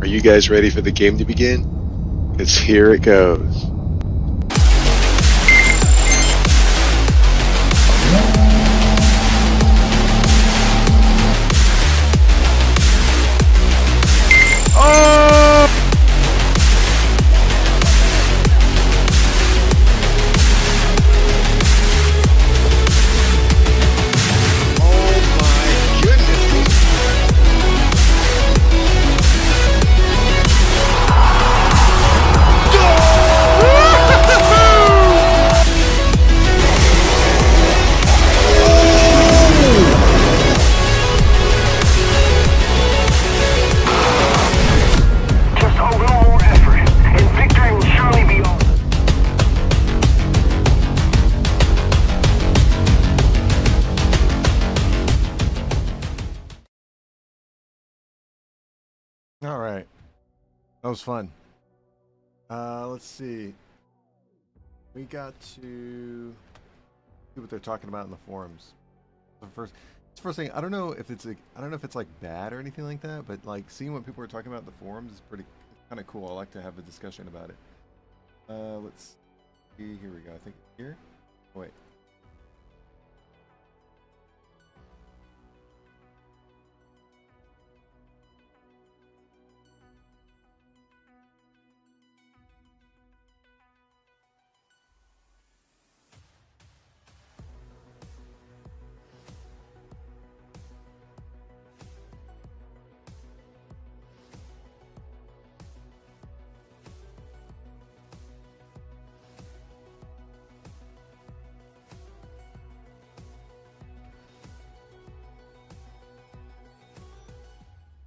Are you guys ready for the game to begin? Because here it goes. All right, that was fun. Let's see. We got to see what they're talking about in the forums. The first thing. I don't know if it's like bad or anything like that, but like seeing what people are talking about in the forums is pretty kind of cool. I like to have a discussion about it. Let's see. Here we go. I think here. Oh, wait.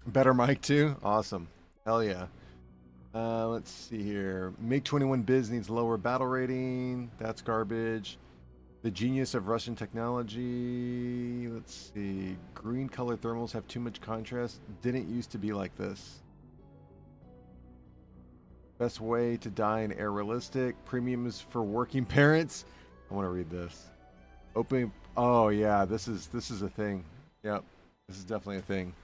Better mic too? Awesome. Hell yeah. Let's see here. MiG-21 needs lower battle rating. That's garbage. The genius of Russian technology. Let's see. Green colored thermals have too much contrast. Didn't used to be like this. Best way to die in air realistic. Premiums for working parents. I want to read this. Opening. Oh yeah, this is a thing. Yep. This is definitely a thing.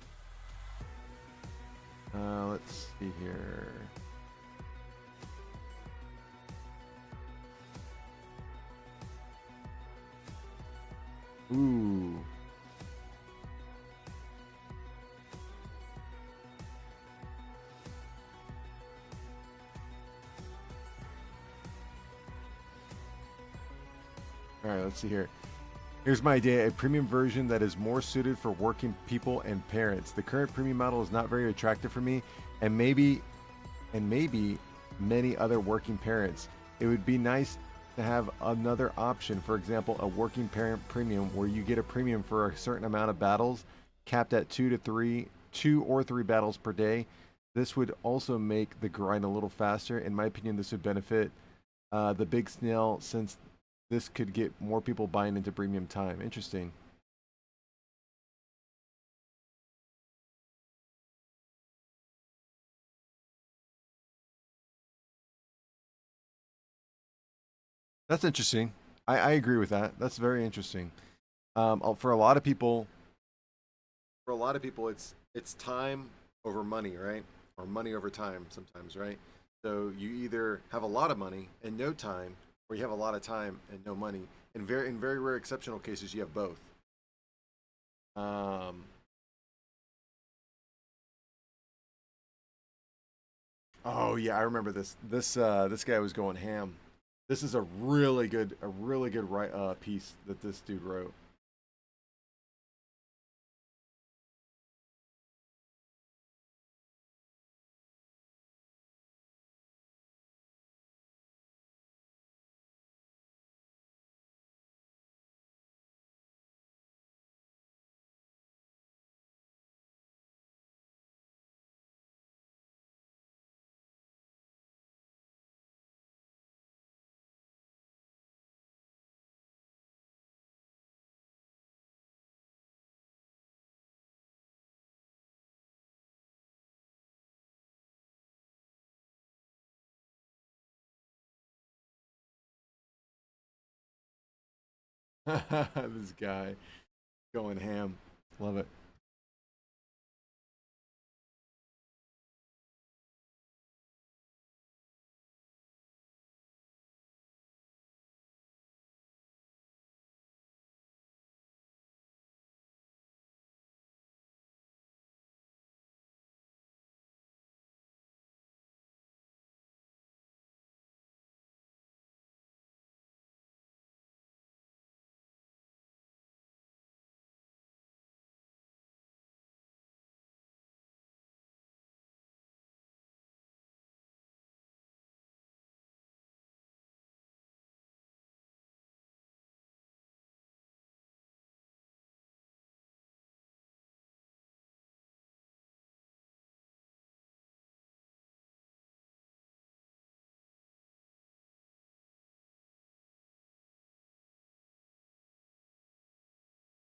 Let's see here. Ooh. All right, let's see here. Here's my idea, a premium version that is more suited for working people and parents. The current premium model is not very attractive for me and maybe many other working parents. It would be nice to have another option, for example, a working parent premium where you get a premium for a certain amount of battles capped at 2 or 3 battles per day. This would also make the grind a little faster. In my opinion, this would benefit the big snail since this could get more people buying into premium time. Interesting. That's interesting. I agree with that. That's very interesting. For a lot of people, it's time over money, right? Or money over time sometimes, right? So you either have a lot of money and no time, or you have a lot of time and no money. In very rare exceptional cases, you have both. Oh yeah, I remember this. This guy was going ham. This is a really good piece that this dude wrote. This guy going ham. Love it.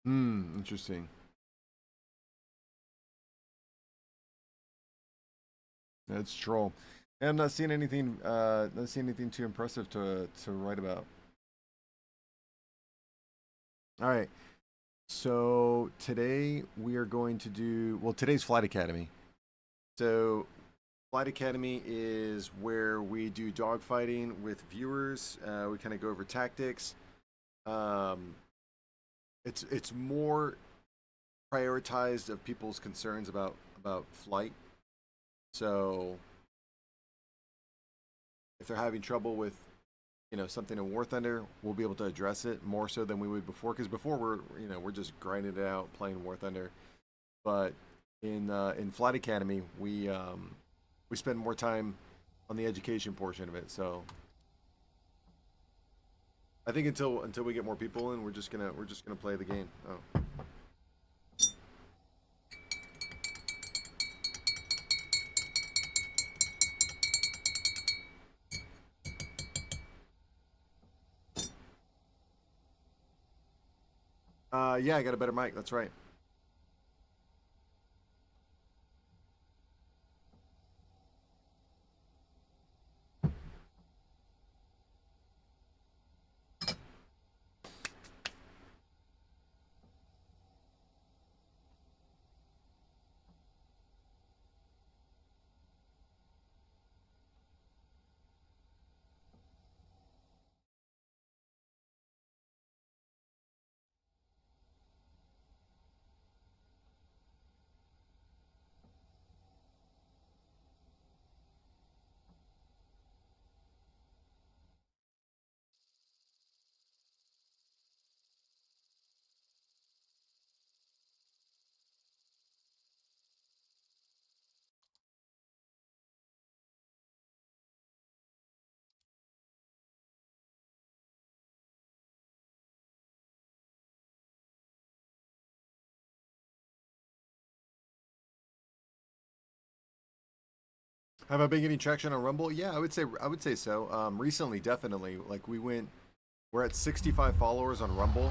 Interesting. That's troll. And I'm not seeing anything. Not seeing anything too impressive to write about. All right. So today we are going to do. Well, today's Flight Academy. So Flight Academy is where we do dogfighting with viewers. We kind of go over tactics. It's more prioritized of people's concerns about flight. So if they're having trouble with something in War Thunder, we'll be able to address it more so than we would before. Because before we're just grinding it out playing War Thunder, but in Flight Academy we spend more time on the education portion of it. So I think until we get more people in, we're just gonna play the game. Oh. Yeah, I got a better mic. That's right. Have I been getting traction on Rumble? Yeah, I would say so. Recently, definitely. Like we're at 65 followers on Rumble.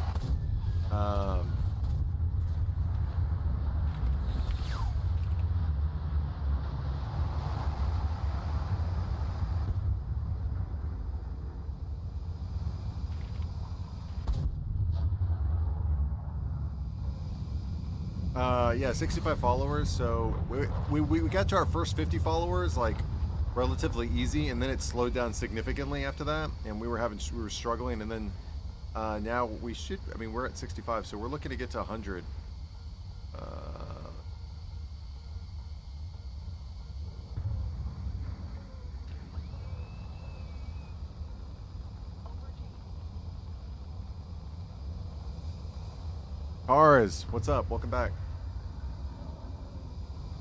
Um, yeah, 65 followers. So we got to our first 50 followers like relatively easy, and then it slowed down significantly after that, and we were struggling, and then now we should. I mean, we're at 65, so we're looking to get to 100. Cars, what's up? Welcome back.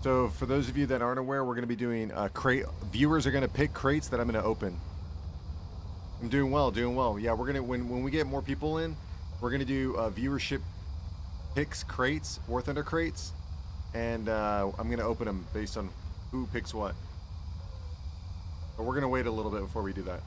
So for those of you that aren't aware, we're going to be doing crate. Viewers are going to pick crates that I'm going to open. I'm doing well, doing well. Yeah, we're gonna when we get more people in, we're gonna do viewership picks crates, War Thunder crates, and I'm gonna open them based on who picks what. But we're gonna wait a little bit before we do that.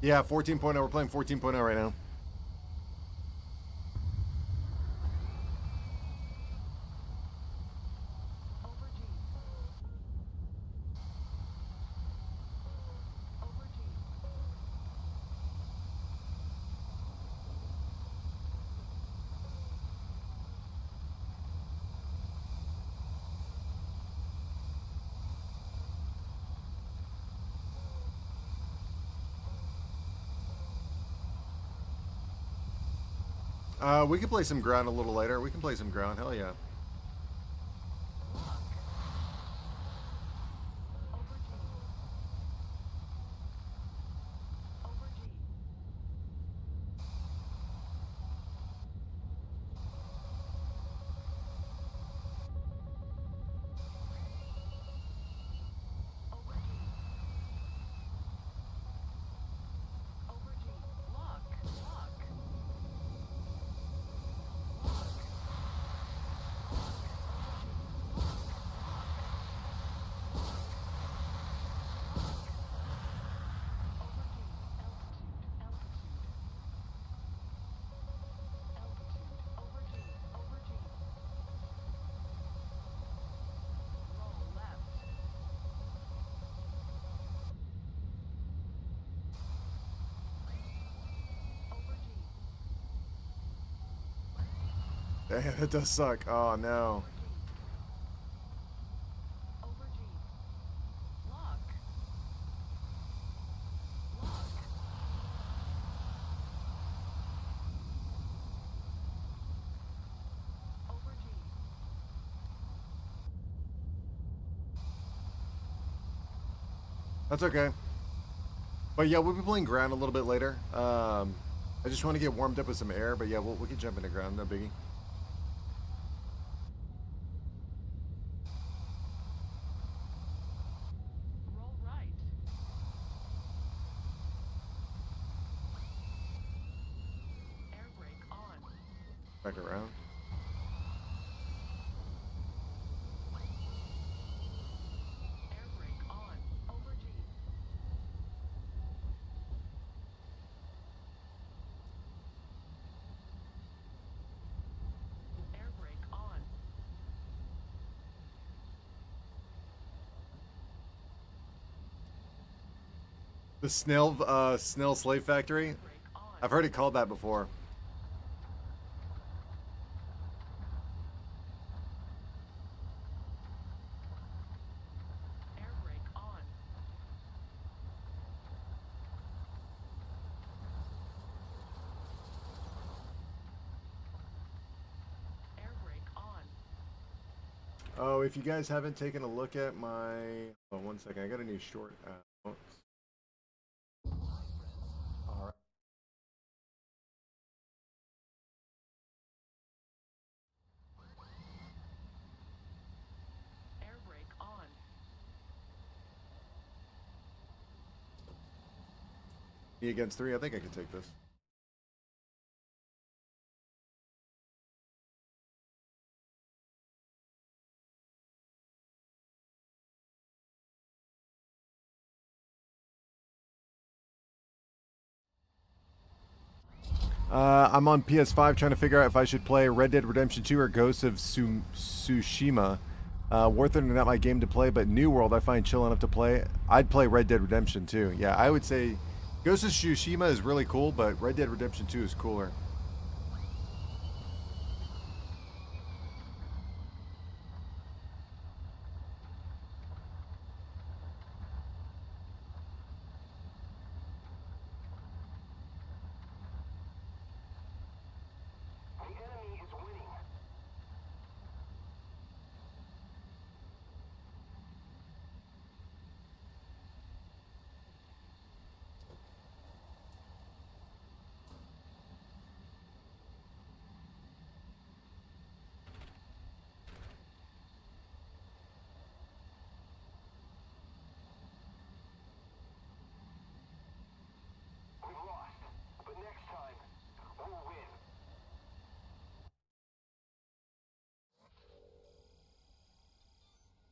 Yeah, 14.0. We're playing 14.0 right now. We can play some ground a little later. We can play some ground. Hell yeah. Damn, that does suck. Oh no. That's okay. But yeah, we'll be playing ground a little bit later. I just want to get warmed up with some air, but yeah, we can jump into ground, no biggie. Back around. The snail slave factory. I've heard it called that before. Oh, if you guys haven't taken a look at my... Oh, 1 second. I got a new short out. All right. Me against 3. I think I can take this. I'm on PS5 trying to figure out if I should play Red Dead Redemption 2 or Ghosts of Tsushima. War Thunder, not my game to play, but New World I find chill enough to play. I'd play Red Dead Redemption 2. Yeah, I would say Ghosts of Tsushima is really cool, but Red Dead Redemption 2 is cooler.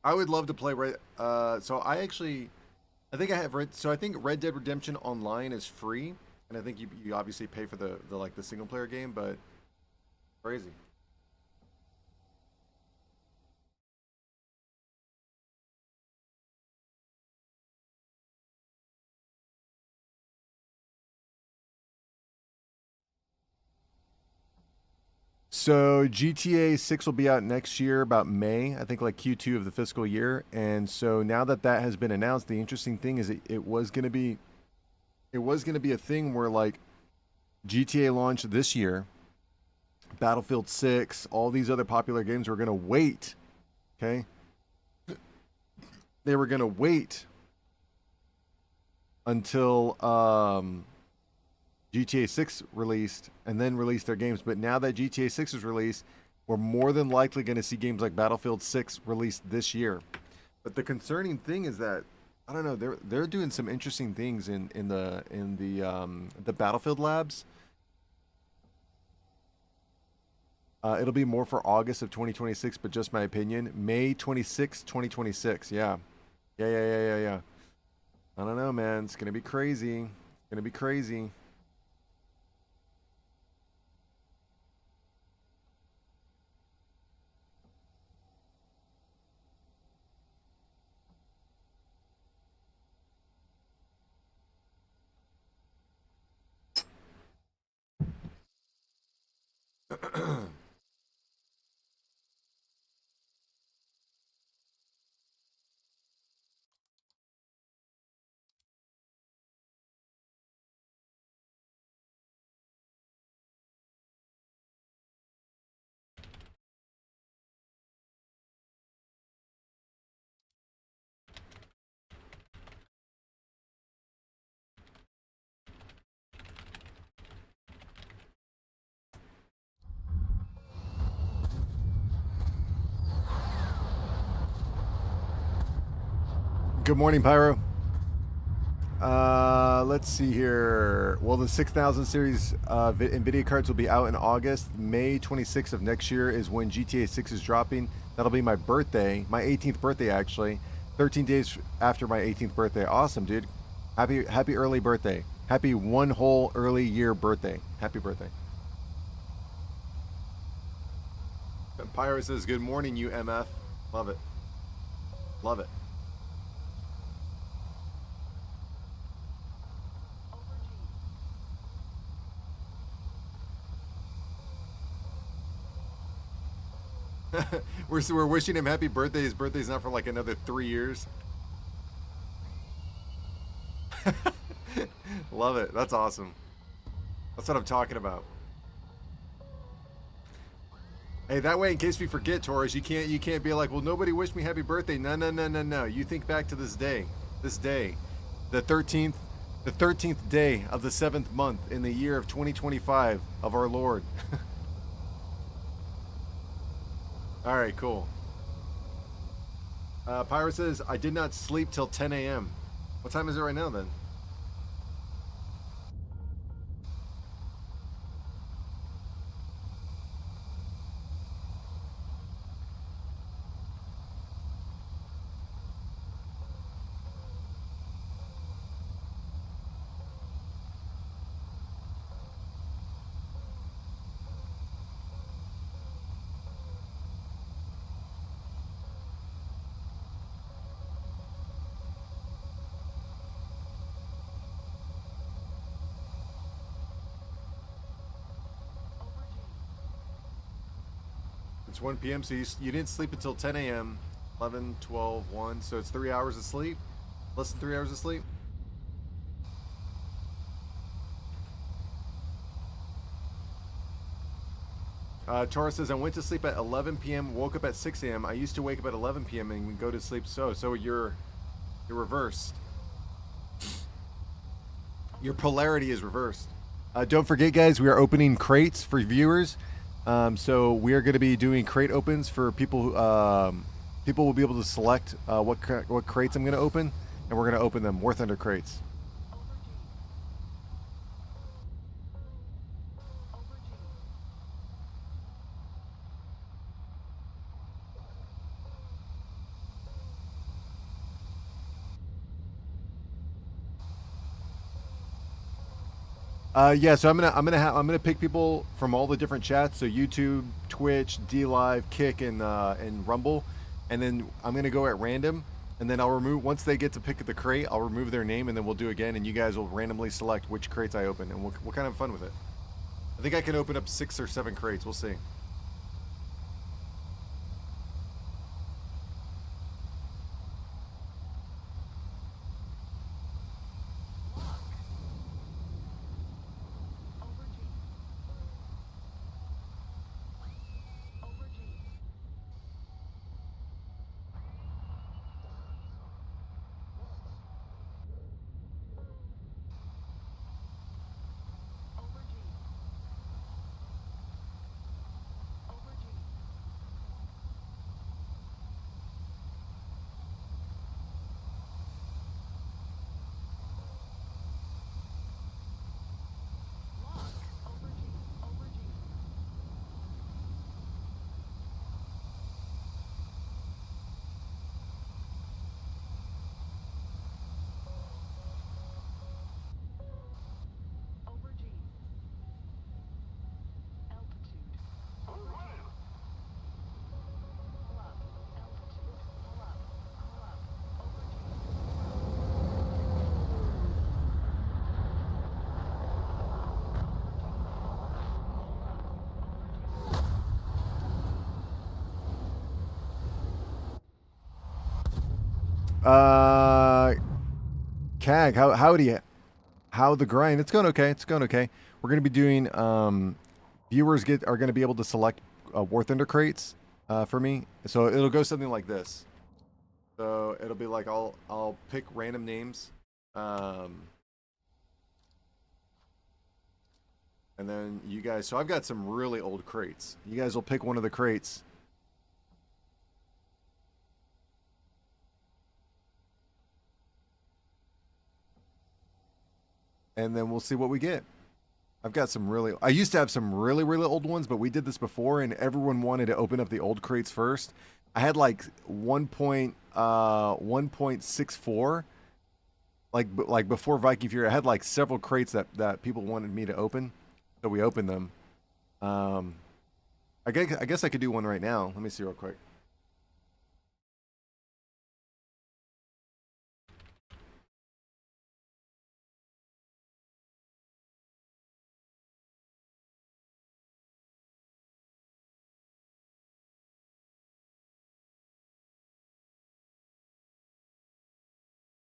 I would love to play Red. So I think I have Red. So I think Red Dead Redemption Online is free, and I think you obviously pay for the like the single player game, but crazy. So GTA 6 will be out next year, about May, I think, like Q2 of the fiscal year. And so now that that has been announced, the interesting thing is it was going to be a thing where like GTA launched this year, Battlefield 6, all these other popular games were going to wait. Okay? They were going to wait until GTA 6 released and then release their games. But now that GTA 6 is released, we're more than likely going to see games like Battlefield 6 released this year. But the concerning thing is that I don't know, they're doing some interesting things in the Battlefield labs. It'll be more for August of 2026, but just my opinion. May 26, 2026. Yeah. Yeah. I don't know, man. It's going to be crazy. It's going to be crazy. Good morning, Pyro. Let's see here. Well, the 6000 series NVIDIA cards will be out in August. May 26th of next year is when GTA 6 is dropping. That'll be my birthday, my 18th birthday, actually. 13 days after my 18th birthday. Awesome, dude. Happy early birthday. Happy one whole early year birthday. Happy birthday. Pyro says, good morning, you MF. Love it. Love it. We're wishing him happy birthday. His birthday's not for like another 3 years. Love it. That's awesome. That's what I'm talking about. Hey, that way, in case we forget, Taurus, you can't be like, well, nobody wished me happy birthday. No. You think back to this day, the 13th day of the 7th month in the year of 2025 of our Lord. All right, cool. Pyro says, I did not sleep till 10 a.m. What time is it right now, then? It's 1 p.m., so you didn't sleep until 10 a.m., 11, 12, 1, so it's 3 hours of sleep? Less than 3 hours of sleep? Taurus says, I went to sleep at 11 p.m., woke up at 6 a.m. I used to wake up at 11 p.m. and go to sleep. So you're reversed. Your polarity is reversed. Don't forget, guys, we are opening crates for viewers. So we are going to be doing crate opens for people who, people will be able to select what crates I'm going to open, and we're going to open them, War Thunder crates. Yeah, so I'm gonna pick people from all the different chats. So YouTube, Twitch, DLive, Kick, and Rumble, and then I'm gonna go at random, and then I'll remove once they get to pick the crate. I'll remove their name, and then we'll do again, and you guys will randomly select which crates I open, and we'll kind of have fun with it. I think I can open up 6 or 7 crates. We'll see. Cag, how the grind? It's going okay. It's going okay. We're gonna be doing viewers are gonna be able to select War Thunder crates for me. So it'll go something like this. So it'll be like I'll pick random names. And then you guys, so I've got some really old crates. You guys will pick one of the crates. And then we'll see what we get. I used to have some really, really old ones, but we did this before and everyone wanted to open up the old crates first. I had like 1.64. Like before Viking Fury, I had like several crates that people wanted me to open. So we opened them. I guess I could do one right now. Let me see real quick.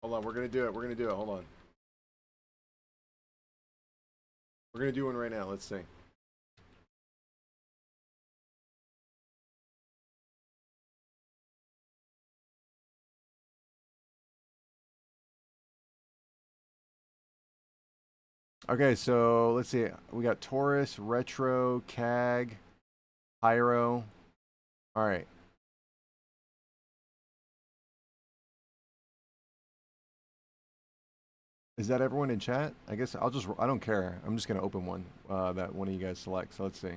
Hold on, we're gonna do it. We're gonna do it. Hold on. We're gonna do one right now. Let's see. Okay, so let's see. We got Taurus, Retro, CAG, Pyro. All right. Is that everyone in chat? I guess I don't care. I'm just gonna open one that one of you guys select. So let's see.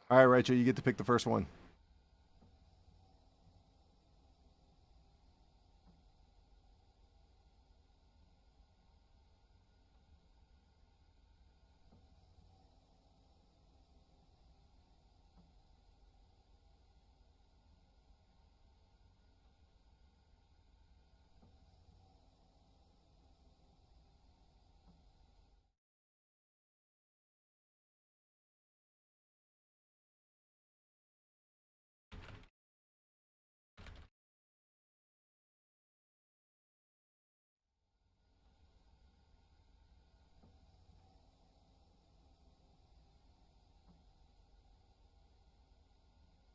All right, Rachel, you get to pick the first one.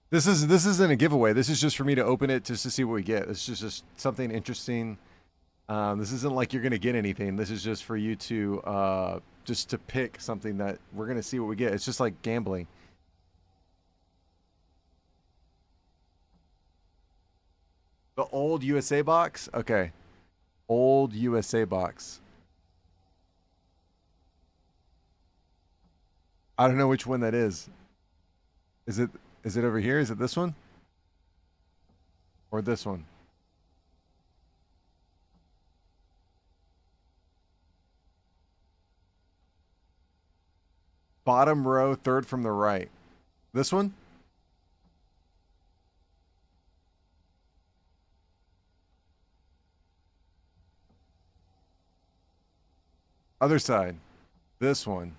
This isn't a giveaway. This is just for me to open it just to see what we get. This is just something interesting. This isn't like you're gonna get anything. This is just for you to just to pick something that we're gonna see what we get. It's just like gambling. The old USA box? Okay. Old USA box. I don't know which one that is. Is it over here? Is it this one? Or this one? Bottom row, third from the right. This one? Other side. This one.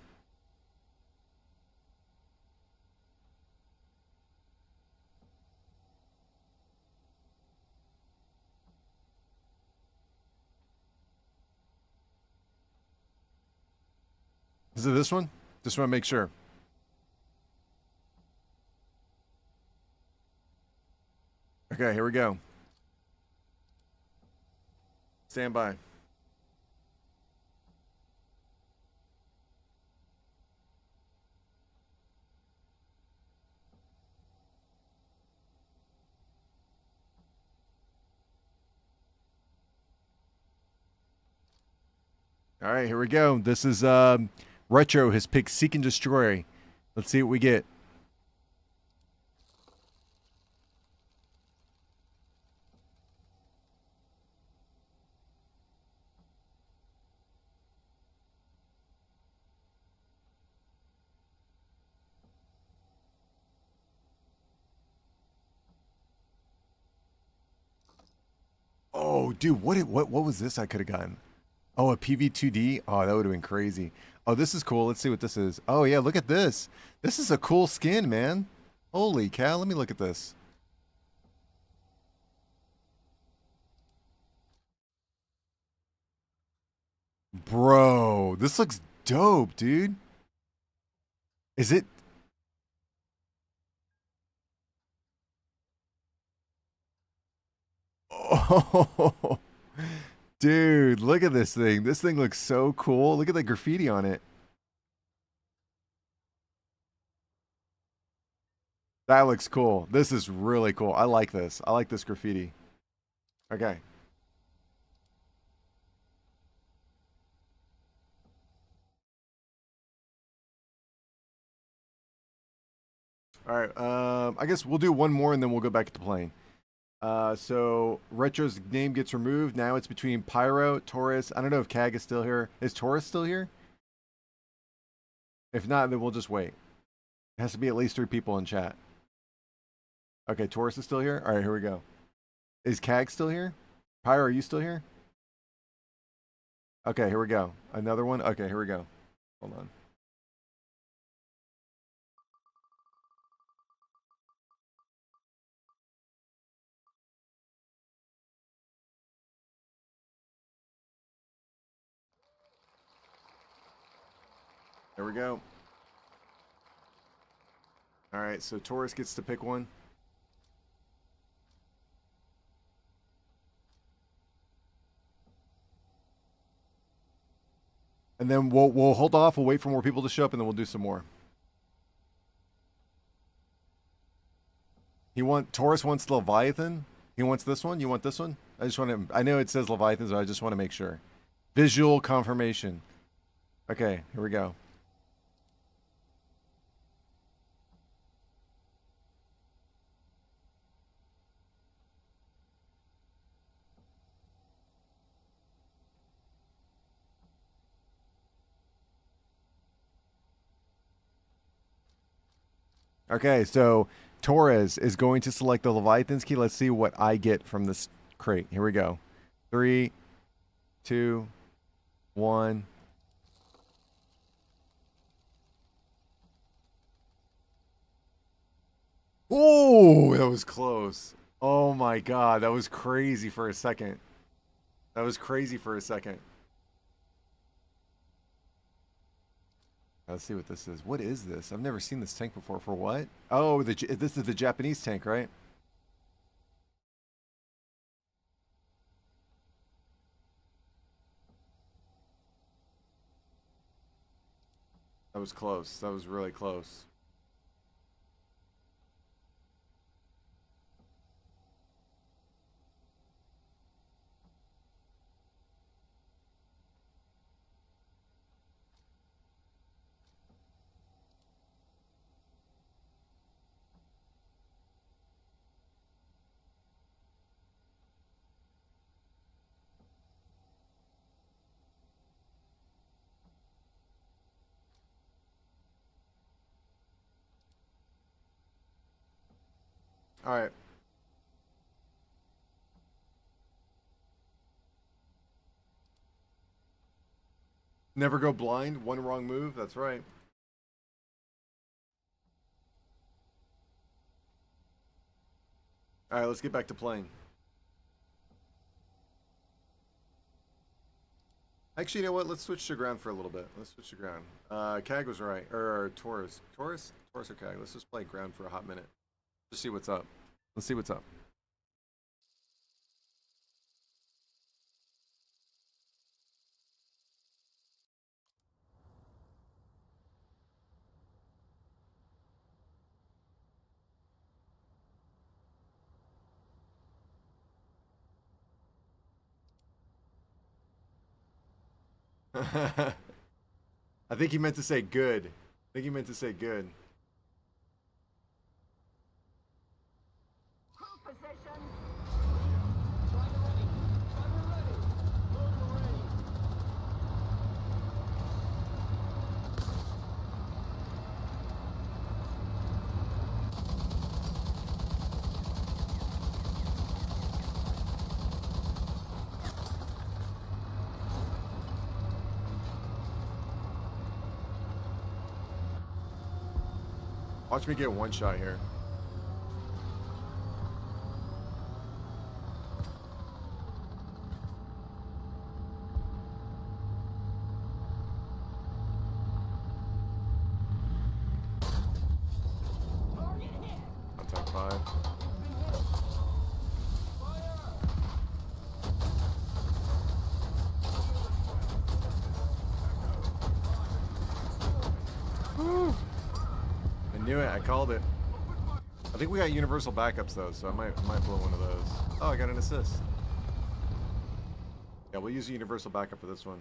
Is it this one? Just want to make sure. Okay, here we go. Stand by. All right, here we go. This is Retro has picked Seek and Destroy. Let's see what we get. Oh, dude, what was this I could have gotten? Oh, a PV2D? Oh, that would have been crazy. Oh, this is cool. Let's see what this is. Oh, yeah, look at this. This is a cool skin, man. Holy cow, let me look at this. Bro, this looks dope, dude. Is it? Oh, dude, look at this thing. This thing looks so cool. Look at the graffiti on it. That looks cool. This is really cool. I like this. I like this graffiti. Okay. All right. I guess we'll do one more and then we'll go back to playing. So Retro's name gets removed. Now it's between Pyro, Taurus. I don't know if Kag is still here. Is Taurus still here? If not, then we'll just wait. It has to be at least 3 people in chat. Okay, Taurus is still here. All right, here we go. Is Kag still here? Pyro, are you still here? Okay, here we go. Another one. Okay, here we go. Hold on. There we go. All right, so Taurus gets to pick one. And then we'll hold off. We'll wait for more people to show up, and then we'll do some more. Taurus wants the Leviathan. He wants this one. You want this one? I just want to. I know it says Leviathan, so I just want to make sure. Visual confirmation. Okay, here we go. Okay, so Torres is going to select the Leviathan's key. Let's see what I get from this crate. Here we go. 3, 2, 1. Oh, that was close. Oh my God, that was crazy for a second. That was crazy for a second. Let's see what this is. What is this? I've never seen this tank before. For what? Oh, this is the Japanese tank, right? That was close. That was really close. All right. Never go blind. One wrong move. That's right. All right, let's get back to playing. Actually, you know what? Let's switch to ground for a little bit. Let's switch to ground. Kag was right. Or Taurus. Taurus or Kag? Let's just play ground for a hot minute. Just see what's up. Let's see what's up. I think he meant to say good. I think he meant to say good. Watch me get one shot here. Contact 5. Woo. I knew it. I called it. I think we got universal backups though, so I might blow one of those. Oh, I got an assist. Yeah, we'll use a universal backup for this one.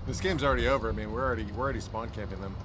This game's already over. I mean, we're already spawn camping them.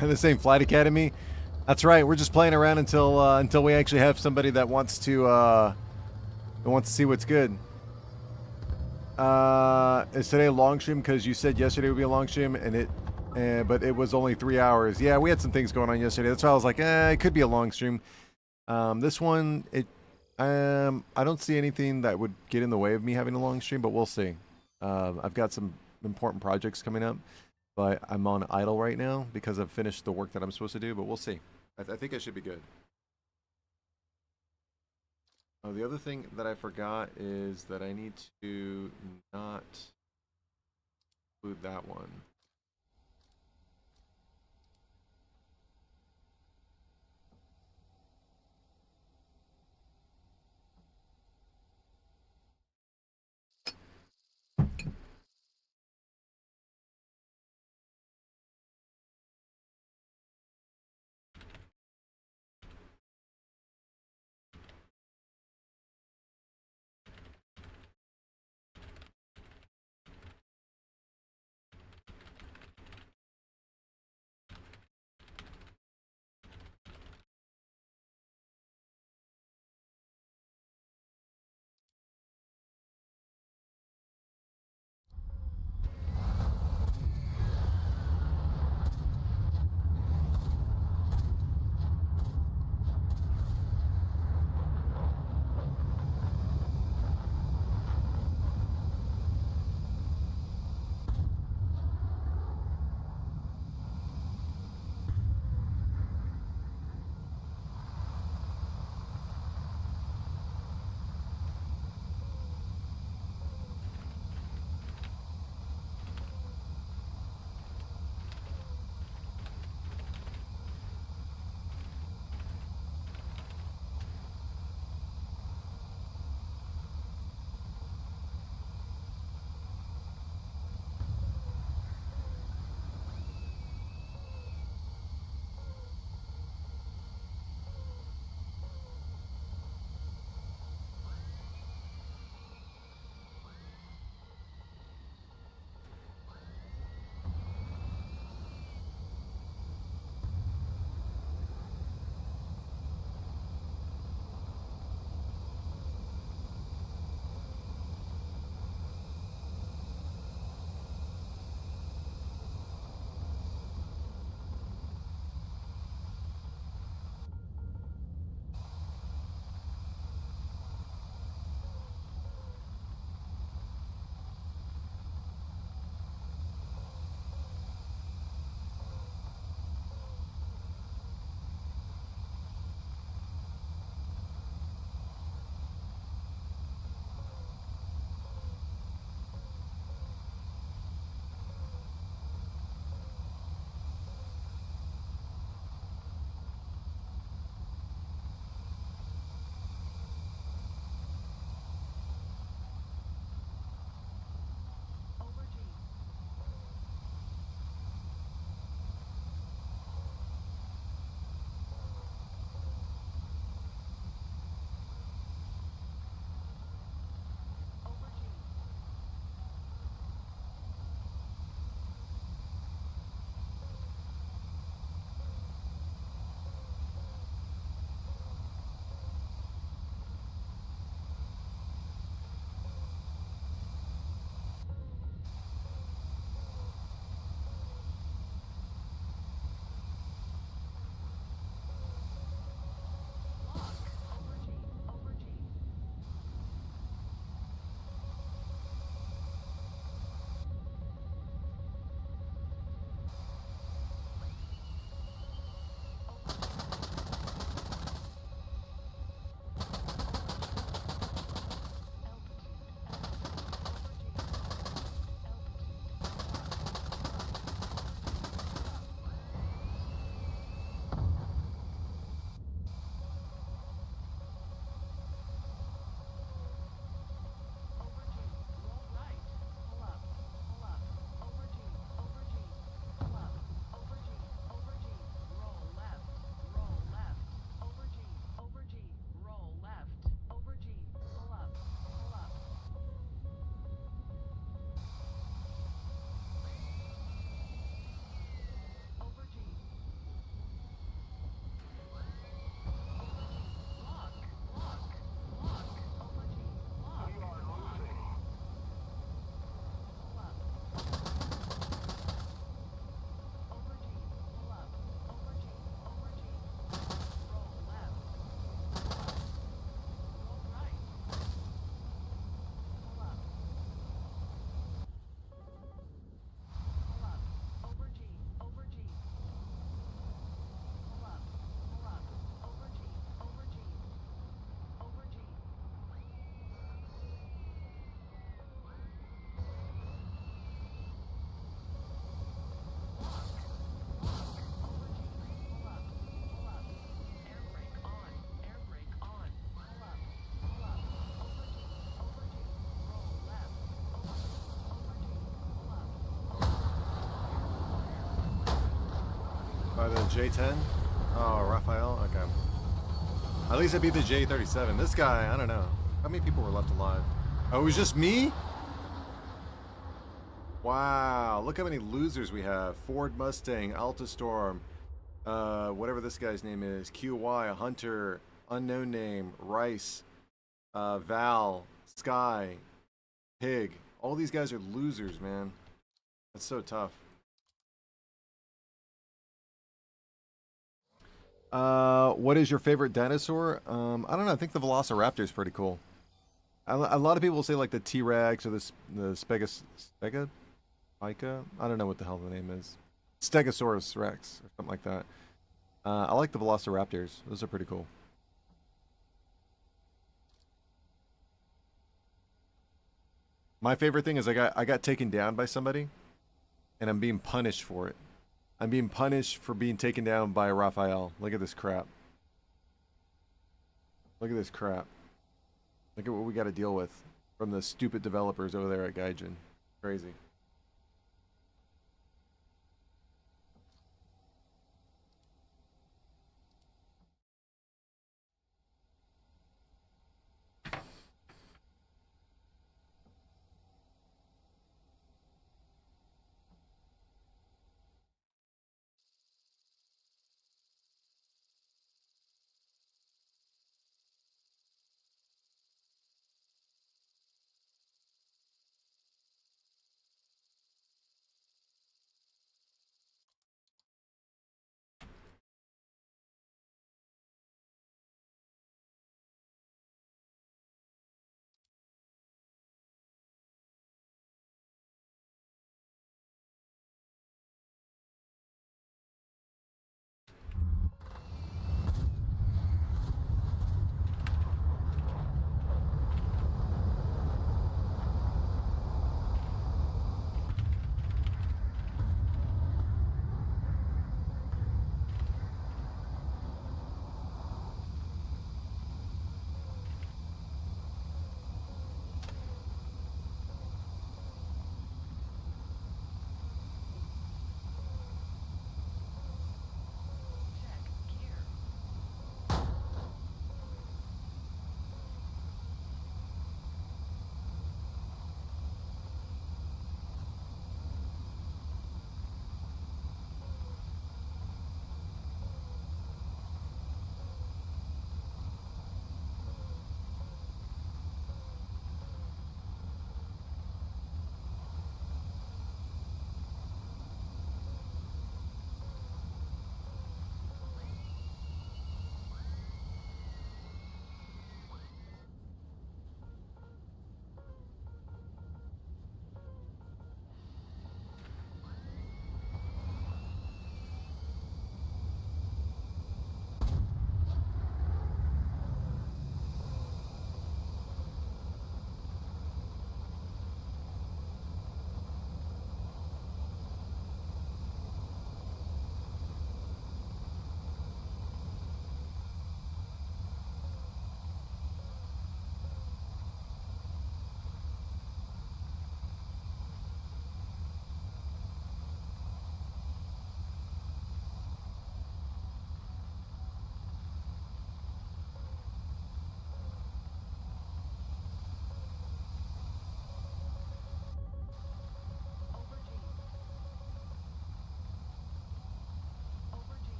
The same Flight Academy. That's right. We're just playing around until we actually have somebody that wants to see what's good. Is today a long stream? Because you said yesterday would be a long stream, but it was only 3 hours. Yeah, we had some things going on yesterday. That's why I was like, it could be a long stream. This one, I don't see anything that would get in the way of me having a long stream, but we'll see. I've got some important projects coming up, but I'm on idle right now because I've finished the work that I'm supposed to do, but we'll see. I think I should be good. Oh, the other thing that I forgot is that I need to not include that one. By the J10? Oh, Raphael? Okay. At least I beat the J37. This guy, I don't know. How many people were left alive? Oh, it was just me? Wow, look how many losers we have. Ford Mustang, Alta Storm, whatever this guy's name is, QY, Hunter, Unknown Name, Rice, Val, Sky, Pig. All these guys are losers, man. That's so tough. What is your favorite dinosaur? I don't know. I think the Velociraptor is pretty cool. A lot of people say like the T-Rex or the Spega? Ica? I don't know what the hell the name is. Stegosaurus Rex or something like that. I like the Velociraptors. Those are pretty cool. My favorite thing is I got taken down by somebody, and I'm being punished for it. I'm being punished for being taken down by a Raphael. Look at this crap. Look at this crap. Look at what we got to deal with from the stupid developers over there at Gaijin. Crazy.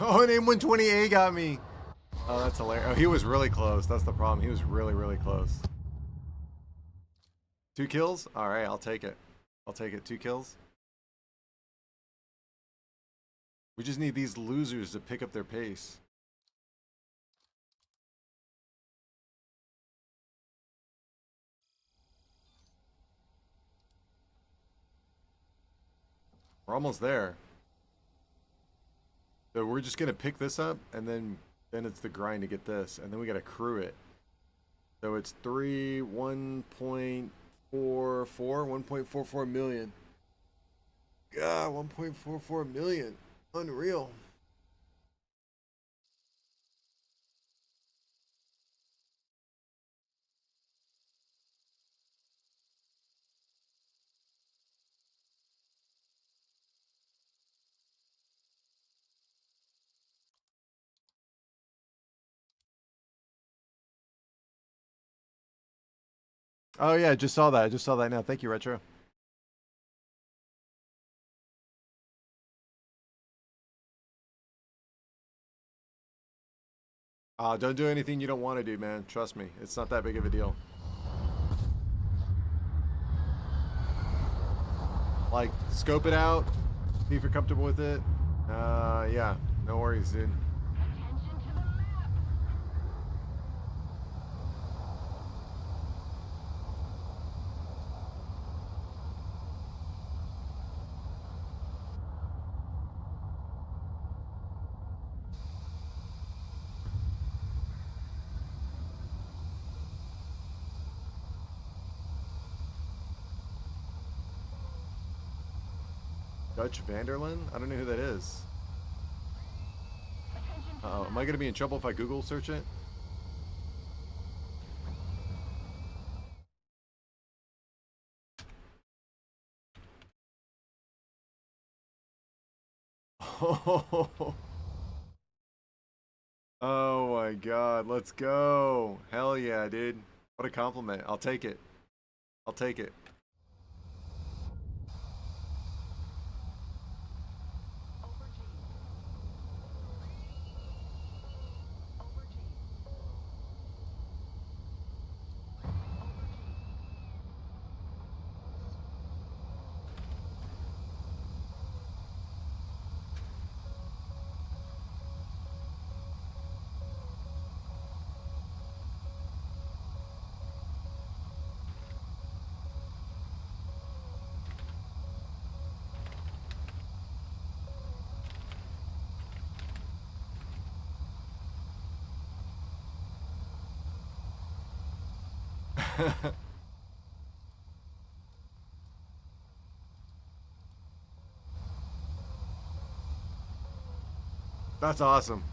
Oh, an M120A got me. Oh, that's hilarious. Oh, he was really close. That's the problem. He was really, really close. 2 kills? All right, I'll take it. I'll take it. 2 kills. We just need these losers to pick up their pace. We're almost there. So we're just gonna pick this up, and then it's the grind to get this, and then we gotta crew it. So it's 1.44 million. God, 1.44 million. Unreal. Oh yeah, I just saw that. I just saw that now. Thank you, Retro. Don't do anything you don't want to do, man. Trust me. It's not that big of a deal. Like, scope it out. See if you're comfortable with it. Yeah. No worries, dude. Dutch Vanderlyn? I don't know who that is. Uh-oh. Am I going to be in trouble if I Google search it? Oh my god, let's go. Hell yeah, dude. What a compliment. I'll take it. I'll take it. That's awesome.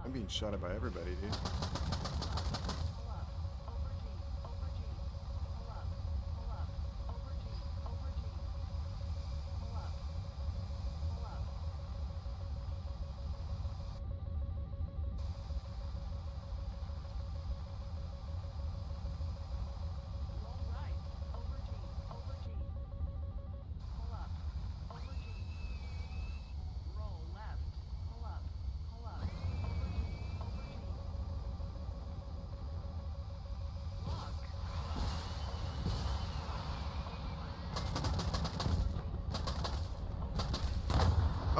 I'm being shot at by everybody, dude.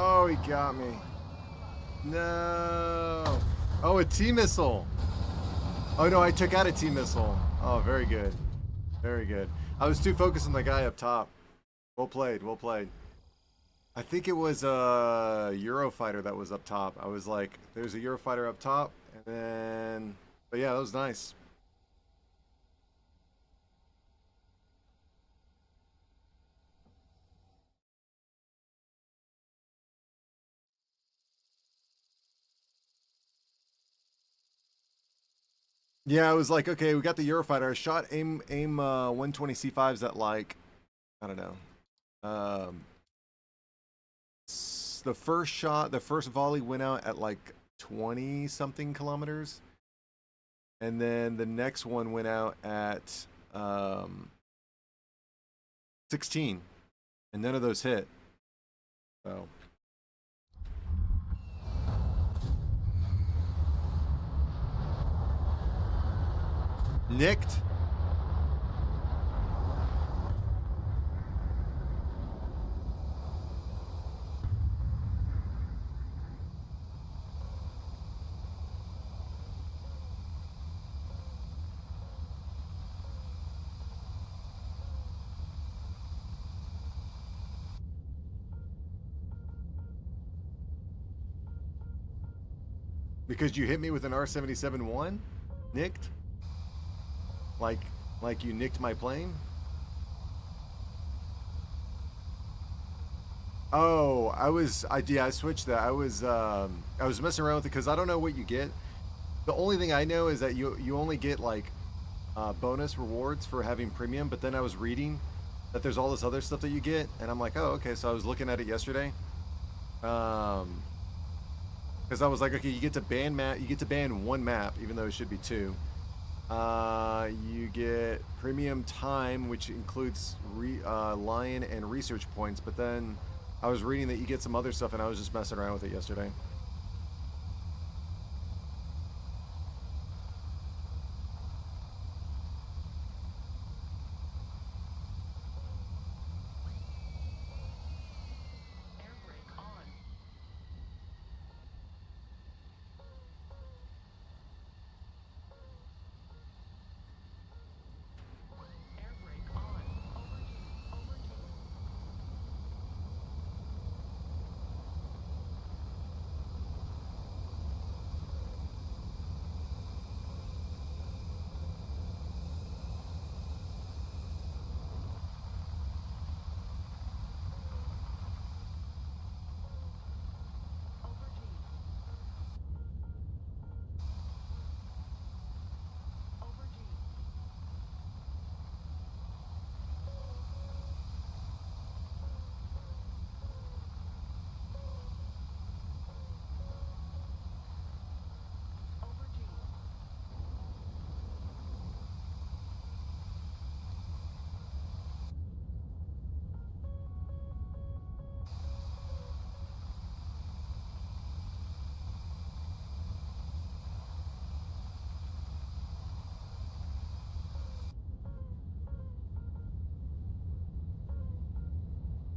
Oh, he got me. No. Oh, a T-missile. Oh, no, I took out a T-missile. Oh, very good. Very good. I was too focused on the guy up top. Well played, well played. I think it was a Eurofighter that was up top. I was like, there's a Eurofighter up top, and then... But yeah, that was nice. Yeah, I was like, okay, we got the Eurofighter. I shot aim 120 C5s at like, I don't know. The first shot, the first volley went out at like 20 something kilometers. And then the next one went out at 16. And none of those hit. So. Nicked. Because you hit me with an R77-1? Nicked? Like you nicked my plane? Oh, I switched that. I was messing around with it because I don't know what you get. The only thing I know is that you only get like bonus rewards for having premium, but then I was reading that there's all this other stuff that you get, and I'm like, oh, okay. So I was looking at it yesterday, because I was like, okay, you get to ban one map, even though it should be two. You get premium time, which includes lion and research points, but then I was reading that you get some other stuff, and I was just messing around with it yesterday.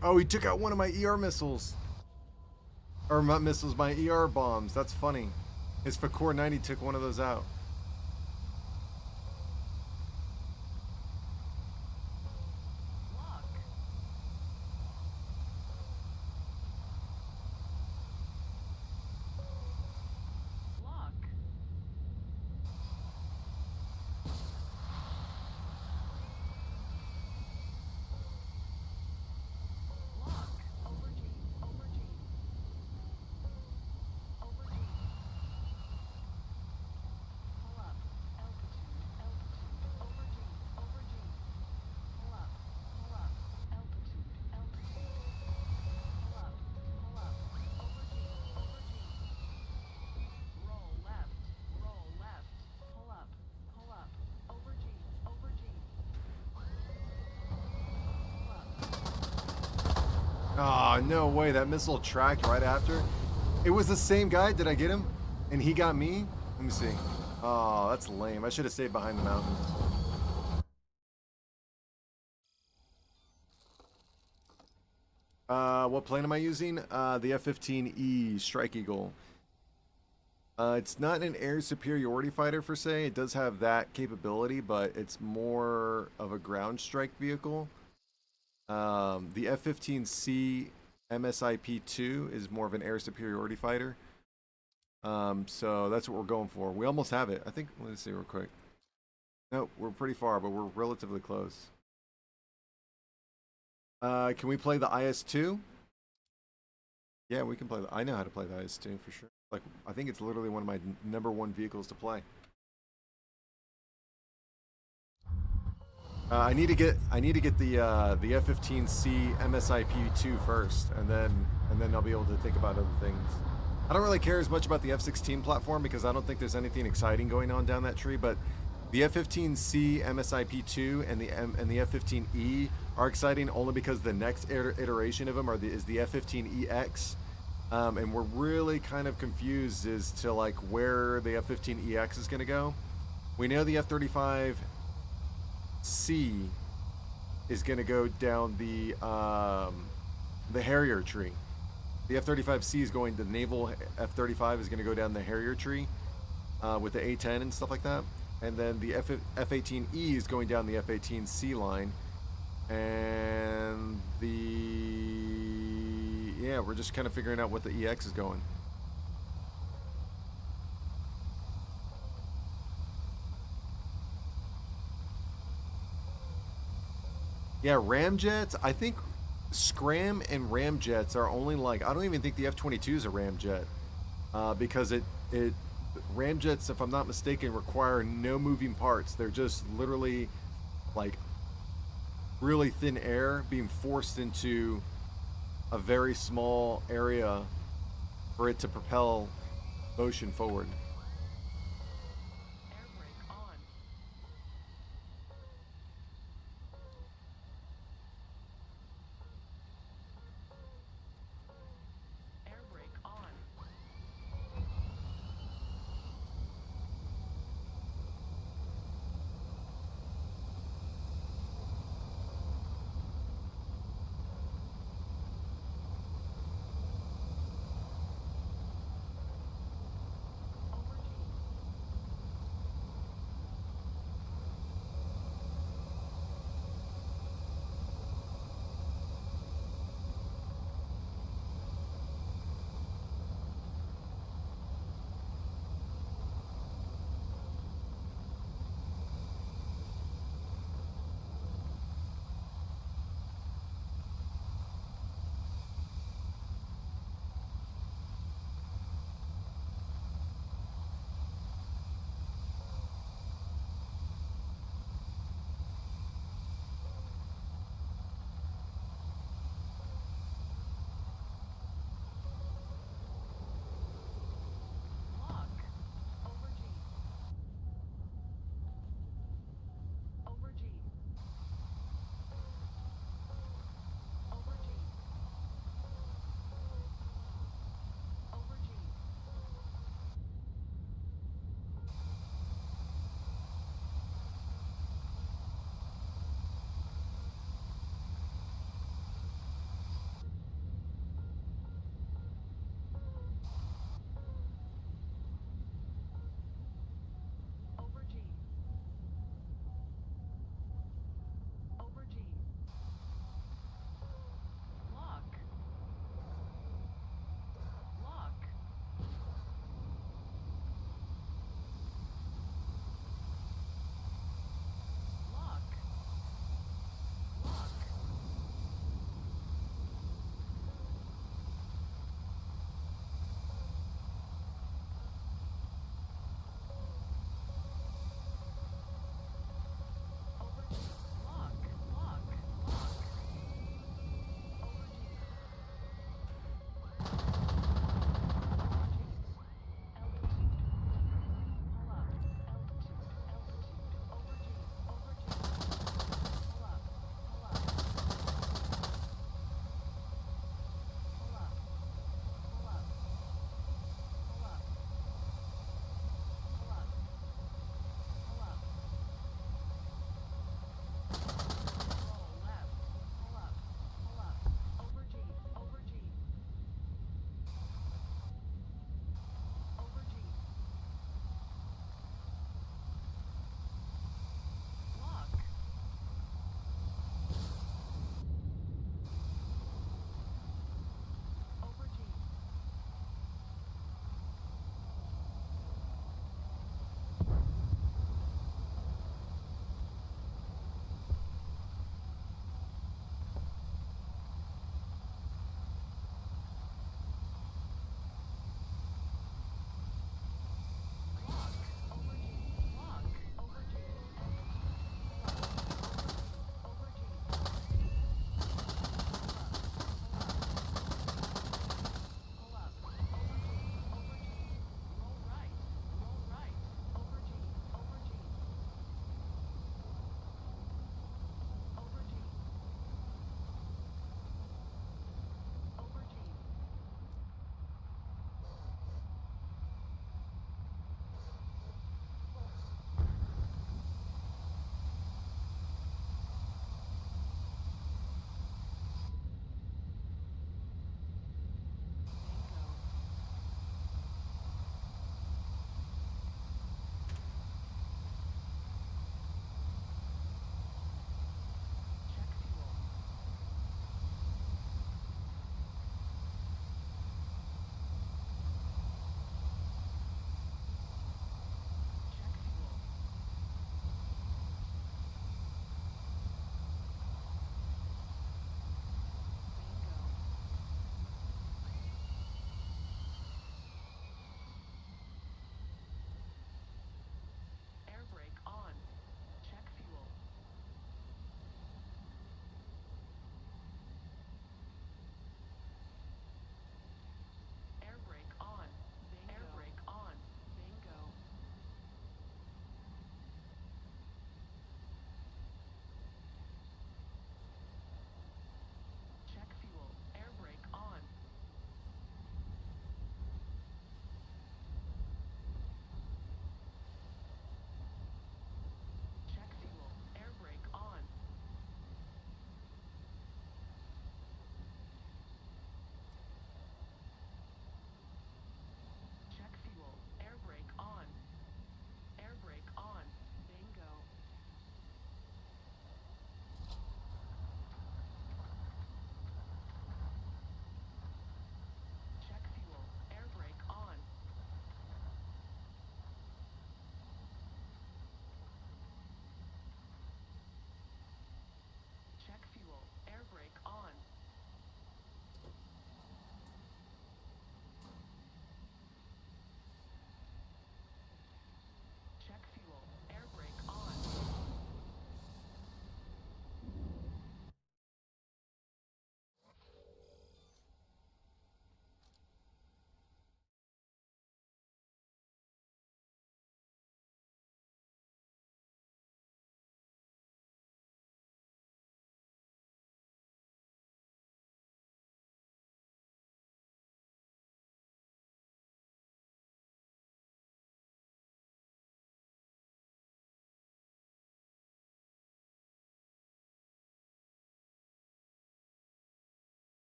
Oh, he took out one of my ER missiles. Or not missiles, my ER bombs. That's funny. His Fakor 90 took one of those out. Oh, no way. That missile tracked right after. It was the same guy. Did I get him? And he got me? Let me see. Oh, that's lame. I should have stayed behind the mountains. What plane am I using? The F-15E Strike Eagle. It's not an air superiority fighter per se. It does have that capability, but it's more of a ground strike vehicle. The F-15C MSIP-2 is more of an air superiority fighter. So that's what we're going for. We almost have it. I think, let's see real quick. No, we're pretty far, but we're relatively close. Can we play the IS-2? Yeah, we can play I know how to play the IS-2 for sure. Like, I think it's literally one of my #1 vehicles to play. I need to get the F-15C MSIP-2 first, and then I'll be able to think about other things. I don't really care as much about the F-16 platform because I don't think there's anything exciting going on down that tree. But the F-15C MSIP-2 and the F-15E are exciting only because the next iteration of them is the F-15EX. And we're really kind of confused as to like where the F-15EX is going to go. We know the F-35C is going to go down the Harrier tree. The F-35C is going. The naval F-35 is going to go down the Harrier tree with the A-10 and stuff like that. And then the F-18E is going down the F-18C line. And yeah, we're just kind of figuring out what the EX is going. Yeah, ramjets, I think Scram and ramjets are only like, I don't even think the F-22 is a ramjet. Because ramjets, if I'm not mistaken, require no moving parts. They're just literally like really thin air being forced into a very small area for it to propel motion forward. Air brake on. Air brake on.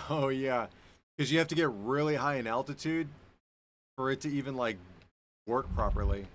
Oh yeah, because you have to get really high in altitude for it to even like work properly.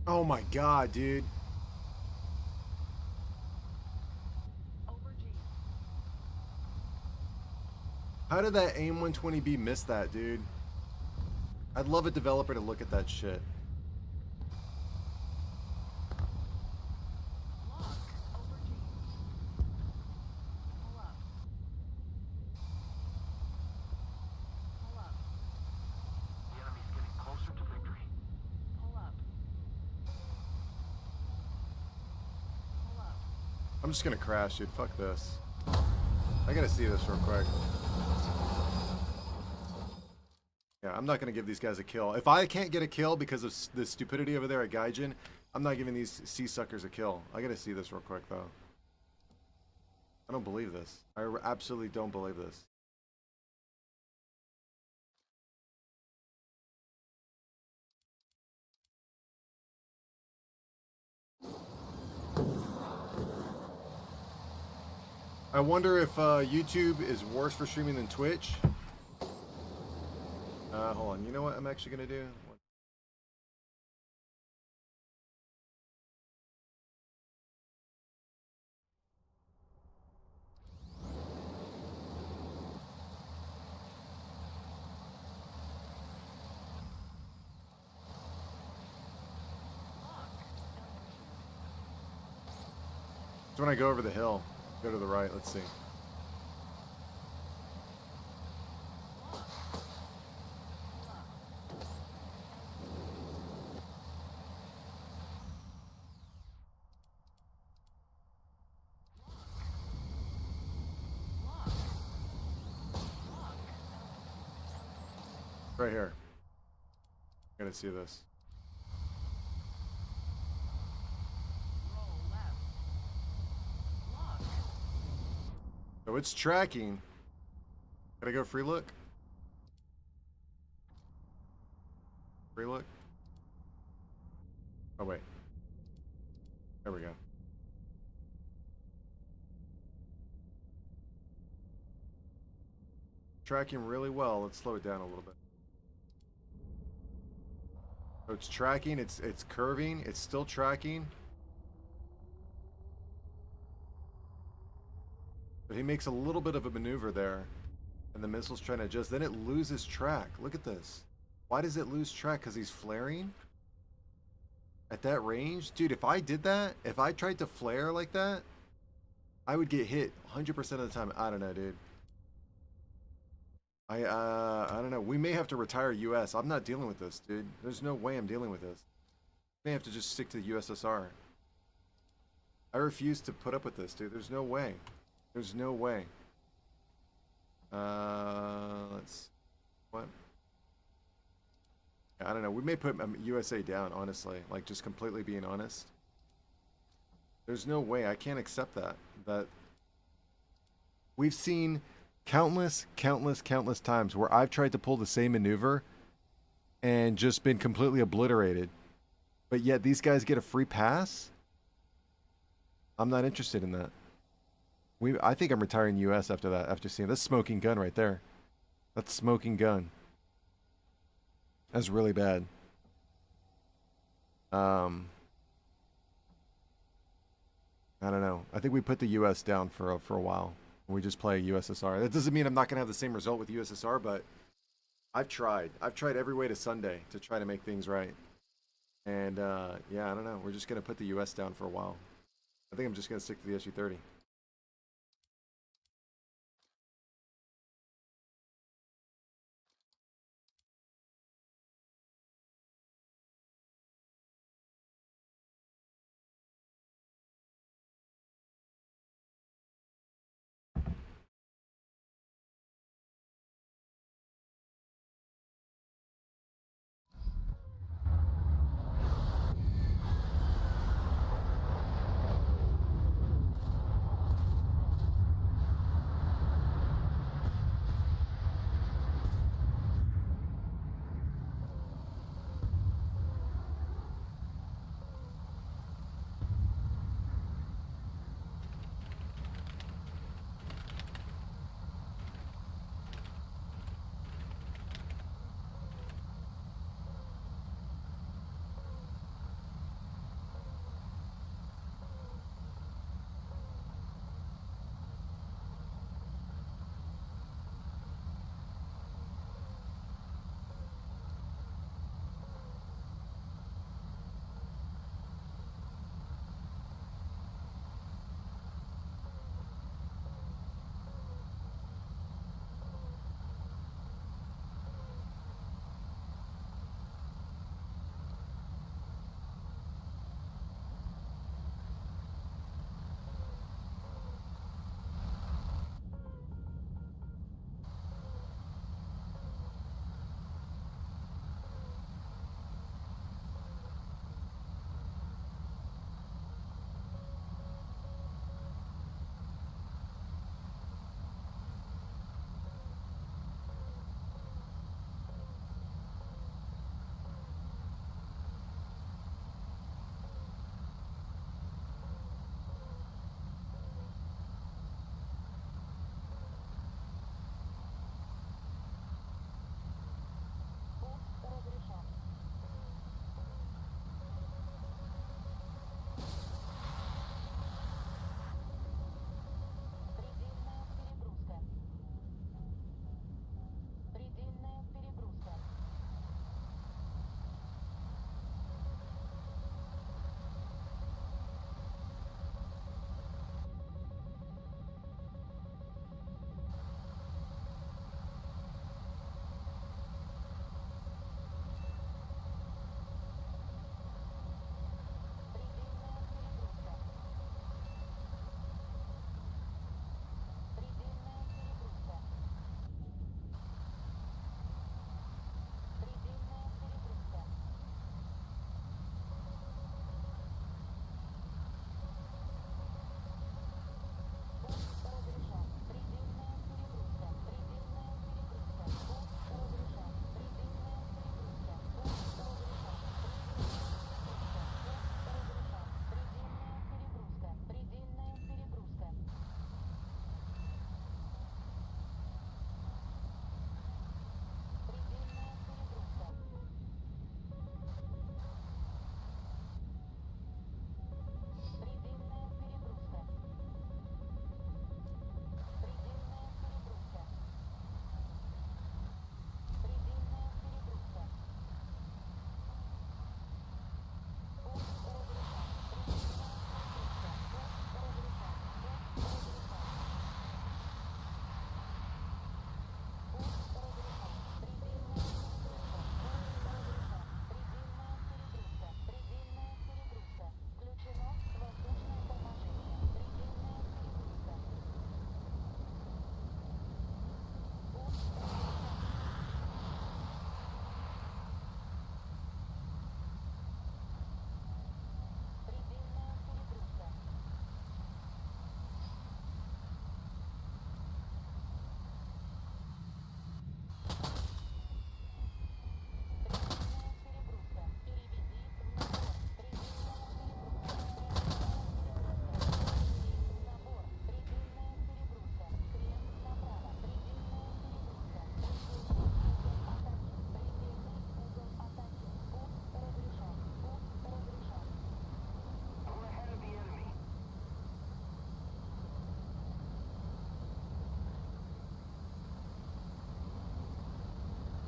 Oh my god, dude. Overg. How did that AIM 120B miss that, dude? I'd love a developer to look at that shit. Lock. Overg. Pull up. Pull up. The enemy's getting closer to victory. Pull up. Pull up. I'm just gonna crash, dude. Fuck this. I gotta see this real quick. Yeah, I'm not gonna give these guys a kill. If I can't get a kill because of the stupidity over there at Gaijin, I'm not giving these sea suckers a kill. I gotta see this real quick, though. I don't believe this. I absolutely don't believe this. I wonder if YouTube is worse for streaming than Twitch. Hold on. You know what I'm actually gonna do? It's when I go over the hill. Go to the right. Let's see. Right here. Gotta see this. Roll left. Lock. So it's tracking. Gotta go free look. Free look. Oh wait. There we go. Tracking really well. Let's slow it down a little bit. So it's tracking, it's curving, it's still tracking. But he makes a little bit of a maneuver there. And the missile's trying to adjust. Then it loses track. Look at this. Why does it lose track? Because he's flaring? At that range? Dude, if I did that, if I tried to flare like that, I would get hit 100% of the time. I don't know, dude. I don't know. We may have to retire US. I'm not dealing with this, dude. There's no way I'm dealing with this. May have to just stick to the USSR. I refuse to put up with this, dude. There's no way. There's no way. Let's... What? I don't know. We may put USA down, honestly. Like, just completely being honest. There's no way. I can't accept that. That... We've seen countless times where I've tried to pull the same maneuver and just been completely obliterated. But yet these guys get a free pass? I'm not interested in that. I think I'm retiring US after that, after seeing this smoking gun right there. That's smoking gun. That's really bad. I don't know. I think we put the US down for a while. We just play USSR. That doesn't mean I'm not going to have the same result with USSR, but I've tried. I've tried every way to Sunday to try to make things right. And, yeah, I don't know. We're just going to put the US down for a while. I think I'm just going to stick to the SU-30.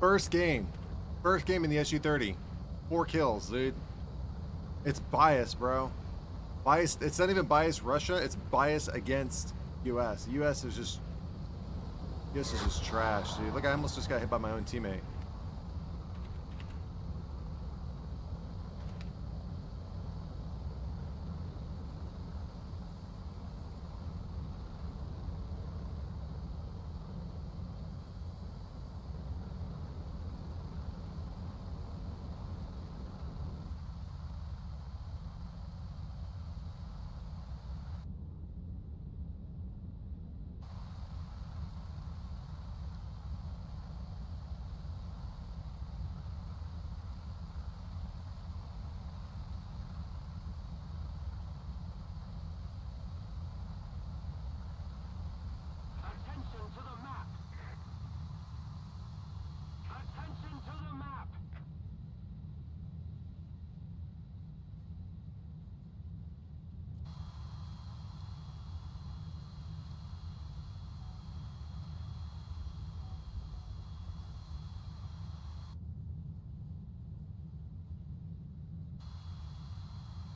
First game in the SU-30. 4 kills, dude. It's bias, bro. Bias. It's not even bias Russia. It's bias against U.S. U.S. is just trash, dude. Look, I almost just got hit by my own teammate. Attention to the map. Attention to the map.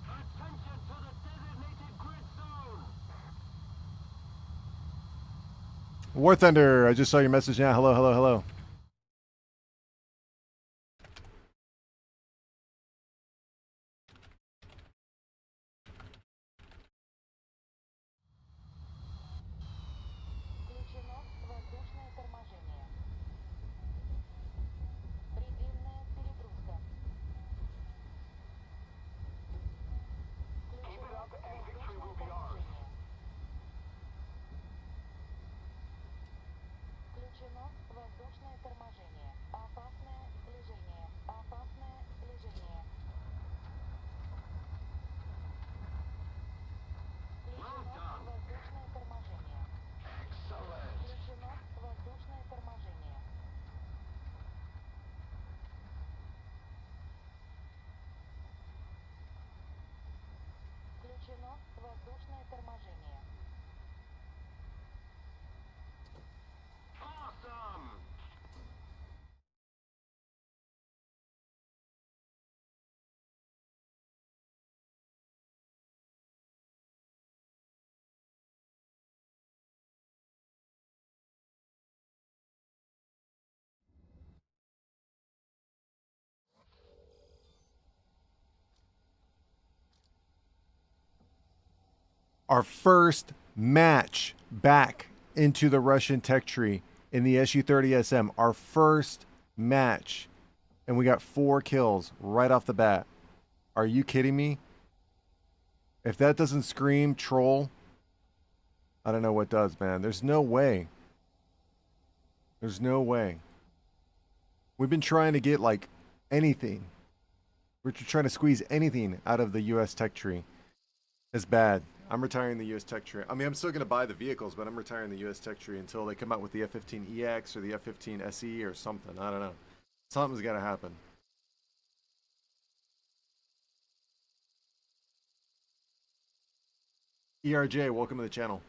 Attention to the designated grid zone. War Thunder, I just saw your message now. Hello, hello, hello. Включено воздушное торможение. Предельная перегрузка. Keep it up and victory will be Включено ours. торможение. Включено воздушное торможение. Опасное сближение. Опасное сближение. Включено воздушное торможение. Excellent. Включено воздушное торможение. Включено воздушное торможение. Awesome. Our first match back into the Russian tech tree in the SU-30SM. Our first match. And we got 4 kills right off the bat. Are you kidding me? If that doesn't scream troll, I don't know what does, man. There's no way. There's no way. We've been trying to get, like, anything. We're trying to squeeze anything out of the U.S. tech tree. It's bad. I'm retiring the U.S. tech tree. I mean, I'm still going to buy the vehicles, but I'm retiring the U.S. tech tree until they come out with the F-15EX or the F-15 SE or something. I don't know. Something's got to happen. ERJ, welcome to the channel.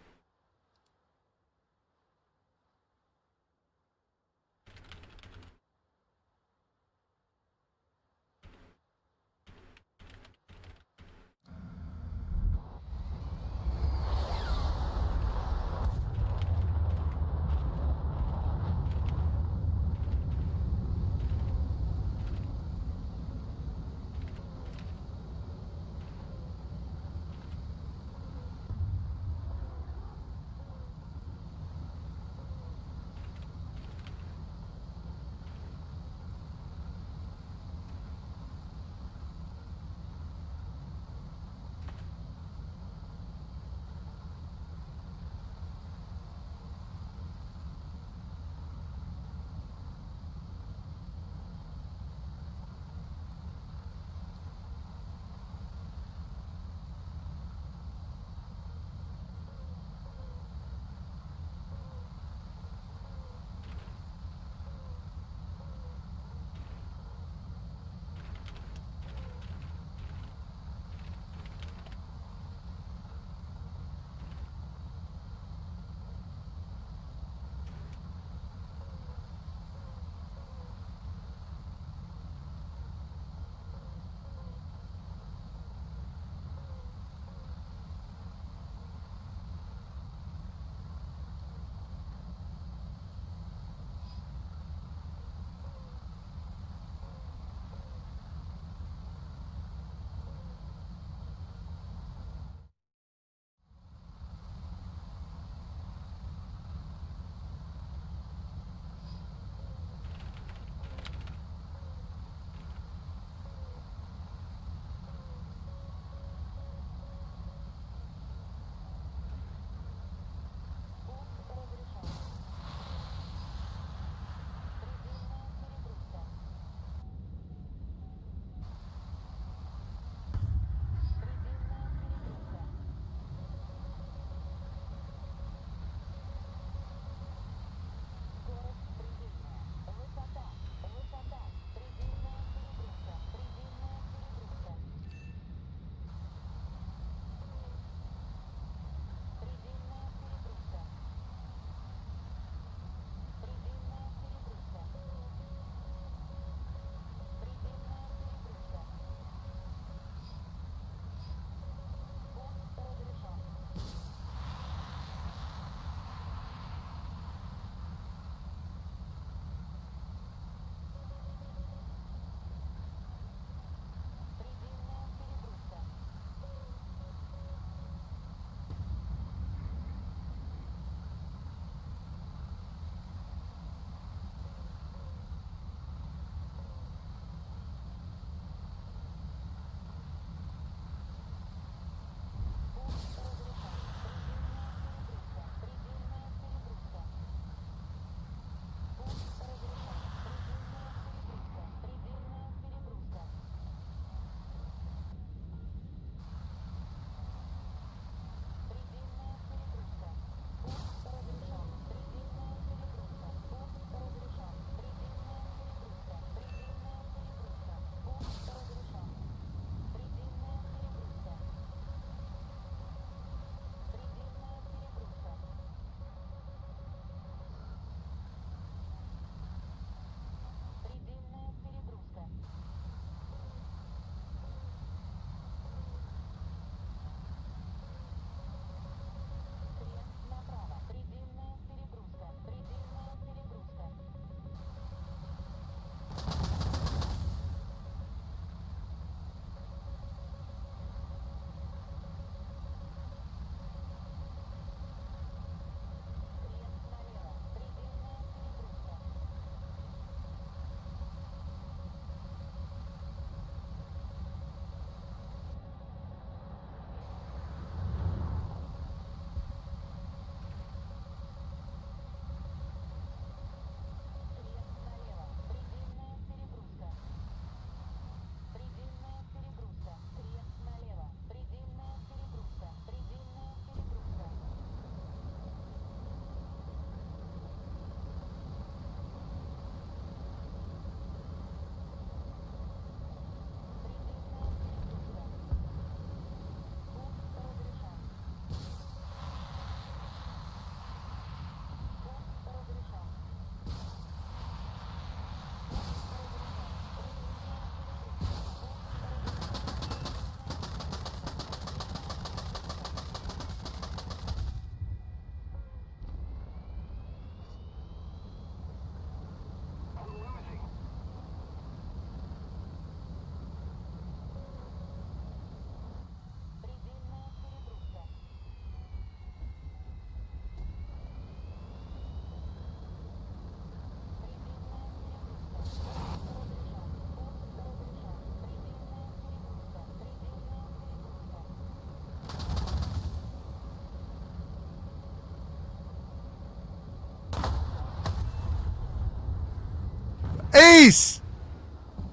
Ace!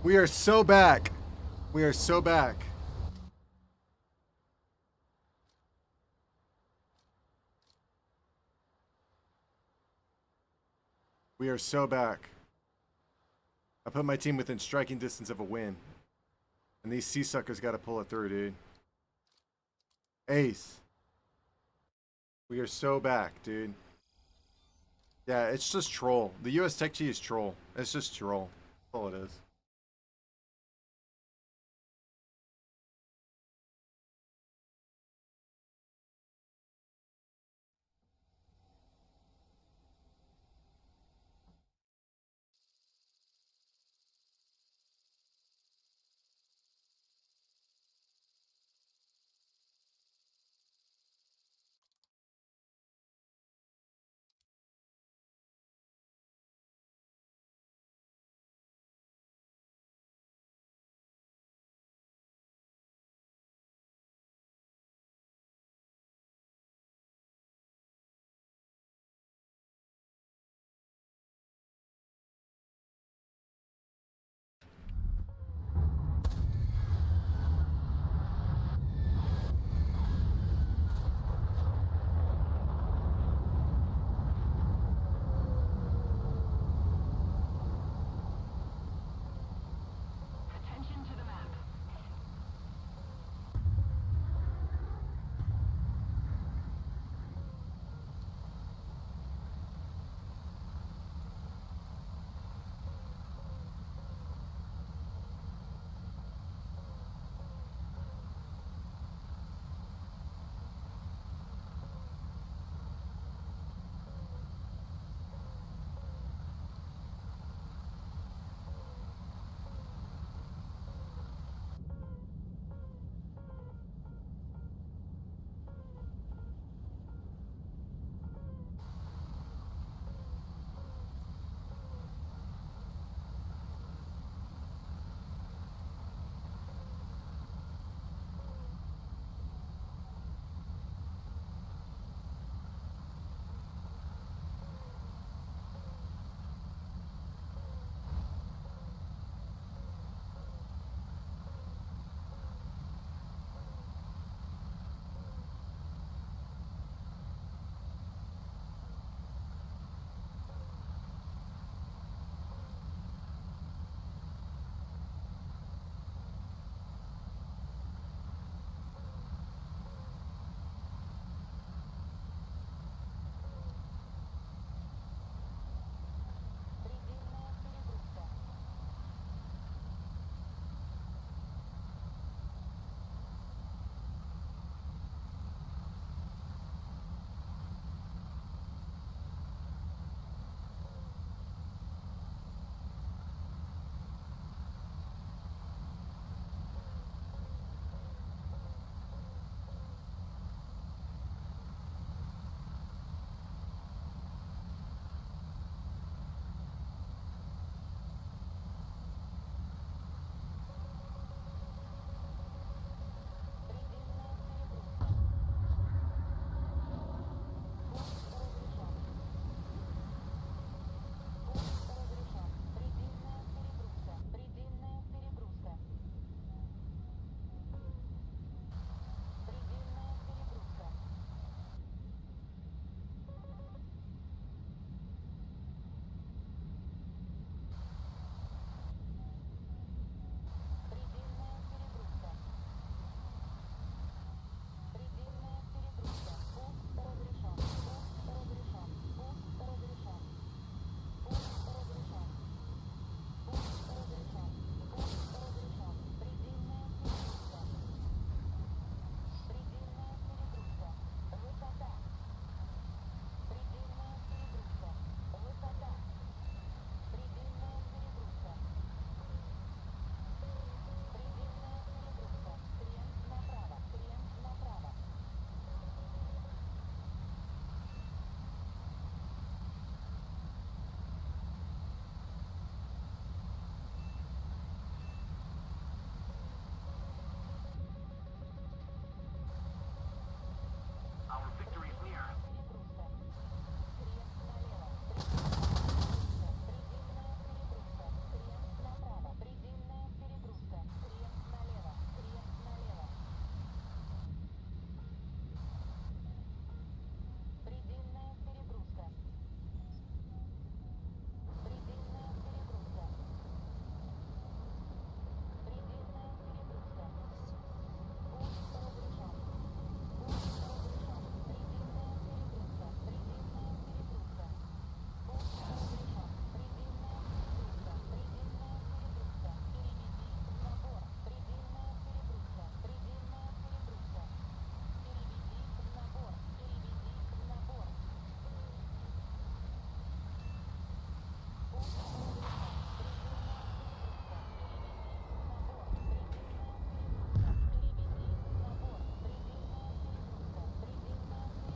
We are so back. We are so back. We are so back. I put my team within striking distance of a win. And these sea suckers got to pull it through, dude. Ace. We are so back, dude. Yeah, it's just troll. The US Tech G is troll. It's just troll. That's all it is.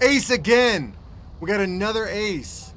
Ace again! We got another ace.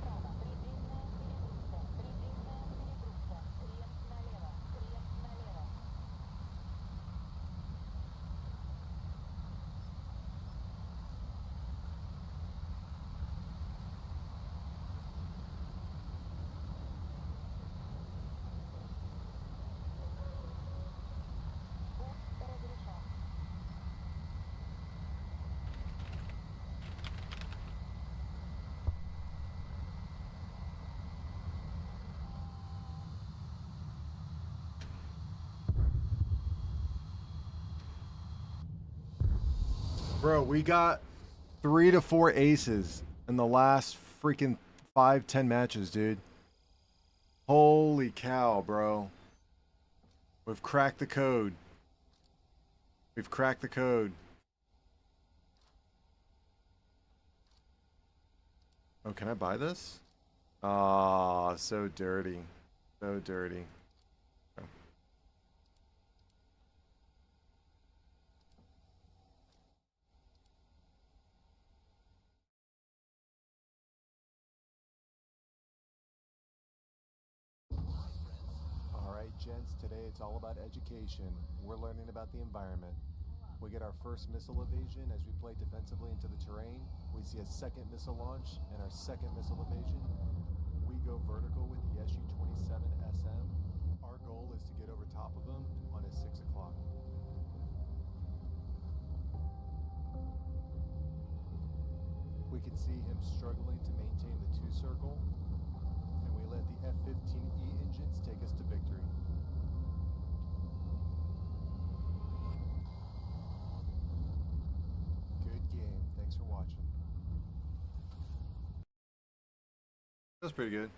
Bro, we got 3 to 4 aces in the last freaking 5-10 matches, dude. Holy cow, bro. We've cracked the code. We've cracked the code. Oh, can I buy this? Ah, so dirty. So dirty. Oh. All right, gents, today it's all about education. We're learning about the environment. We get our first missile evasion as we play defensively into the terrain. We see a second missile launch and our second missile evasion. We go vertical with the SU-27 SM. Our goal is to get over top of him on his 6 o'clock. We can see him struggling to maintain the 2 circle, and we let the F-15E engines take us to victory. Good game. Thanks for watching. That's pretty good.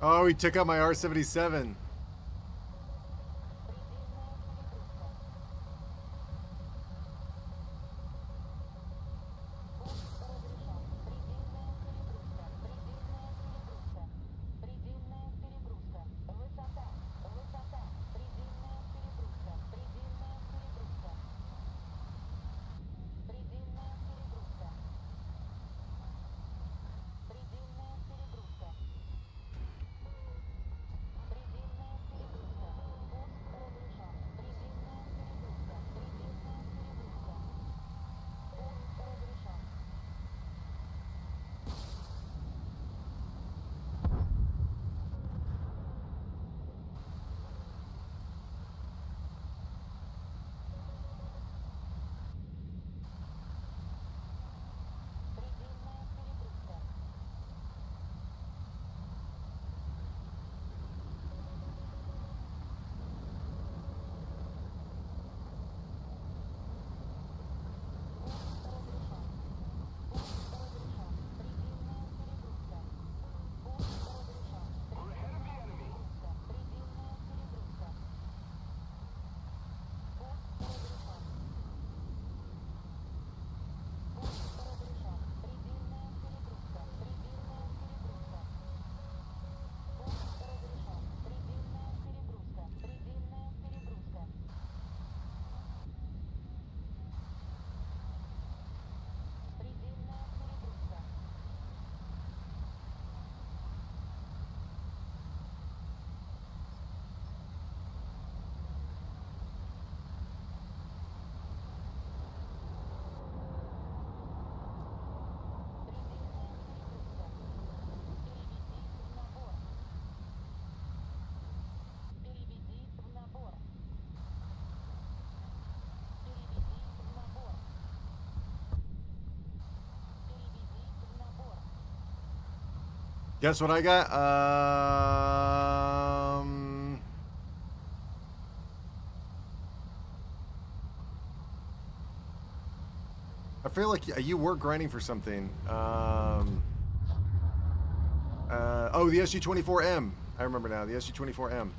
Oh, he took out my R77. Guess what I got? I feel like you were grinding for something. Oh, the SG-24M. I remember now, the SG-24M.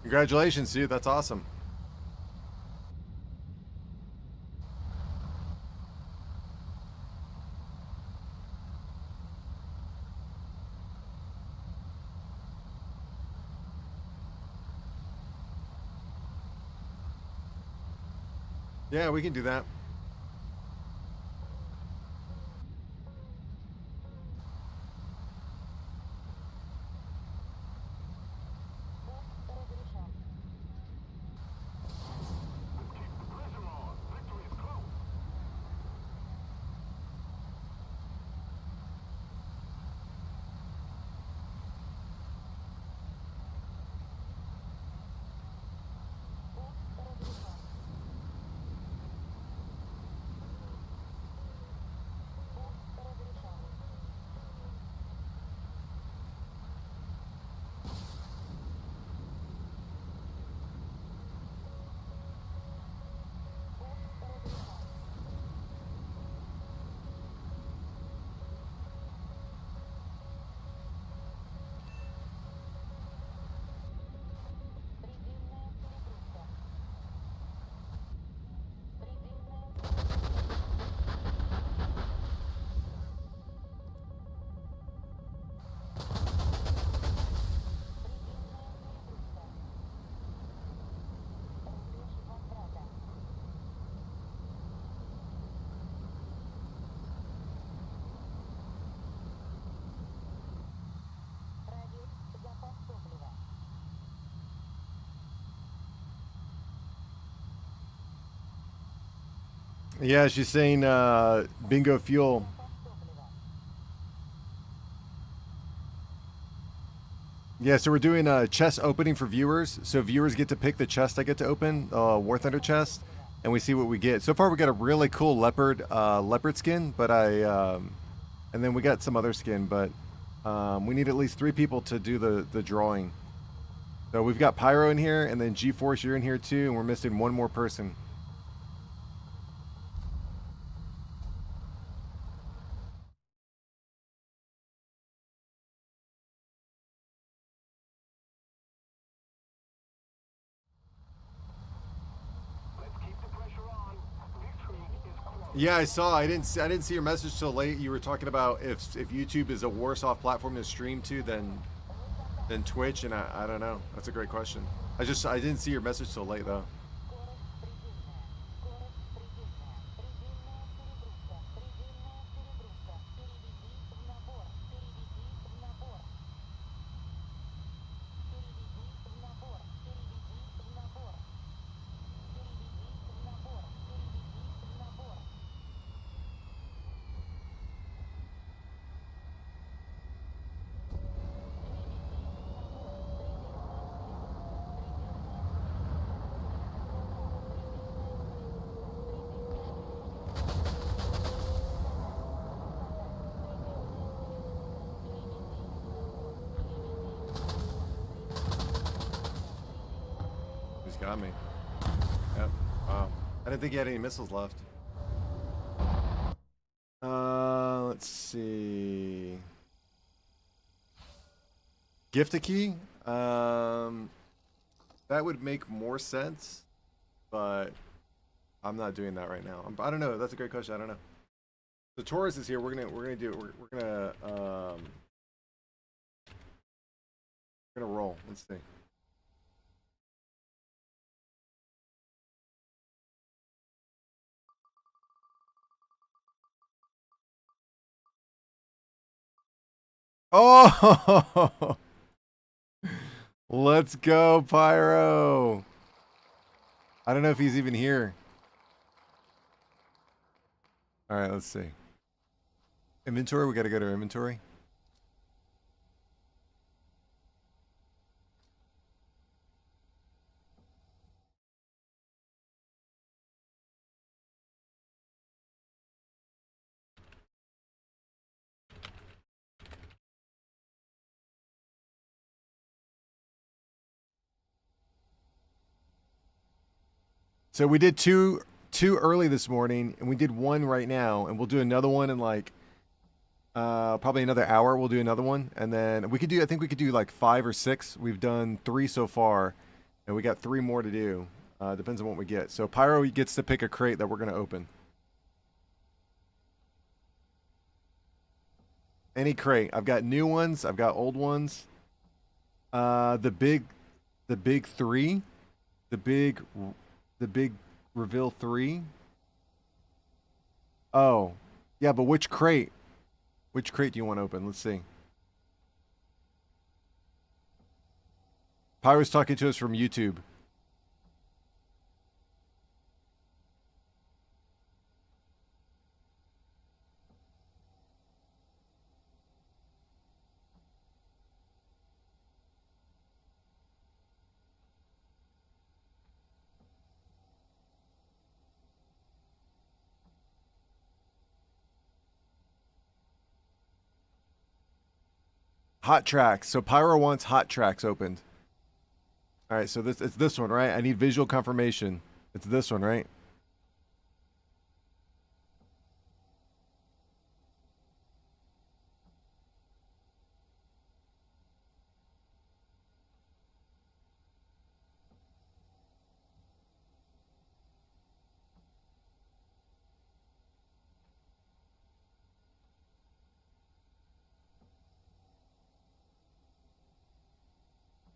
Congratulations, dude. That's awesome. Yeah, we can do that. Yeah, she's saying bingo fuel. Yeah, so we're doing a chest opening for viewers. So viewers get to pick the chest I get to open, War Thunder chest, and we see what we get. So far, we got a really cool leopard skin, but and then we got some other skin, but we need at least 3 people to do the drawing. So we've got Pyro in here, and then G-Force, you're in here too, and we're missing one more person. Let's keep the pressure on. Victory is close. Yeah, I saw. I didn't see your message till late. You were talking about if YouTube is a worse off platform to stream to than Twitch, and I don't know. That's a great question. I didn't see your message till late though. He's got me. Yep. Wow. I didn't think he had any missiles left. Let's see. Gift a key? That would make more sense, but I'm not doing that right now. I don't know. That's a great question. I don't know. So Taurus is here. We're gonna do it. We're gonna roll. Let's see. Oh, let's go, Pyro. I don't know if he's even here. All right, let's see. Inventory. We got to go to inventory. So we did two early this morning, and we did one right now, and we'll do another one in like probably another hour. We'll do another one, and then we could do. I think we could do like 5 or 6. We've done 3 so far, and we got 3 more to do. Depends on what we get. So Pyro gets to pick a crate that we're gonna open. Any crate. I've got new ones. I've got old ones. The big 3, the big reveal 3. Oh, yeah, but which crate? Which crate do you want to open? Let's see. Pyro's talking to us from YouTube. Hot tracks. So Pyro wants hot tracks opened. All right, so it's this one, right? I need visual confirmation. It's this one, right?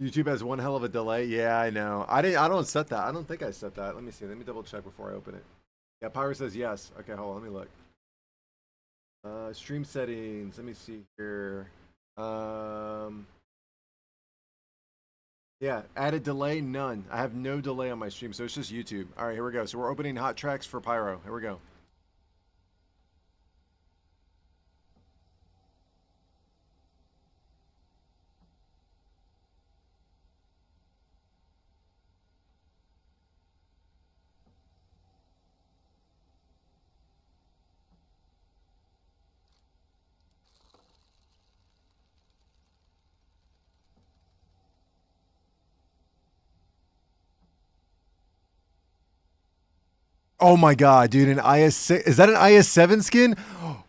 YouTube has one hell of a delay. Yeah, I know. I don't set that. I don't think I set that. Let me see. Let me double check before I open it. Yeah, Pyro says yes. Okay, hold on. Let me look. Stream settings. Let me see here. Yeah, added delay, none. I have no delay on my stream, so it's just YouTube. All right, here we go. So we're opening hot tracks for Pyro. Here we go. Oh my god, dude! An IS6 is that an IS7 skin?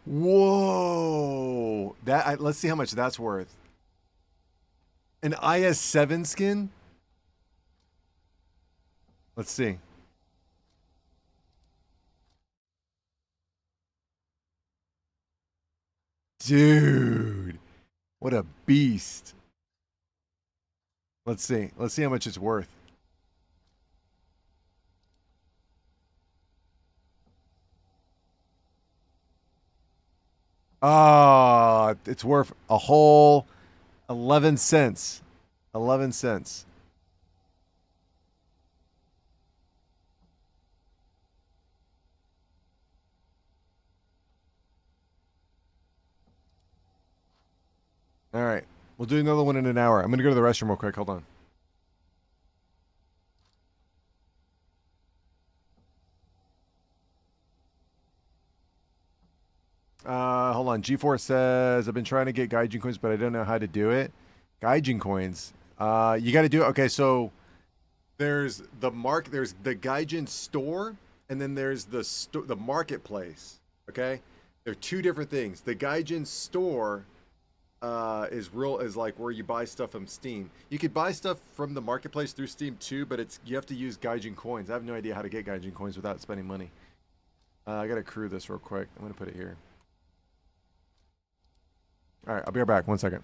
Whoa! Let's see how much that's worth. An IS7 skin? Let's see. Dude, what a beast! Let's see. Let's see how much it's worth. Ah, it's worth a whole 11 cents. 11 cents. All right. We'll do another one in an hour. I'm going to go to the restroom real quick. Hold on. Hold on. G4 says, I've been trying to get Gaijin coins, but I don't know how to do it. Gaijin coins. You got to do it. Okay, so there's the Gaijin store, and then there's the marketplace. Okay? They're two different things. The Gaijin store is like where you buy stuff from Steam. You could buy stuff from the marketplace through Steam too, but you have to use Gaijin coins. I have no idea how to get Gaijin coins without spending money. I gotta crew this real quick. I'm gonna put it here. All right, I'll be right back. 1 second.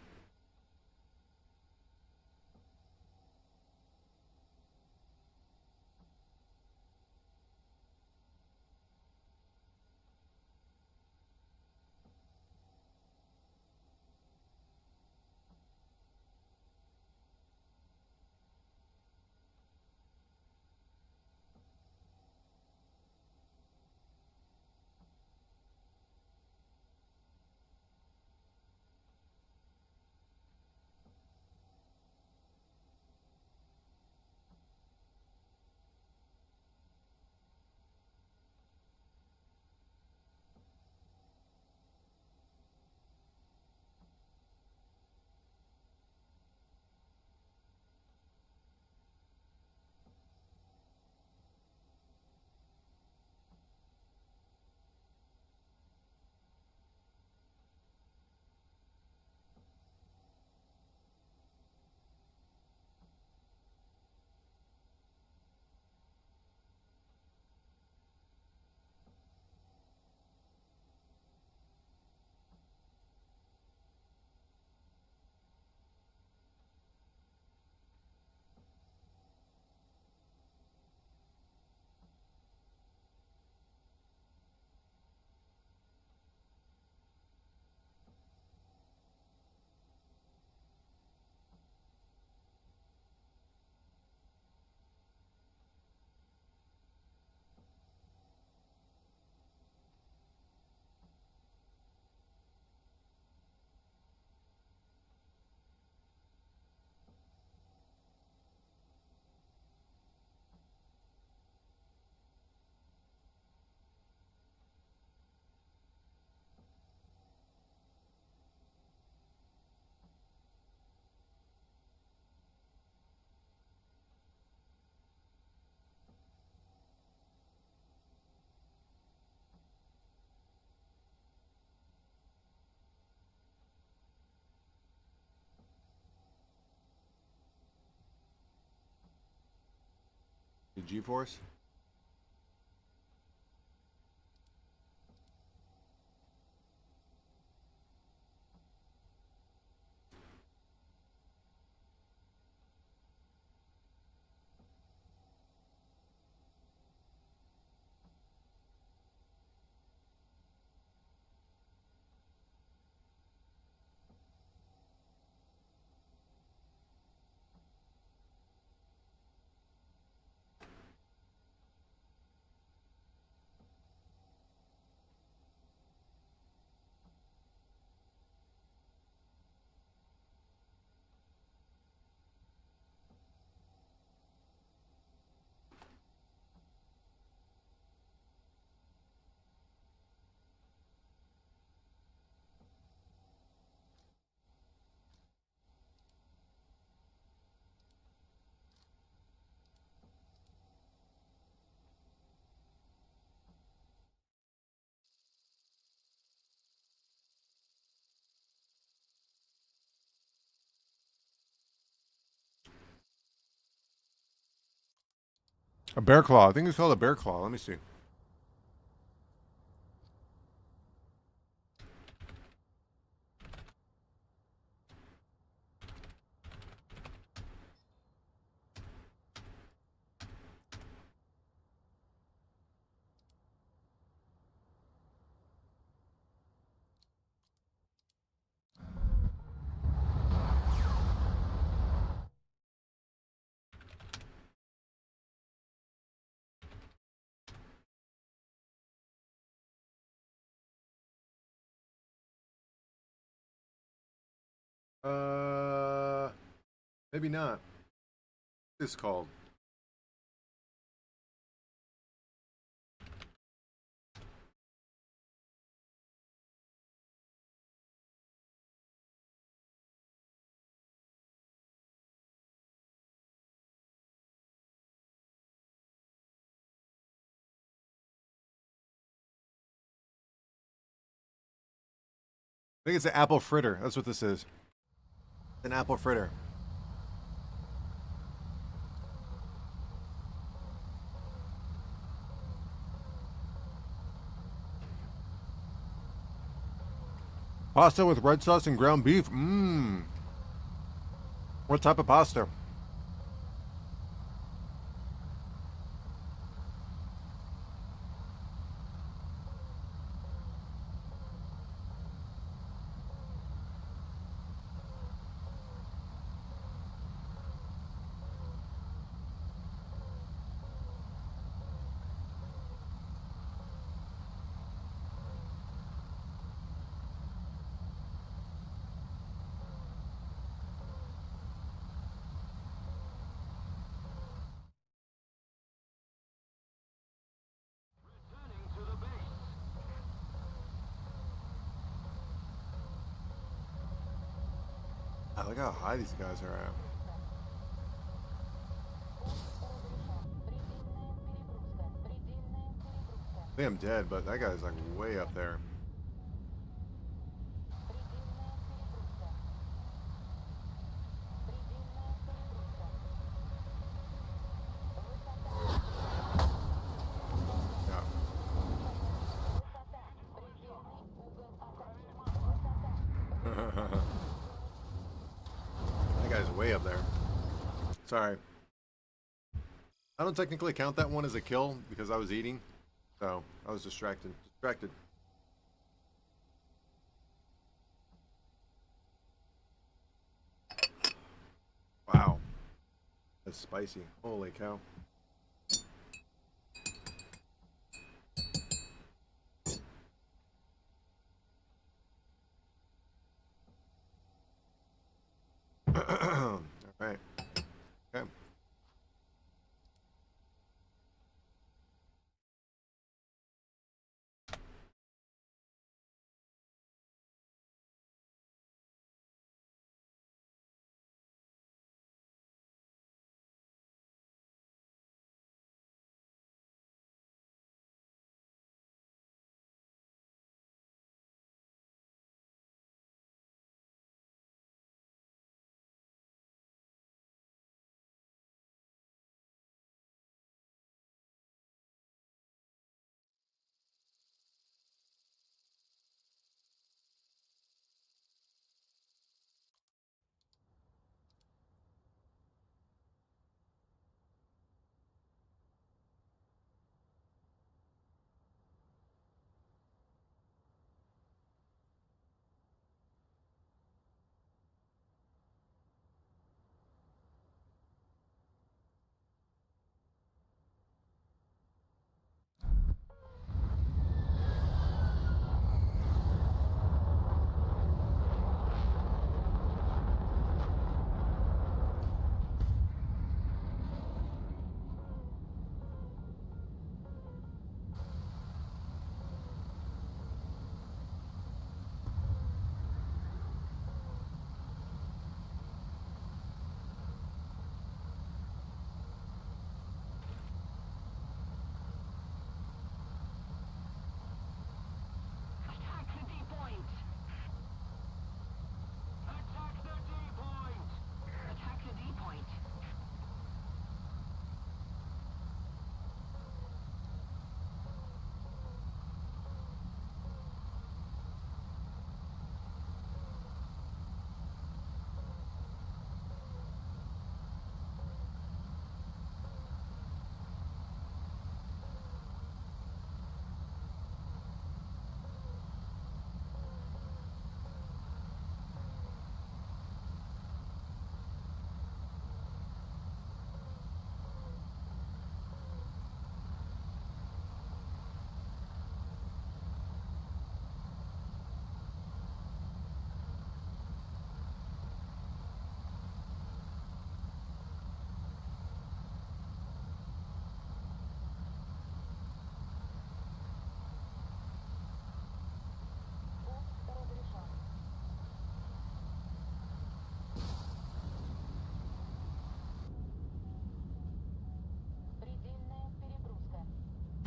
The G-Force? A bear claw. I think it's called a bear claw. Let me see. Maybe not. It's called. I think it's an apple fritter. That's what this is. An apple fritter. Pasta with red sauce and ground beef. Mmm. What type of pasta? Returning to the base. Ah, look how high these guys are at. I think I'm dead, but that guy's like way up there. Yeah. That guy's way up there. Sorry. I don't technically count that one as a kill because I was eating. So I was distracted. Wow. That's spicy. Holy cow. All right. Okay.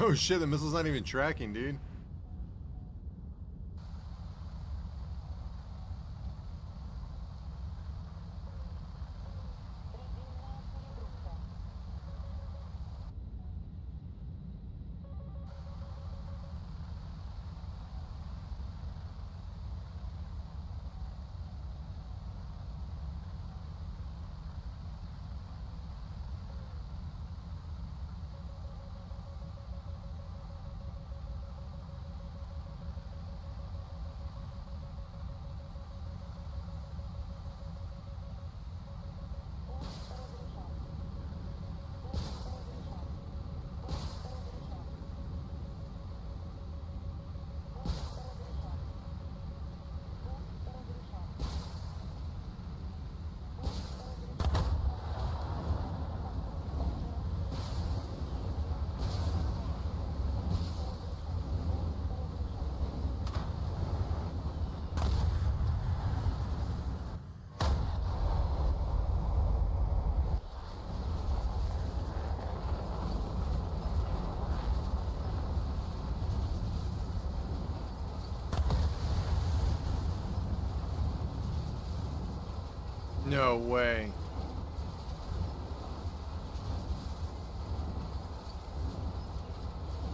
Oh shit, the missile's not even tracking, dude. Предельная перегрузка. Пуск разрешен. Пуск разрешен. Пуск разрешен. Пуск разрешен. Пуск разрешен. Пуск разрешен. No way.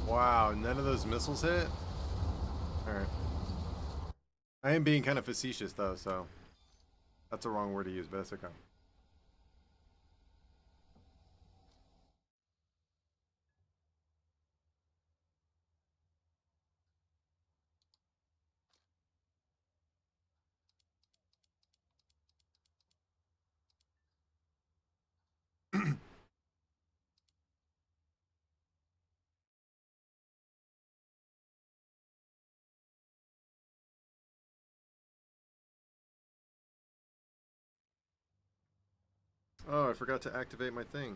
Wow, none of those missiles hit? Alright. I am being kind of facetious though, so that's the wrong word to use, but that's okay. Oh, I forgot to activate my thing.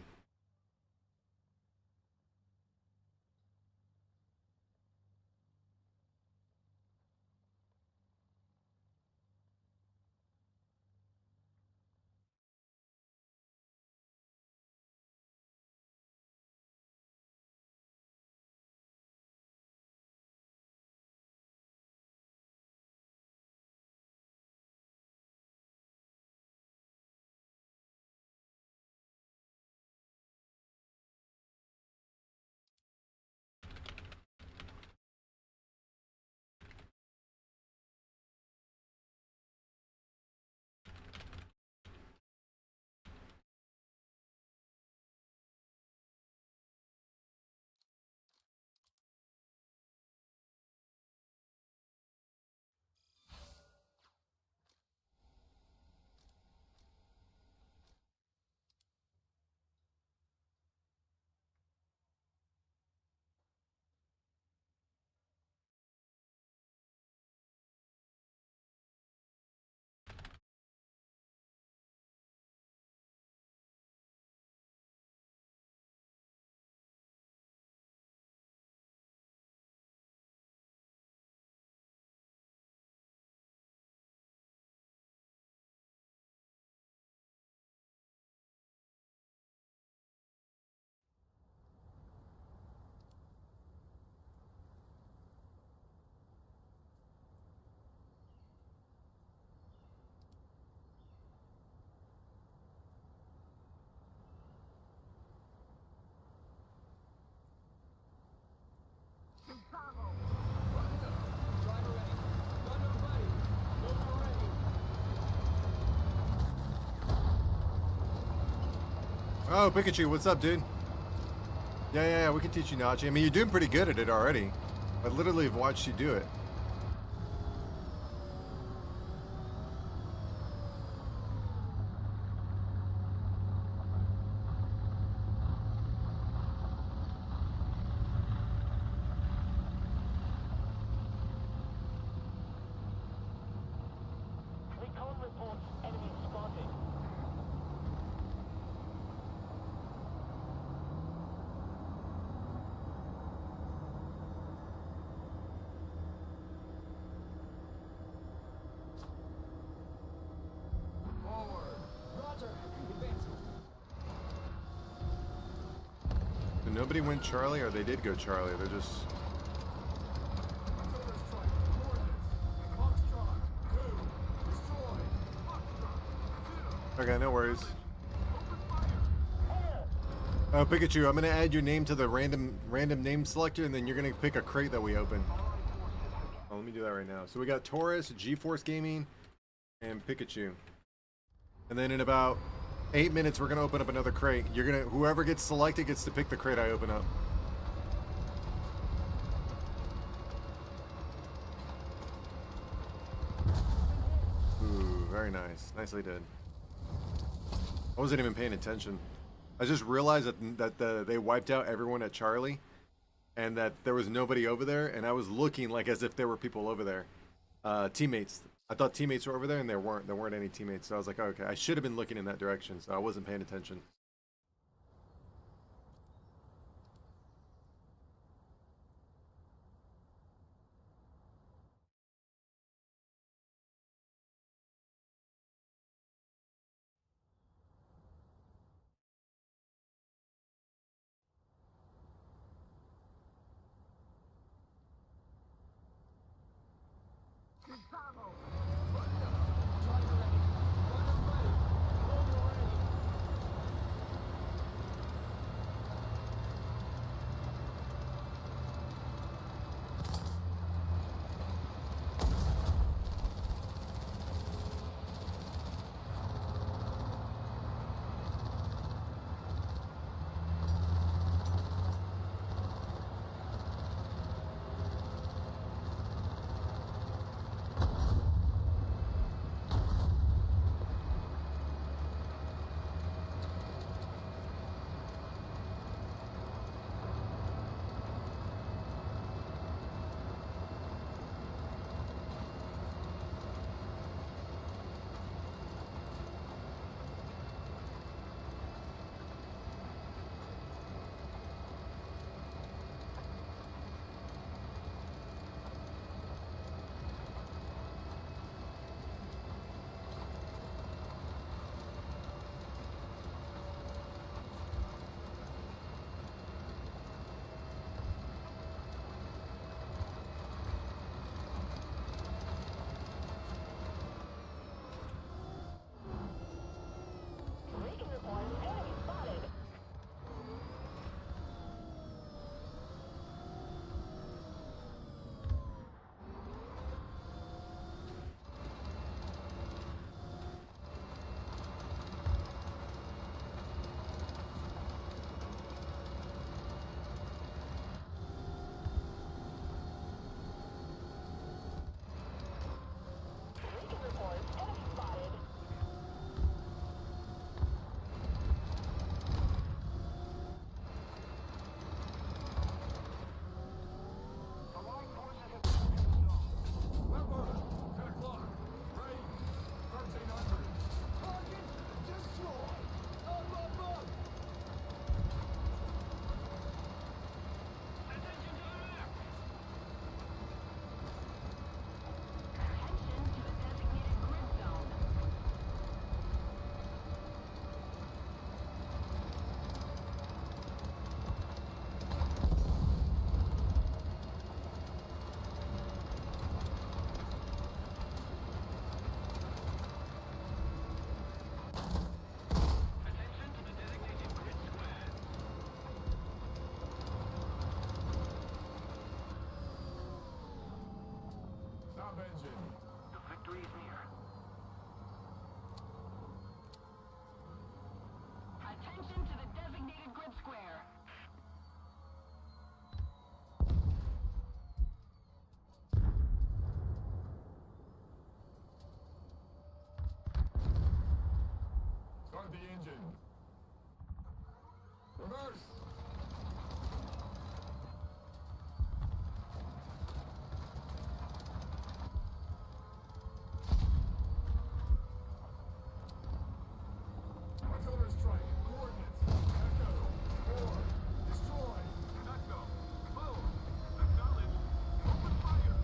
Oh, Pikachu, what's up, dude? Yeah, we can teach you Nachi. I mean, you're doing pretty good at it already. I literally have watched you do it. Recon reports enemy spotted. So nobody went Charlie, or they did go Charlie. They're just. Okay, no worries. Oh, Pikachu, I'm gonna add your name to the random name selector, and then you're gonna pick a crate that we open. Oh, let me do that right now. So we got Taurus, GeForce Gaming, and Pikachu. And then in about 8 minutes, we're gonna open up another crate. Whoever gets selected gets to pick the crate I open up. Ooh, very nice. Nicely done. I wasn't even paying attention. I just realized that they wiped out everyone at Charlie, and that there was nobody over there, and I was looking like as if there were people over there. Teammates. I thought teammates were over there, and there weren't. There weren't any teammates. So I was like, oh, okay, I should have been looking in that direction, so I wasn't paying attention. Beacon reports enemy spotted. Beacon reports enemy spotted. Allied forces have taken the zone. Weapon, 10 o'clock. Range, 1300. Target destroyed. Up, up, up. Attention to the left. Attention to the designated grid zone. Attention to the designated grid square. Stop engine. The victory is near. Attention to the designated grid square. Start the engine. Reverse. Artillery strike. Coordinates. Echo. 4. Destroy. Echo. Boom. Acknowledge. Open fire.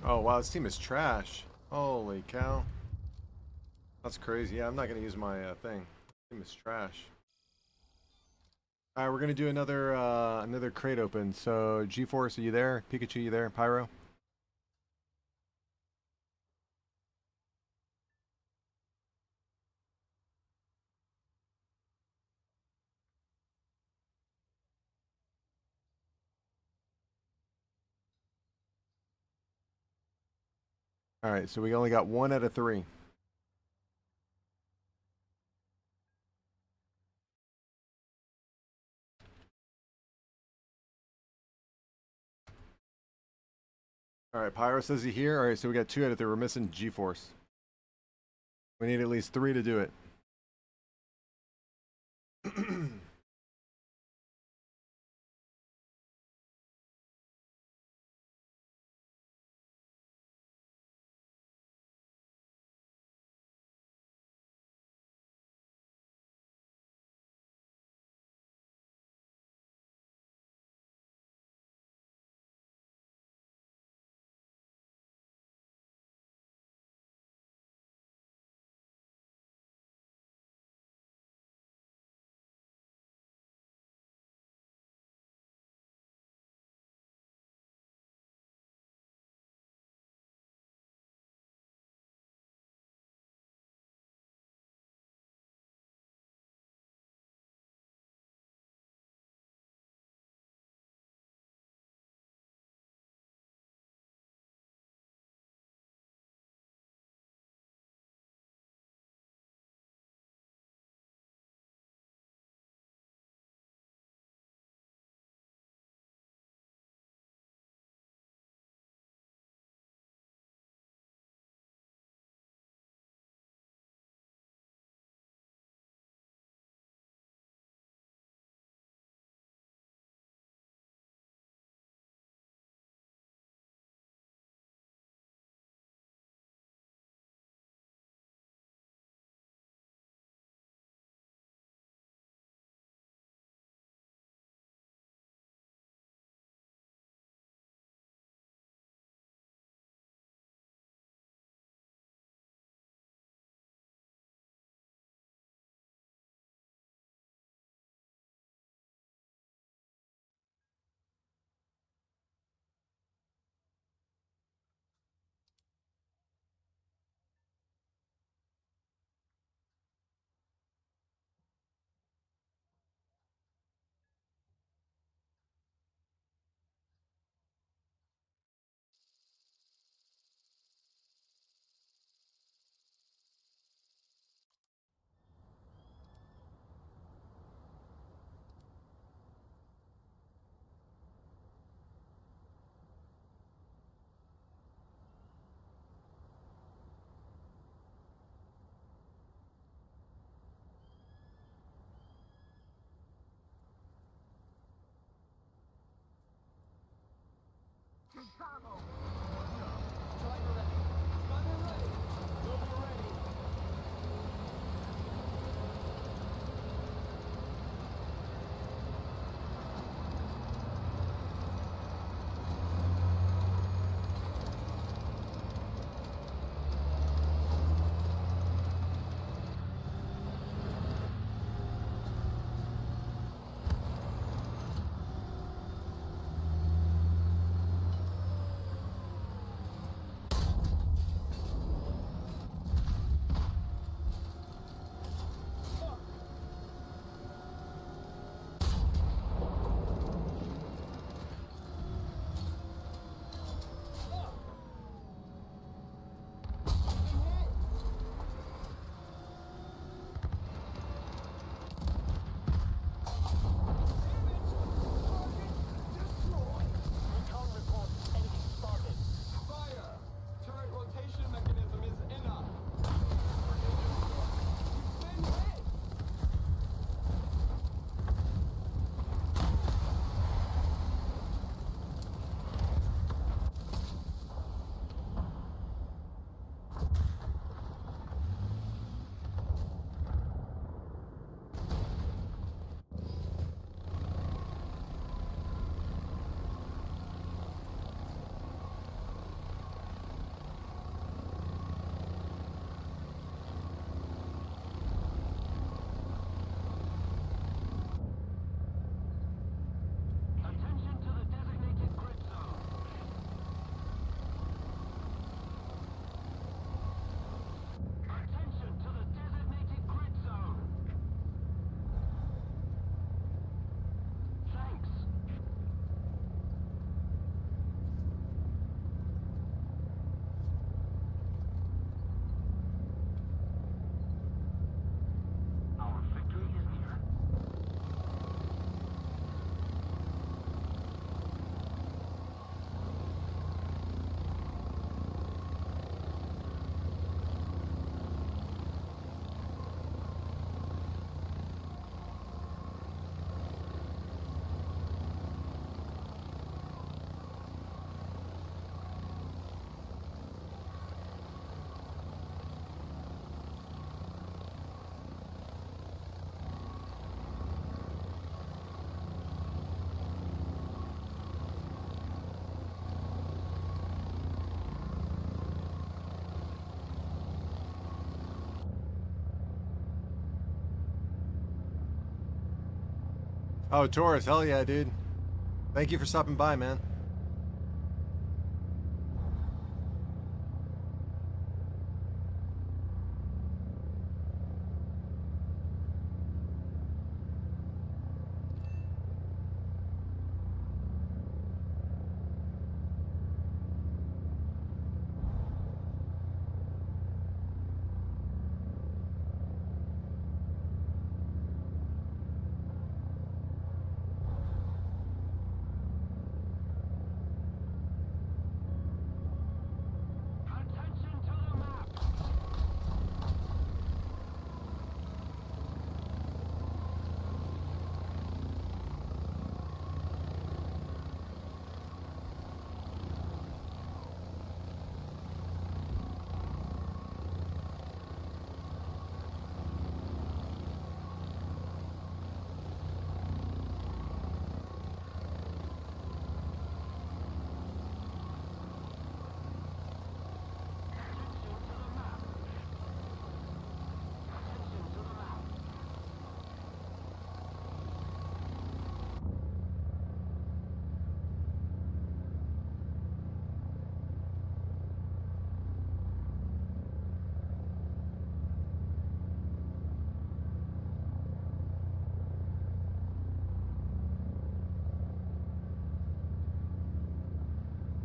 Oh wow, this team is trash. Holy cow. That's crazy. Yeah, I'm not gonna use my thing. This team is trash. All right, we're gonna do another crate open. So G-Force, are you there? Pikachu, you there? Pyro. All right, so we only got 1 out of 3. All right, Pyro says he here. All right, so we got 2 out of 3. We're missing G-Force. We need at least 3 to do it. Oh, Taurus, hell yeah, dude. Thank you for stopping by, man. Attention to the map.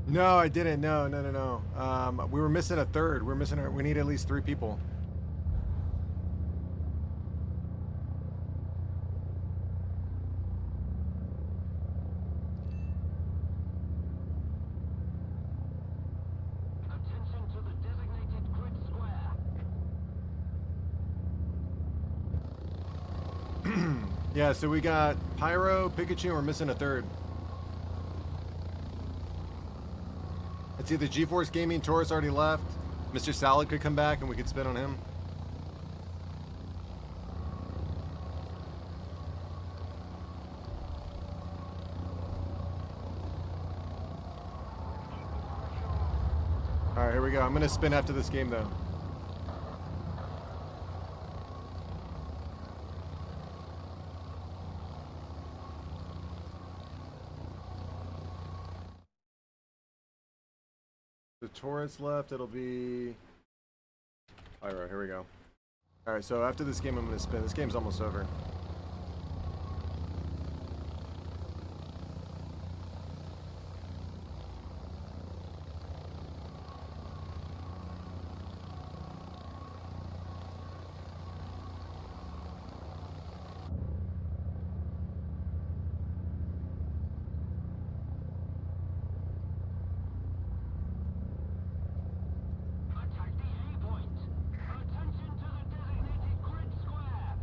No, I didn't. No. We were missing a third. We need at least 3 people. Attention to the designated grid square. Yeah, so we got Pyro, Pikachu, and we're missing a third. It's either GeForce Gaming, Taurus already left. Mr. Salad could come back and we could spin on him. Alright, here we go. I'm gonna spin after this game though. The Taurus left, it'll be Pyro. Here we go. Alright, so after this game I'm gonna spin. This game's almost over. Attack the A point. Attention to the designated grid square.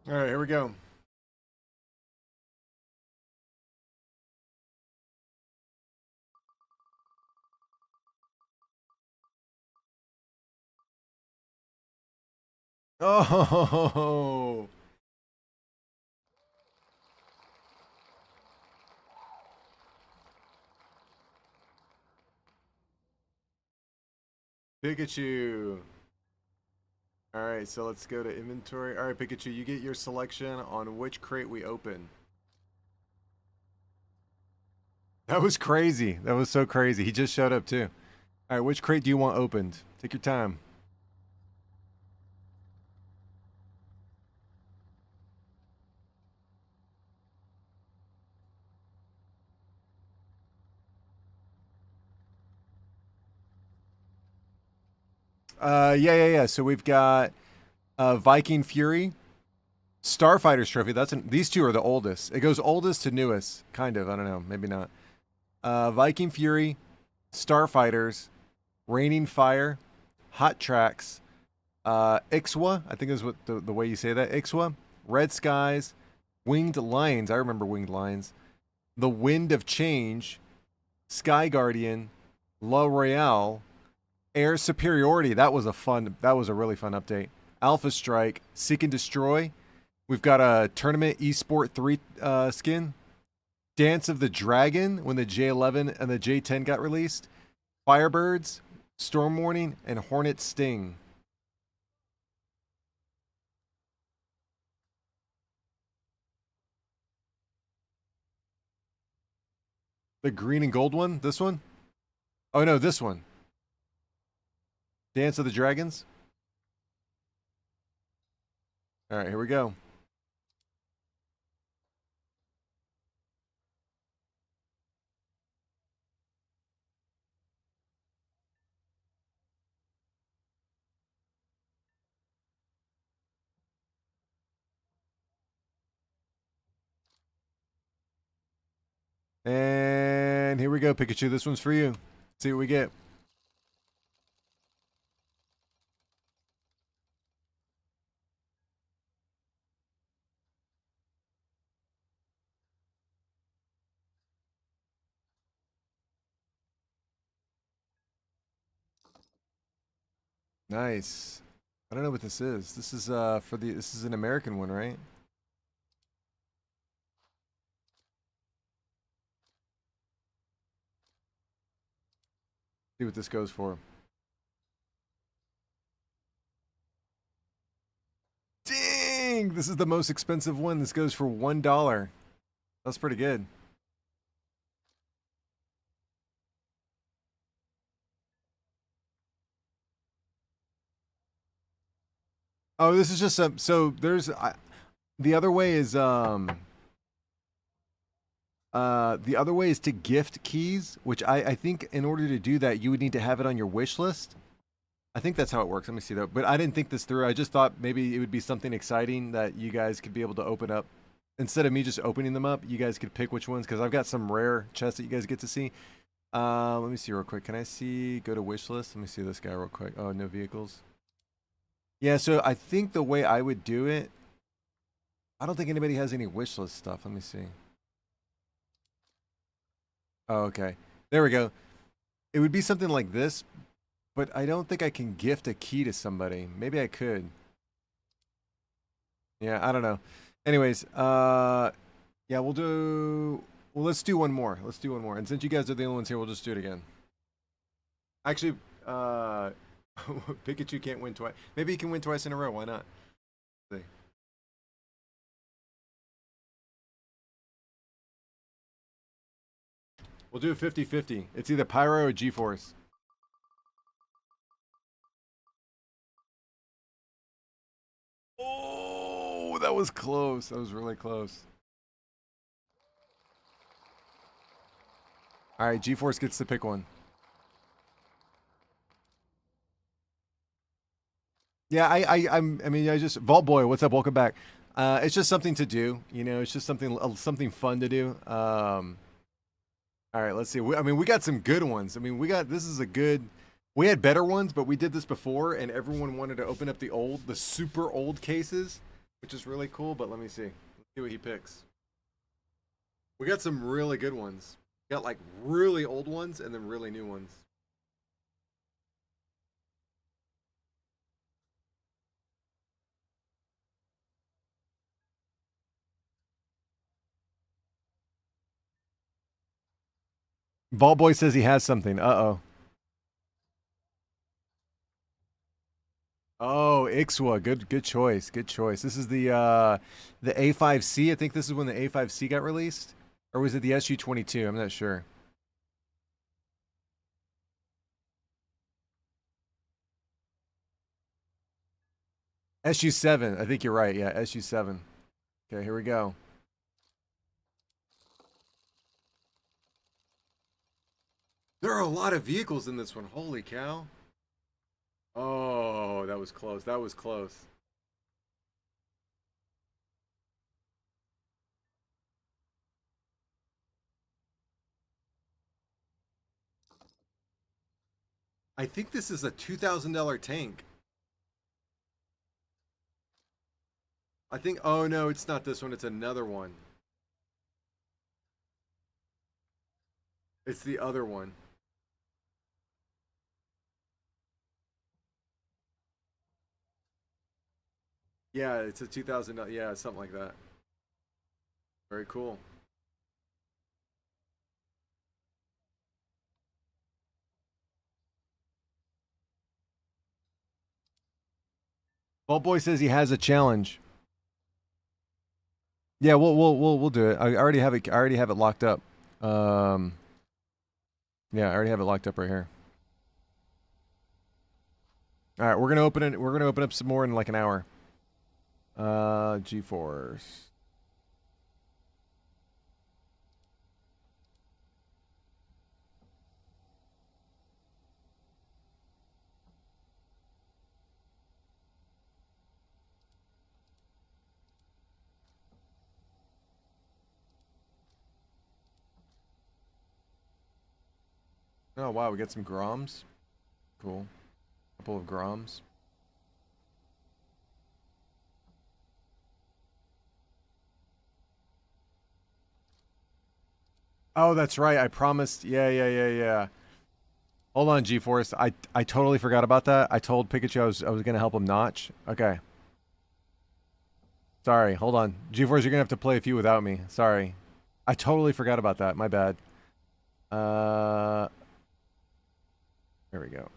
Alright, here we go. Oh, Pikachu. All right, so let's go to inventory. All right, Pikachu, you get your selection on which crate we open. That was crazy. That was so crazy. He just showed up too. All right, which crate do you want opened? Take your time. Yeah. So we've got Viking Fury, Starfighter's Trophy. These two are the oldest. It goes oldest to newest, kind of. I don't know, maybe not. Viking Fury, Starfighters, Raining Fire, Hot Tracks, Ixwa, I think is what the way you say that. Ixwa, Red Skies, Winged Lions. I remember Winged Lions. The Wind of Change, Sky Guardian, La Royale, Air Superiority. That was a really fun update. Alpha Strike, Seek and Destroy. We've got a Tournament Esport 3 skin. Dance of the Dragon when the J11 and the J10 got released. Firebirds, Storm Warning, and Hornet Sting. The green and gold one? This one? Oh no, this one. Dance of the Dragons. All right, here we go. And here we go, Pikachu. This one's for you. See what we get. Nice. I don't know what this is. This is this is an American one, right? See what this goes for. Dang! This is the most expensive one. This goes for $1. That's pretty good. Oh, this is just a so there's the other way is the other way is to gift keys, which I think in order to do that you would need to have it on your wish list. I think that's how it works. Let me see though. But I didn't think this through. I just thought maybe it would be something exciting that you guys could be able to open up. Instead of me just opening them up, you guys could pick which ones because I've got some rare chests that you guys get to see. Let me see real quick. Can I see go to wish list? Let me see this guy real quick. Oh, no vehicles. Yeah, so I think the way I would do it, I don't think anybody has any wish list stuff. Let me see. Oh, okay. There we go. It would be something like this, but I don't think I can gift a key to somebody. Maybe I could. Yeah, I don't know. Anyways, yeah, let's do one more. Let's do one more. And since you guys are the only ones here, we'll just do it again. Actually, Pikachu can't win twice. Maybe he can win twice in a row. Why not? Let's see. We'll do a 50-50. It's either Pyro or G-Force. Oh, that was close. That was really close. All right, G-Force gets to pick one. Yeah, I mean, I just Vault Boy. What's up? Welcome back. It's just something to do. You know, it's just something fun to do. All right, let's see. I mean, we got some good ones. I mean, this is a good. We had better ones, but we did this before, and everyone wanted to open up the super old cases, which is really cool. But let me see. Let's see what he picks. We got some really good ones. We got like really old ones and then really new ones. Vault Boy says he has something. Uh-oh. Oh, Ixwa. Good choice. Good choice. This is the A5C. I think this is when the A5C got released. Or was it the SU-22? I'm not sure. SU-7. I think you're right. Yeah, SU-7. Okay, here we go. There are a lot of vehicles in this one. Holy cow. Oh, that was close. That was close. I think this is a $2,000 tank. I think, oh no, it's not this one, it's another one. It's the other one. Yeah, it's a 2000, yeah, something like that. Very cool. Vault Boy says he has a challenge. Yeah, we'll do it. I already have it. I already have it locked up. Yeah, I already have it locked up right here. All right, we're gonna open it. We're gonna open up some more in like an hour. GeForce. Oh wow, we got some Groms. Cool. Couple of Groms. Oh, that's right. I promised. Yeah. Hold on, GeForce. I totally forgot about that. I told Pikachu I was gonna help him notch. Okay. Sorry. Hold on, GeForce. You're gonna have to play a few without me. Sorry. I totally forgot about that. My bad. There we go.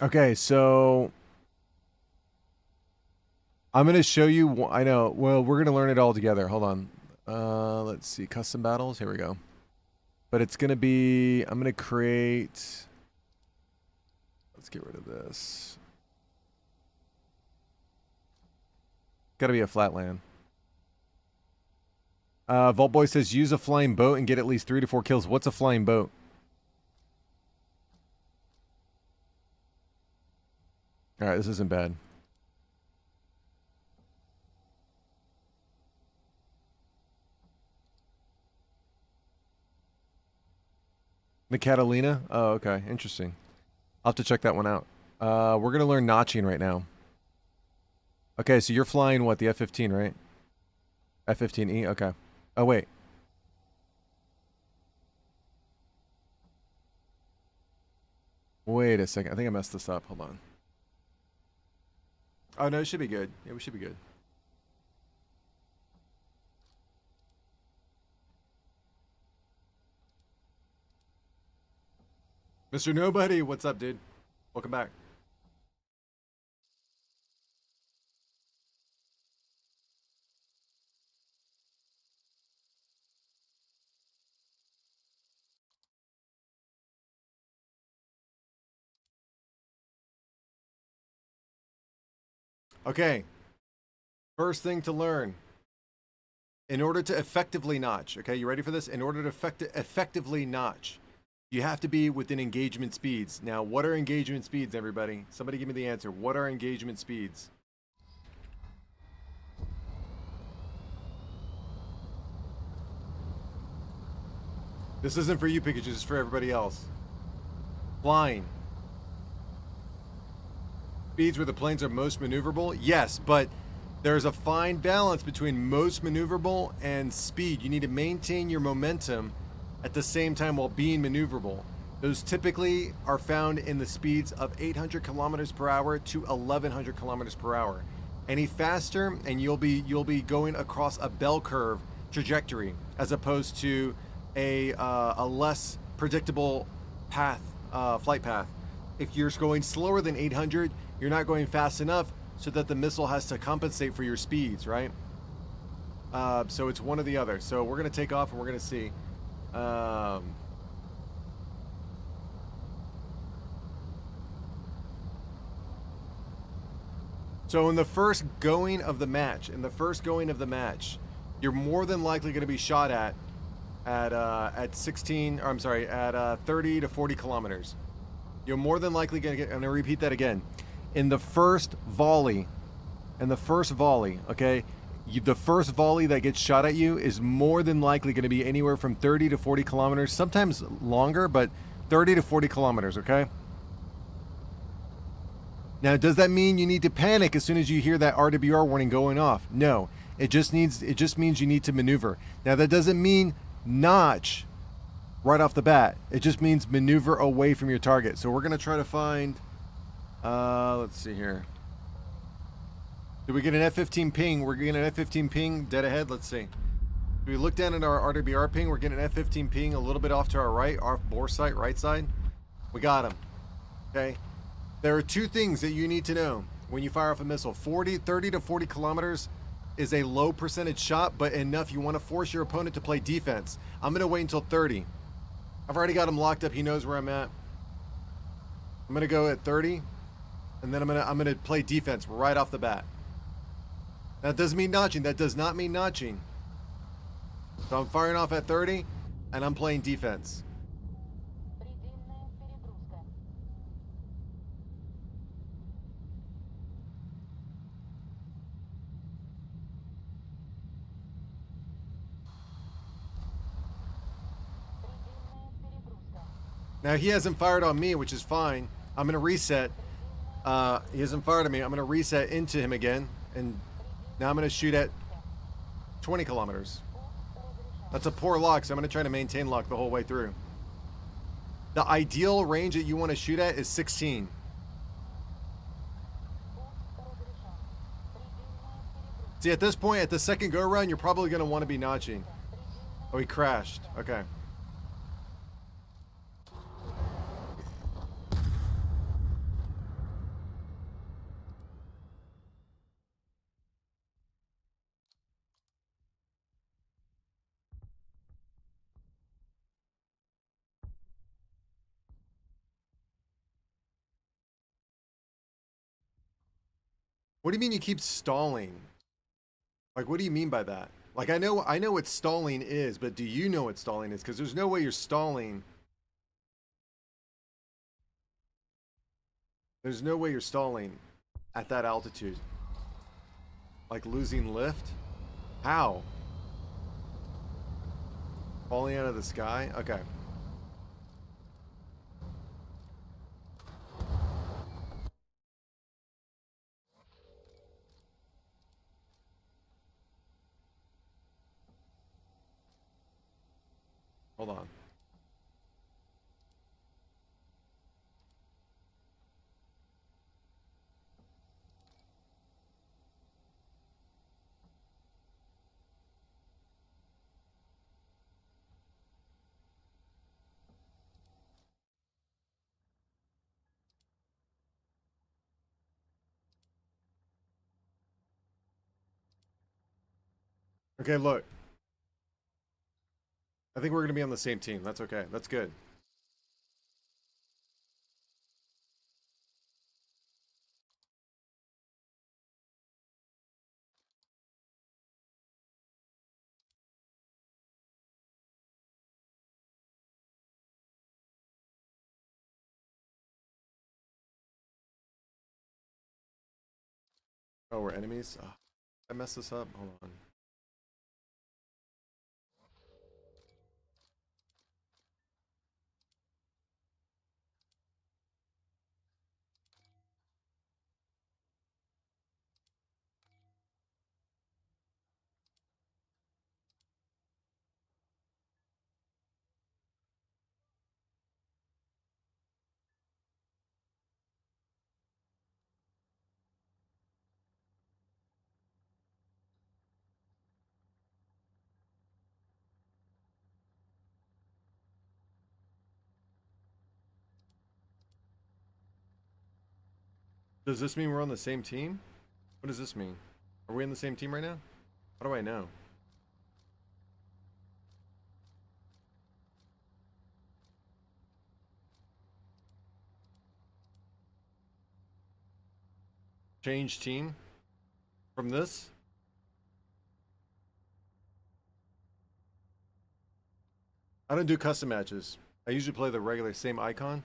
Okay, so I'm going to show you. I know. Well, we're going to learn it all together. Hold on. Let's see. Custom battles. Here we go. But it's going to be. I'm going to create. Let's get rid of this. Got to be a flat land. Vault Boy says use a flying boat and get at least 3 to 4 kills. What's a flying boat? All right, this isn't bad. The Catalina? Oh, okay. Interesting. I'll have to check that one out. We're going to learn notching right now. Okay, so you're flying what? The F-15, right? F-15E? Okay. Oh, wait. Wait a second. I think I messed this up. Hold on. Oh, no, it should be good. Yeah, we should be good. Mr. Nobody, what's up, dude? Welcome back. Okay. First thing to learn. In order to effectively notch, okay, you ready for this? In order to effectively notch, you have to be within engagement speeds. Now, what are engagement speeds, everybody? Somebody give me the answer. What are engagement speeds? This isn't for you, Pikachu. This is for everybody else. Flying. Speeds where the planes are most maneuverable? Yes, but there's a fine balance between most maneuverable and speed. You need to maintain your momentum at the same time while being maneuverable. Those typically are found in the speeds of 800 kilometers per hour to 1100 kilometers per hour. Any faster and you'll be going across a bell curve trajectory as opposed to a less predictable path, flight path. If you're going slower than 800, you're not going fast enough so that the missile has to compensate for your speeds, right? So it's one or the other. So we're going to take off and we're going to see. So in the first going of the match, you're more than likely going to be shot at 16, or I'm sorry, at 30 to 40 kilometers. You're more than likely going to get, I'm going to repeat that again. In the first volley, okay, the first volley that gets shot at you is more than likely going to be anywhere from 30 to 40 kilometers, sometimes longer, but 30 to 40 kilometers, okay? Now, does that mean you need to panic as soon as you hear that RWR warning going off? No. It just means you need to maneuver. Now, that doesn't mean notch right off the bat. It just means maneuver away from your target. So we're going to try to find, let's see here. Did we get an F-15 ping? We're getting an F-15 ping dead ahead. Let's see. Do we look down at our RWR ping? We're getting an F-15 ping a little bit off to our right, our bore sight, right side. We got him. Okay. There are two things that you need to know when you fire off a missile. 30 to 40 kilometers is a low percentage shot, but enough you want to force your opponent to play defense. I'm going to wait until 30. I've already got him locked up. He knows where I'm at. I'm going to go at 30, and then I'm going to play defense right off the bat. That doesn't mean notching. That does not mean notching. So I'm firing off at 30, and I'm playing defense. Предельная перегрузка. Предельная перегрузка. Now, he hasn't fired on me, which is fine. I'm going to reset. He hasn't fired on me. I'm going to reset into him again, and now I'm going to shoot at 20 kilometers. That's a poor lock, so I'm going to try to maintain lock the whole way through. The ideal range that you want to shoot at is 16. See, at this point, at the second go-around, you're probably going to want to be notching. Oh, he crashed. Okay. What do you mean you keep stalling? Like, what do you mean by that? Like, I know what stalling is, but do you know what stalling is? Because there's no way you're stalling. There's no way you're stalling at that altitude. Like losing lift? How? Falling out of the sky? Okay. Hold on. Okay, look. I think we're going to be on the same team. That's okay. That's good. Oh, we're enemies? Oh, I messed this up. Hold on. Does this mean we're on the same team? What does this mean? Are we in the same team right now? How do I know? Change team from this? I don't do custom matches. I usually play the regular same icon.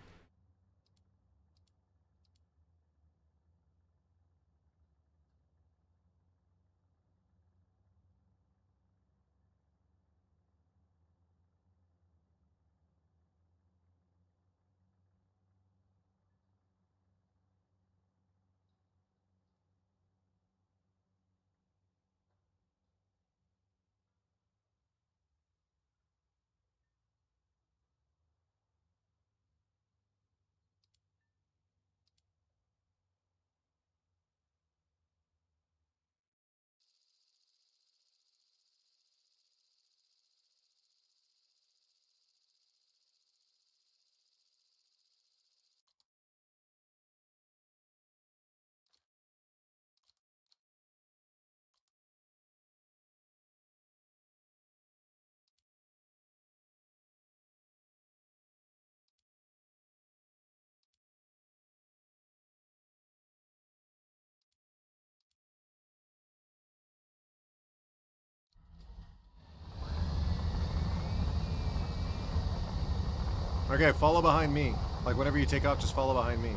Okay, follow behind me. Like whenever you take off, just follow behind me.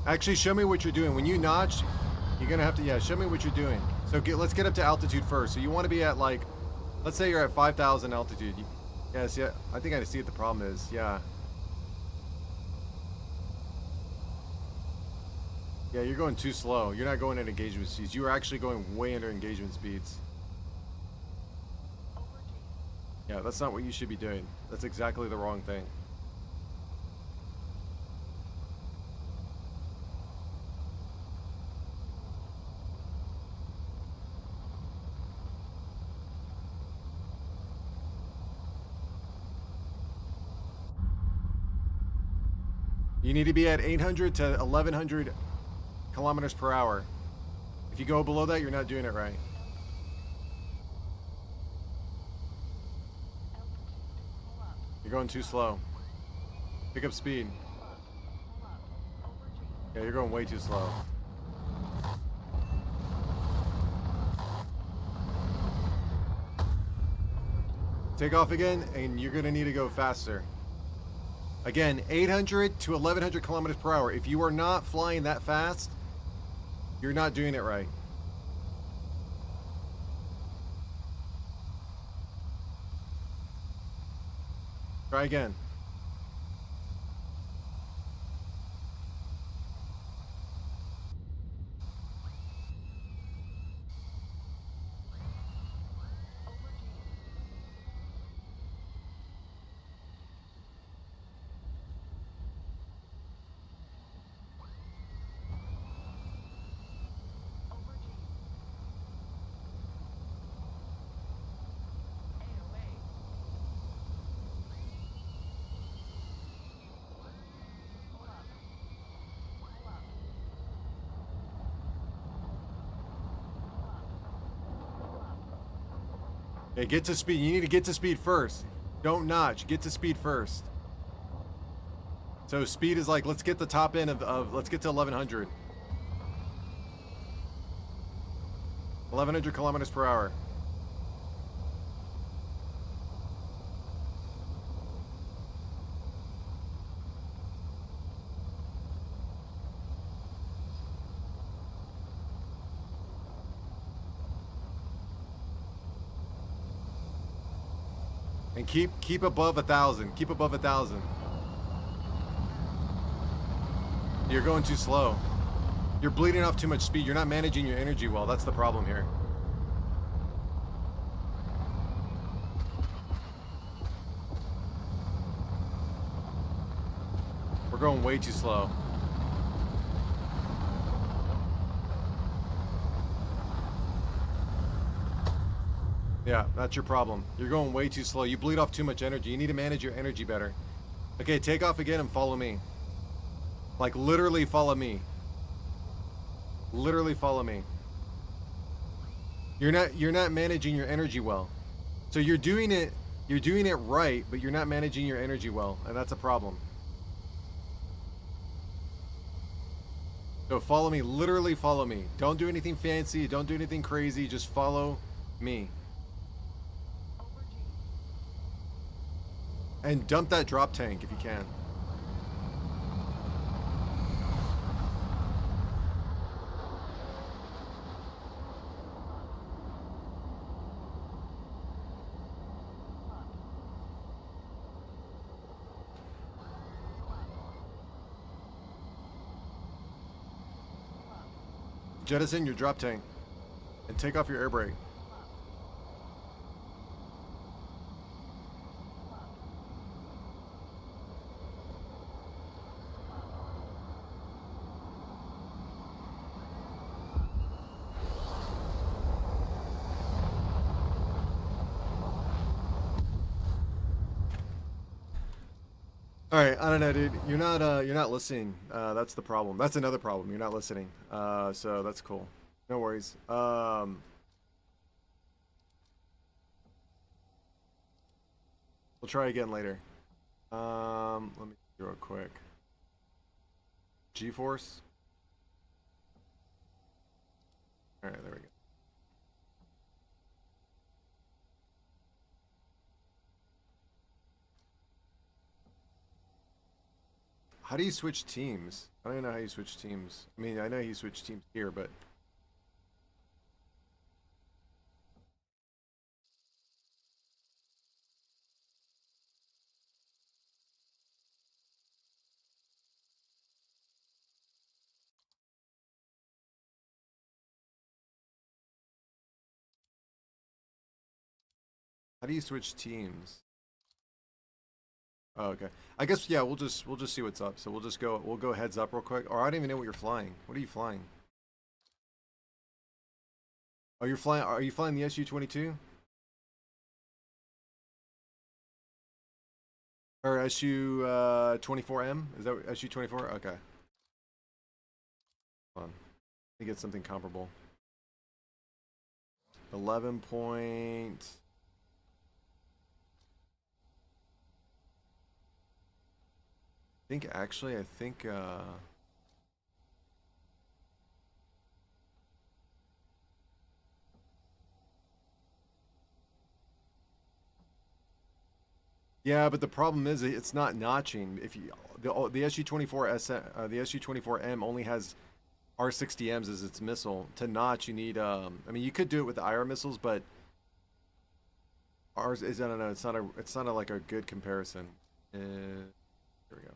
Actually, show me what you're doing. When you notch, you're gonna have to, yeah, show me what you're doing. So let's get up to altitude first. So you want to be at like, let's say you're at 5,000 altitude. Yes, yeah, I think I see what the problem is. Yeah. Yeah, you're going too slow. You're not going at engagement speeds. You are actually going way under engagement speeds. Yeah, that's not what you should be doing. That's exactly the wrong thing. You need to be at 800 to 1100 kilometers per hour. If you go below that, you're not doing it right. You're going too slow. Pick up speed. Yeah, you're going way too slow. Take off again, and you're gonna need to go faster. Again, 800 to 1100 kilometers per hour. If you are not flying that fast, you're not doing it right. Try again. Okay, get to speed. You need to get to speed first. Don't notch. Get to speed first. So speed is like, let's get the top end of let's get to 1100. 1100 kilometers per hour. And keep above 1,000. Keep above 1,000. You're going too slow. You're bleeding off too much speed. You're not managing your energy well. That's the problem here. We're going way too slow. Yeah, that's your problem. You're going way too slow. You bleed off too much energy. You need to manage your energy better. Okay, take off again and follow me. Like literally follow me. Literally follow me. You're not managing your energy well. So you're doing it right, but you're not managing your energy well, and that's a problem. So follow me, literally follow me. Don't do anything fancy, don't do anything crazy, just follow me. And dump that drop tank if you can. Jettison your drop tank and take off your air brake. All right, I don't know, dude. You're not listening. That's the problem. That's another problem. You're not listening. So that's cool. No worries. We'll try again later. Let me do real quick. G-force. All right, there we go. How do you switch teams? I don't know how you switch teams. I mean, I know you switch teams here, but how do you switch teams? Oh, okay. I guess yeah. We'll just see what's up. So we'll go heads up real quick. Or I don't even know what you're flying. What are you flying? Oh, you're flying. Are you flying the SU-22 or SU-24M? Is that SU-24? Okay. Hold on. Let me get something comparable. 11 point. I think yeah, but the problem is it's not notching. If you the the SU-24M only has R60Ms as its missile. To notch, you need I mean, you could do it with the IR missiles, but ours is I don't know. It's not a, like a good comparison. Here we go.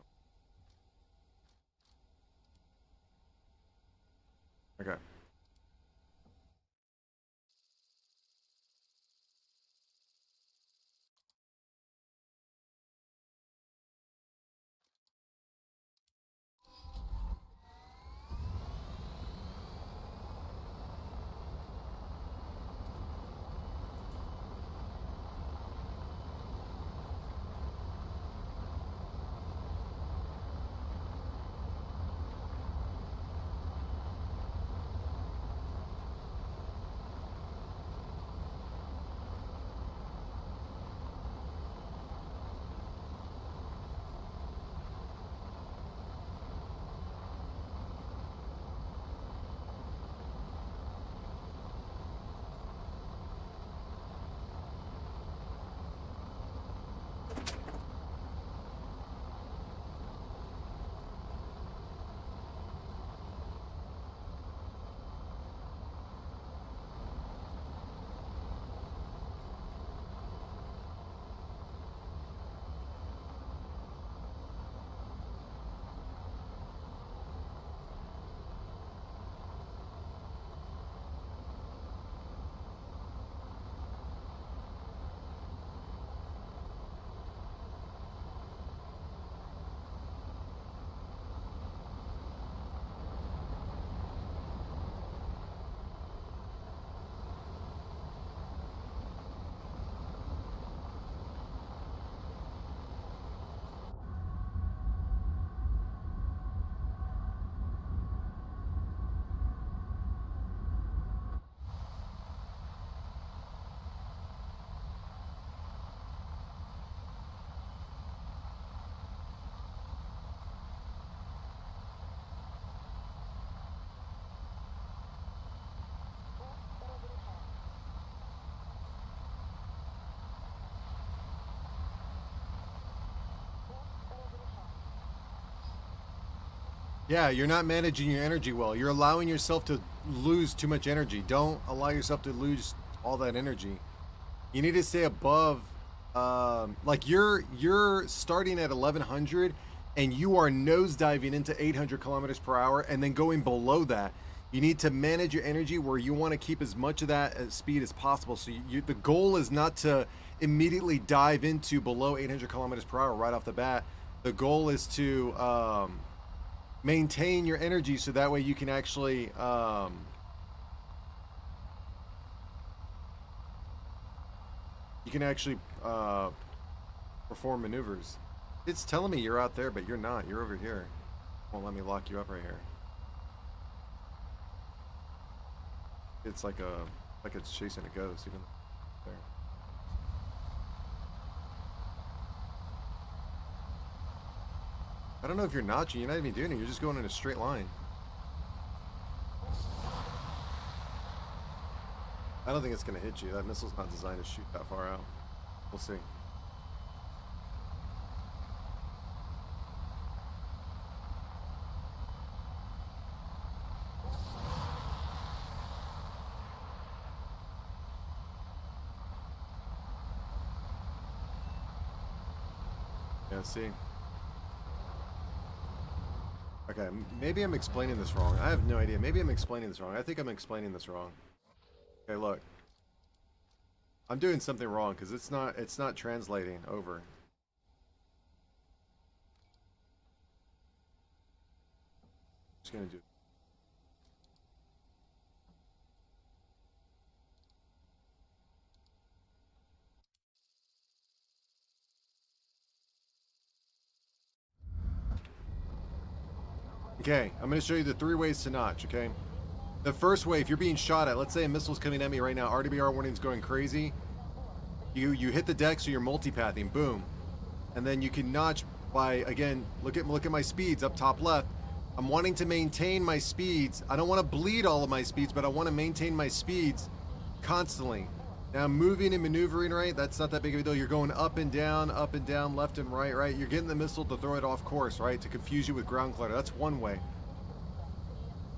Okay. Yeah, you're not managing your energy well. You're allowing yourself to lose too much energy. Don't allow yourself to lose all that energy. You need to stay above. Like you're starting at 1100, and you are nosediving into 800 kilometers per hour, and then going below that. You need to manage your energy where you want to keep as much of that speed as possible. So the goal is not to immediately dive into below 800 kilometers per hour right off the bat. The goal is to maintain your energy so that way you can actually perform maneuvers. It's telling me you're out there, but you're not. You're over here. Won't let me lock you up right here. It's like it's chasing a ghost even there. I don't know if you're notching. You're not even doing it. You're just going in a straight line. I don't think it's going to hit you. That missile's not designed to shoot that far out. We'll see. Yeah, see. Okay, maybe I'm explaining this wrong. I have no idea. Maybe I'm explaining this wrong. I think I'm explaining this wrong. Okay, look. I'm doing something wrong because it's not translating over. Just gonna do it. Okay, I'm gonna show you the 3 ways to notch, okay? The first way, if you're being shot at, let's say a missile's coming at me right now, RWR warning's going crazy. You hit the deck, so you're multipathing, boom. And then you can notch by, again, look at my speeds up top left. I'm wanting to maintain my speeds. I don't want to bleed all of my speeds, but I want to maintain my speeds constantly. Now moving and maneuvering, right? That's not that big of a deal. You're going up and down, left and right, right? You're getting the missile to throw it off course, right? To confuse you with ground clutter. That's one way.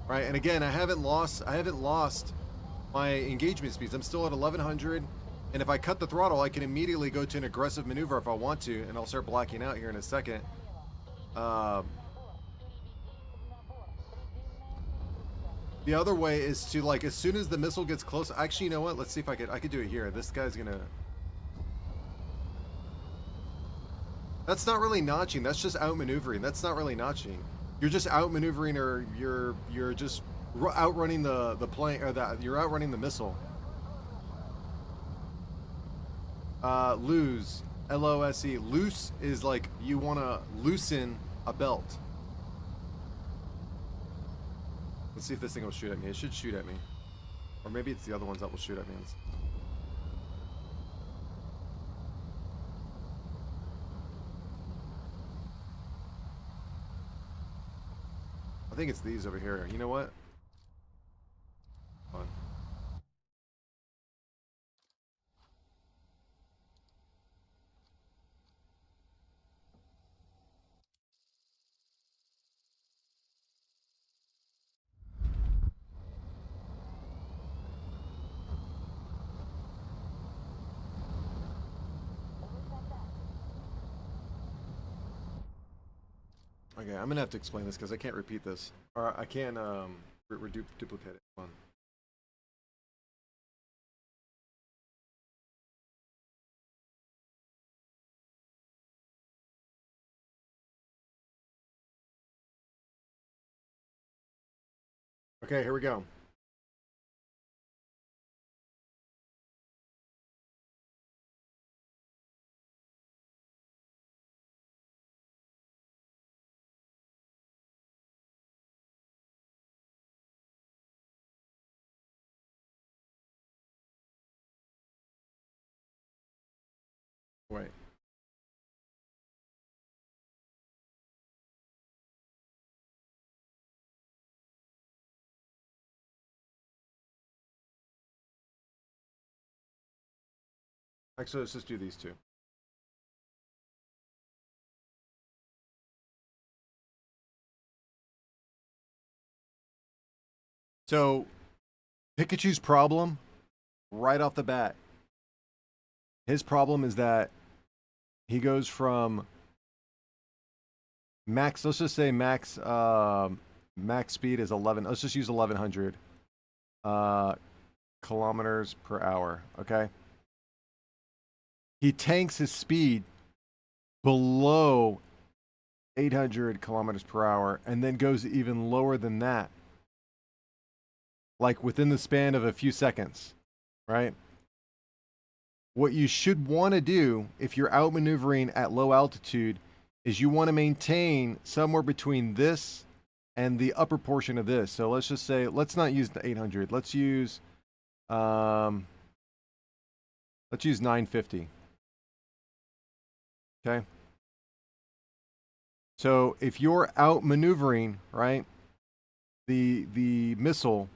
Right, and again, I haven't lost my engagement speeds. I'm still at 1100, and if I cut the throttle, I can immediately go to an aggressive maneuver if I want to, and I'll start blacking out here in a second. The other way is to, like, as soon as the missile gets close. Actually, you know what? Let's see if I could do it here. This guy's gonna. That's not really notching. That's just outmaneuvering. That's not really notching. You're just outmaneuvering, or you're just outrunning the plane, or you're outrunning the missile. Lose, L-O-S-E. Loose is like you want to loosen a belt. Let's see if this thing will shoot at me. It should shoot at me, or maybe it's the other ones that will shoot at me. I think it's these over here. You know what? Hold on. Okay, I'm gonna have to explain this because I can't repeat this, or I can't duplicate it. Hold on. Okay, here we go. Wait. Actually, let's just do these two. So, Pikachu's problem, right off the bat, his problem is that he goes from max, let's just say max speed is 11, let's just use 1100 kilometers per hour, okay? He tanks his speed below 800 kilometers per hour and then goes even lower than that, like within the span of a few seconds, right? What you should want to do if you're outmaneuvering at low altitude is you want to maintain somewhere between this and the upper portion of this. So let's just say, let's not use the 800. Let's use 950. Okay. So if you're outmaneuvering, right, the missile,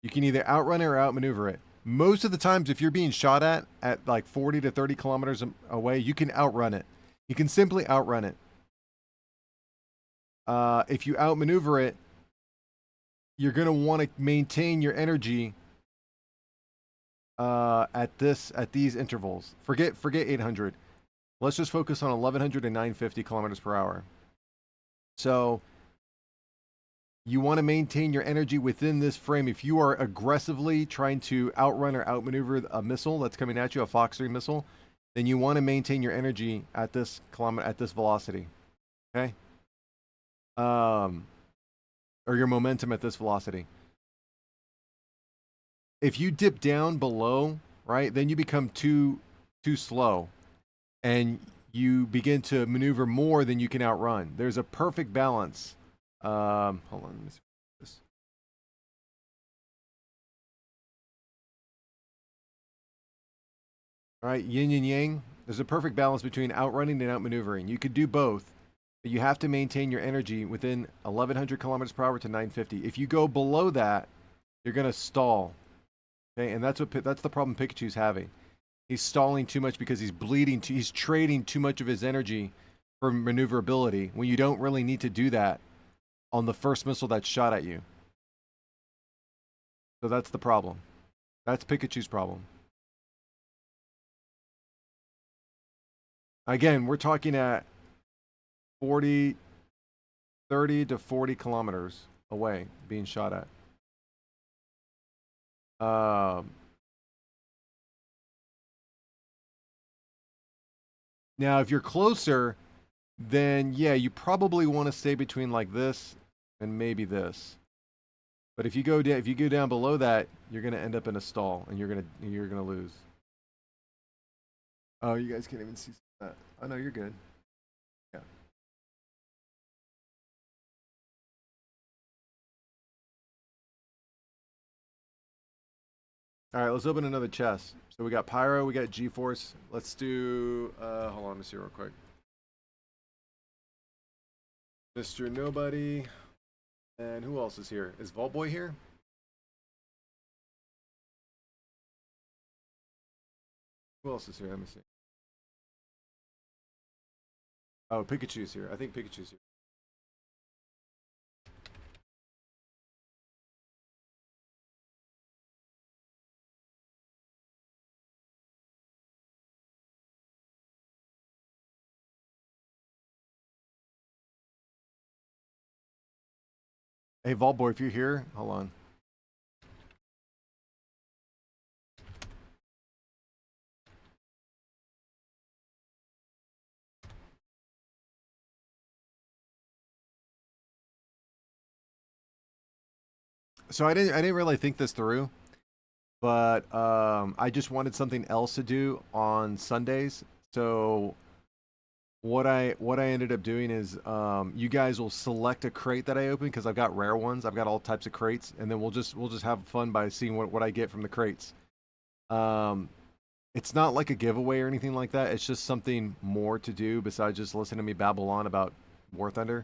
you can either outrun it or outmaneuver it. Most of the times, if you're being shot at like 40 to 30 kilometers away, you can outrun it. You can simply outrun it. If you outmaneuver it, you're going to want to maintain your energy at these intervals. Forget 800. Let's just focus on 1100 and 950 kilometers per hour. So you want to maintain your energy within this frame. If you are aggressively trying to outrun or outmaneuver a missile that's coming at you, a Fox 3 missile, then you want to maintain your energy at this velocity. Okay? Or your momentum at this velocity. If you dip down below, right, then you become too slow, and you begin to maneuver more than you can outrun. There's a perfect balance. Hold on, let me see this. All right, yin and yang. There's a perfect balance between outrunning and outmaneuvering. You could do both, but you have to maintain your energy within 1100 kilometers per hour to 950. If you go below that, you're going to stall. Okay, and that's the problem Pikachu's having. He's stalling too much because he's bleeding. He's trading too much of his energy for maneuverability when you don't really need to do that on the first missile that's shot at you. So that's the problem. That's Pikachu's problem. Again, we're talking at 30 to 40 kilometers away being shot at. Now, if you're closer, then yeah, you probably want to stay between like this and maybe this. But if you go down below that, you're gonna end up in a stall, and you're gonna lose. Oh, you guys can't even see that. Oh no, you're good. Yeah. All right, let's open another chest. So we got Pyro, we got G-Force. Let's do, hold on, let me see real quick. Mr. Nobody. And who else is here? Is Vault Boy here? Who else is here? Let me see. Oh, Pikachu's here. I think Pikachu's here. Hey, Vault Boy, if you're here, hold on. So I didn't really think this through, but I just wanted something else to do on Sundays. So what I ended up doing is you guys will select a crate that I open, because I've got rare ones. I've got all types of crates, and then we'll just have fun by seeing what I get from the crates. It's not like a giveaway or anything like that. It's just something more to do besides just listening to me babble on about War Thunder.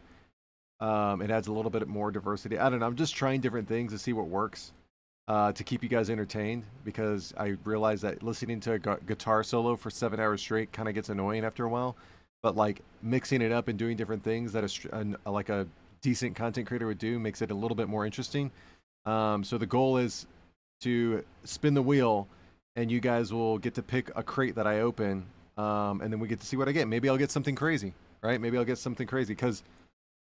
It adds a little bit more diversity. I don't know. I'm just trying different things to see what works to keep you guys entertained, because I realize that listening to a guitar solo for 7 hours straight kind of gets annoying after a while. But like mixing it up and doing different things that like a decent content creator would do makes it a little bit more interesting. So the goal is to spin the wheel, and you guys will get to pick a crate that I open, and then we get to see what I get. Maybe I'll get something crazy, right? Maybe I'll get something crazy, because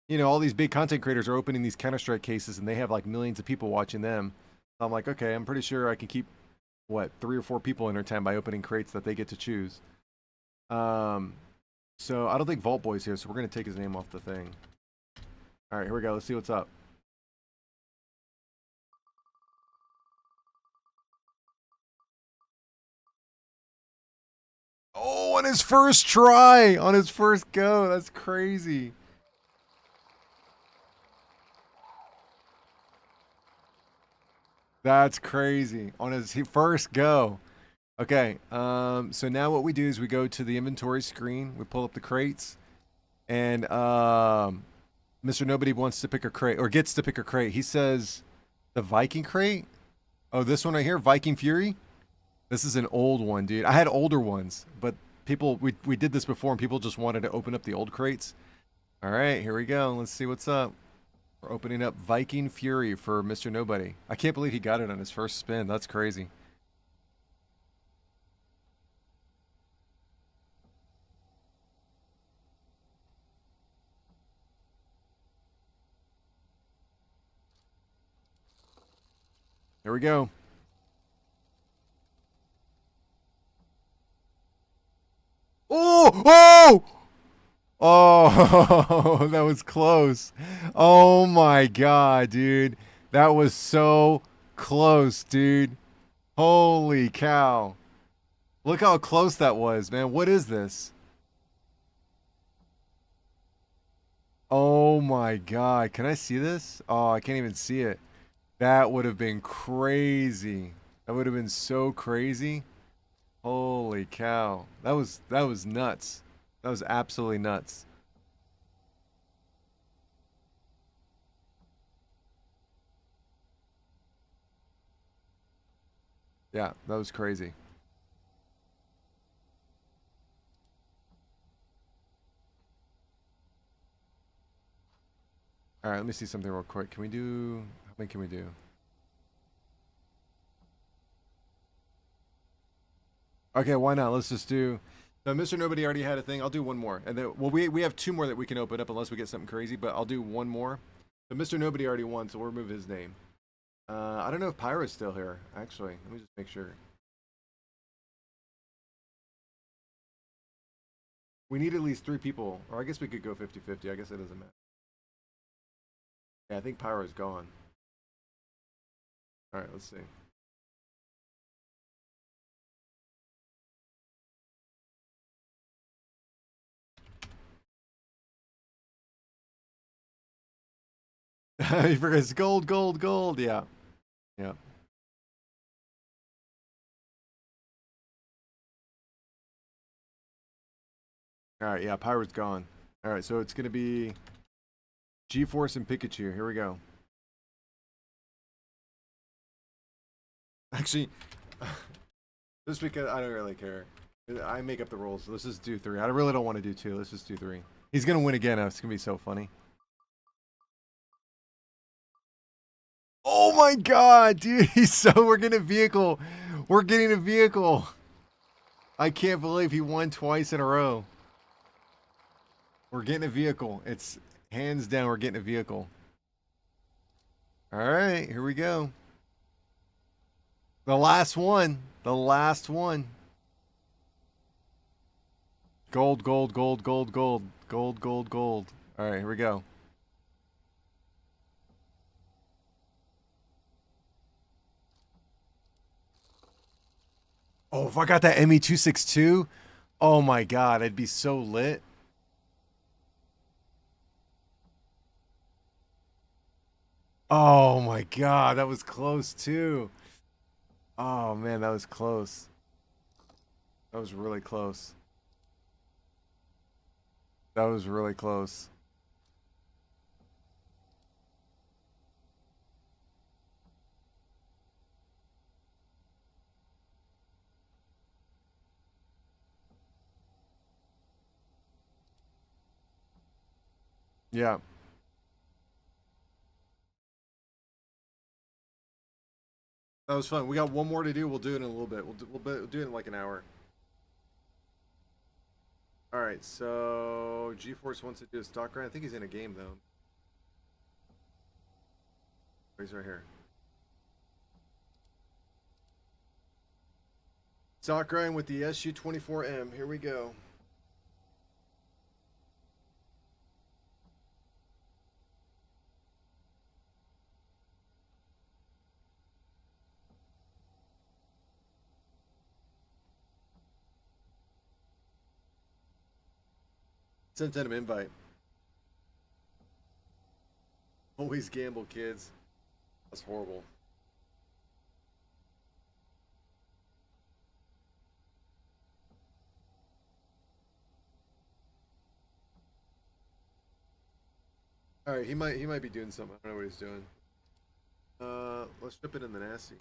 you know, all these big content creators are opening these Counter-Strike cases, and they have like millions of people watching them. So I'm like, okay, I'm pretty sure I can keep, 3 or 4 people entertained by opening crates that they get to choose. So I don't think Vault Boy's here, so we're going to take his name off the thing. All right, here we go. Let's see what's up. Oh, On his first try, on his first go. That's crazy. That's crazy. On his first go. Okay, so now what we do is we go to the inventory screen, we pull up the crates, and Mr. Nobody wants to pick a crate, or gets to pick a crate. He says, the Viking crate? Oh, this one right here, Viking Fury? This is an old one, dude. I had older ones, but people, we did this before, and people just wanted to open up the old crates. All right, here we go. Let's see what's up. We're opening up Viking Fury for Mr. Nobody. I can't believe he got it on his first spin. That's crazy. Here we go. Oh! Oh! Oh, that was close. Oh my god, dude. That was so close, dude. Holy cow. Look how close that was, man. What is this? Oh my god. Can I see this? Oh, I can't even see it. That would have been crazy. That would have been so crazy. Holy cow. That was nuts. That was absolutely nuts. Yeah, that was crazy. All right, let me see something real quick. Can we do, how many can we do? Okay, why not? Let's just do, so Mr. Nobody already had a thing. I'll do one more. And then, well, we have two more that we can open up unless we get something crazy, but I'll do one more. So Mr. Nobody already won, so we'll remove his name. I don't know if Pyro's still here, actually. Let me just make sure. We need at least 3 people, or I guess we could go 50-50. I guess it doesn't matter. Yeah, I think Pyro's gone. All right, let's see. He forgets gold, gold, gold. Yeah. Yeah. All right, yeah, Pyro's gone. All right, so it's going to be G-Force and Pikachu. Here we go. Actually, just because I don't really care. I make up the rules. So let's just do 3. I really don't want to do 2. Let's just do 3. He's going to win again. It's going to be so funny. Oh my god, dude. He's so, we're getting a vehicle. We're getting a vehicle. I can't believe he won twice in a row. We're getting a vehicle. It's hands down, we're getting a vehicle. All right, here we go. The last one. The last one. Gold, gold, gold, gold, gold. Gold, gold, gold. All right, here we go. Oh, if I got that ME262, oh my god, I'd be so lit. Oh my god, that was close too. Oh man, that was close. That was really close. That was really close. Yeah. That was fun. We got one more to do. We'll do it in a little bit. We'll do it in like an hour. All right, so G-Force wants to do a stock grind. I think he's in a game though. He's right here. Stock grind with the SU-24M. Here we go. Sent him an invite. Always gamble, kids. That's horrible. All right, he might be doing something. I don't know what he's doing. Let's strip it in the nasty.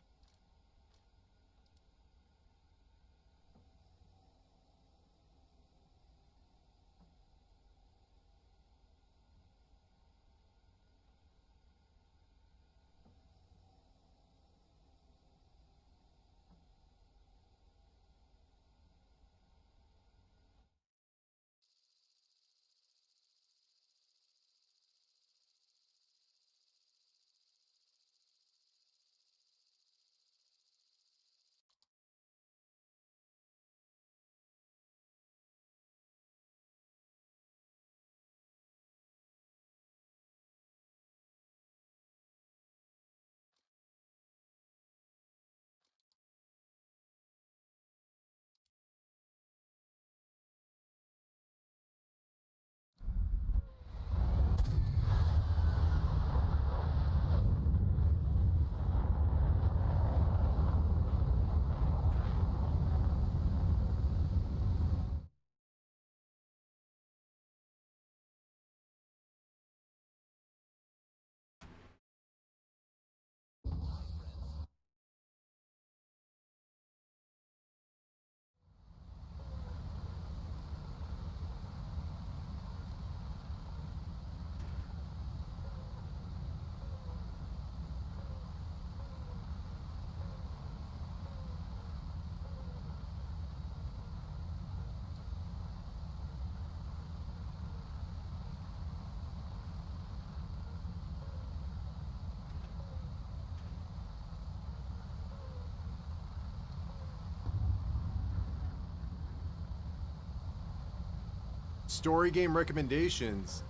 Story game recommendations.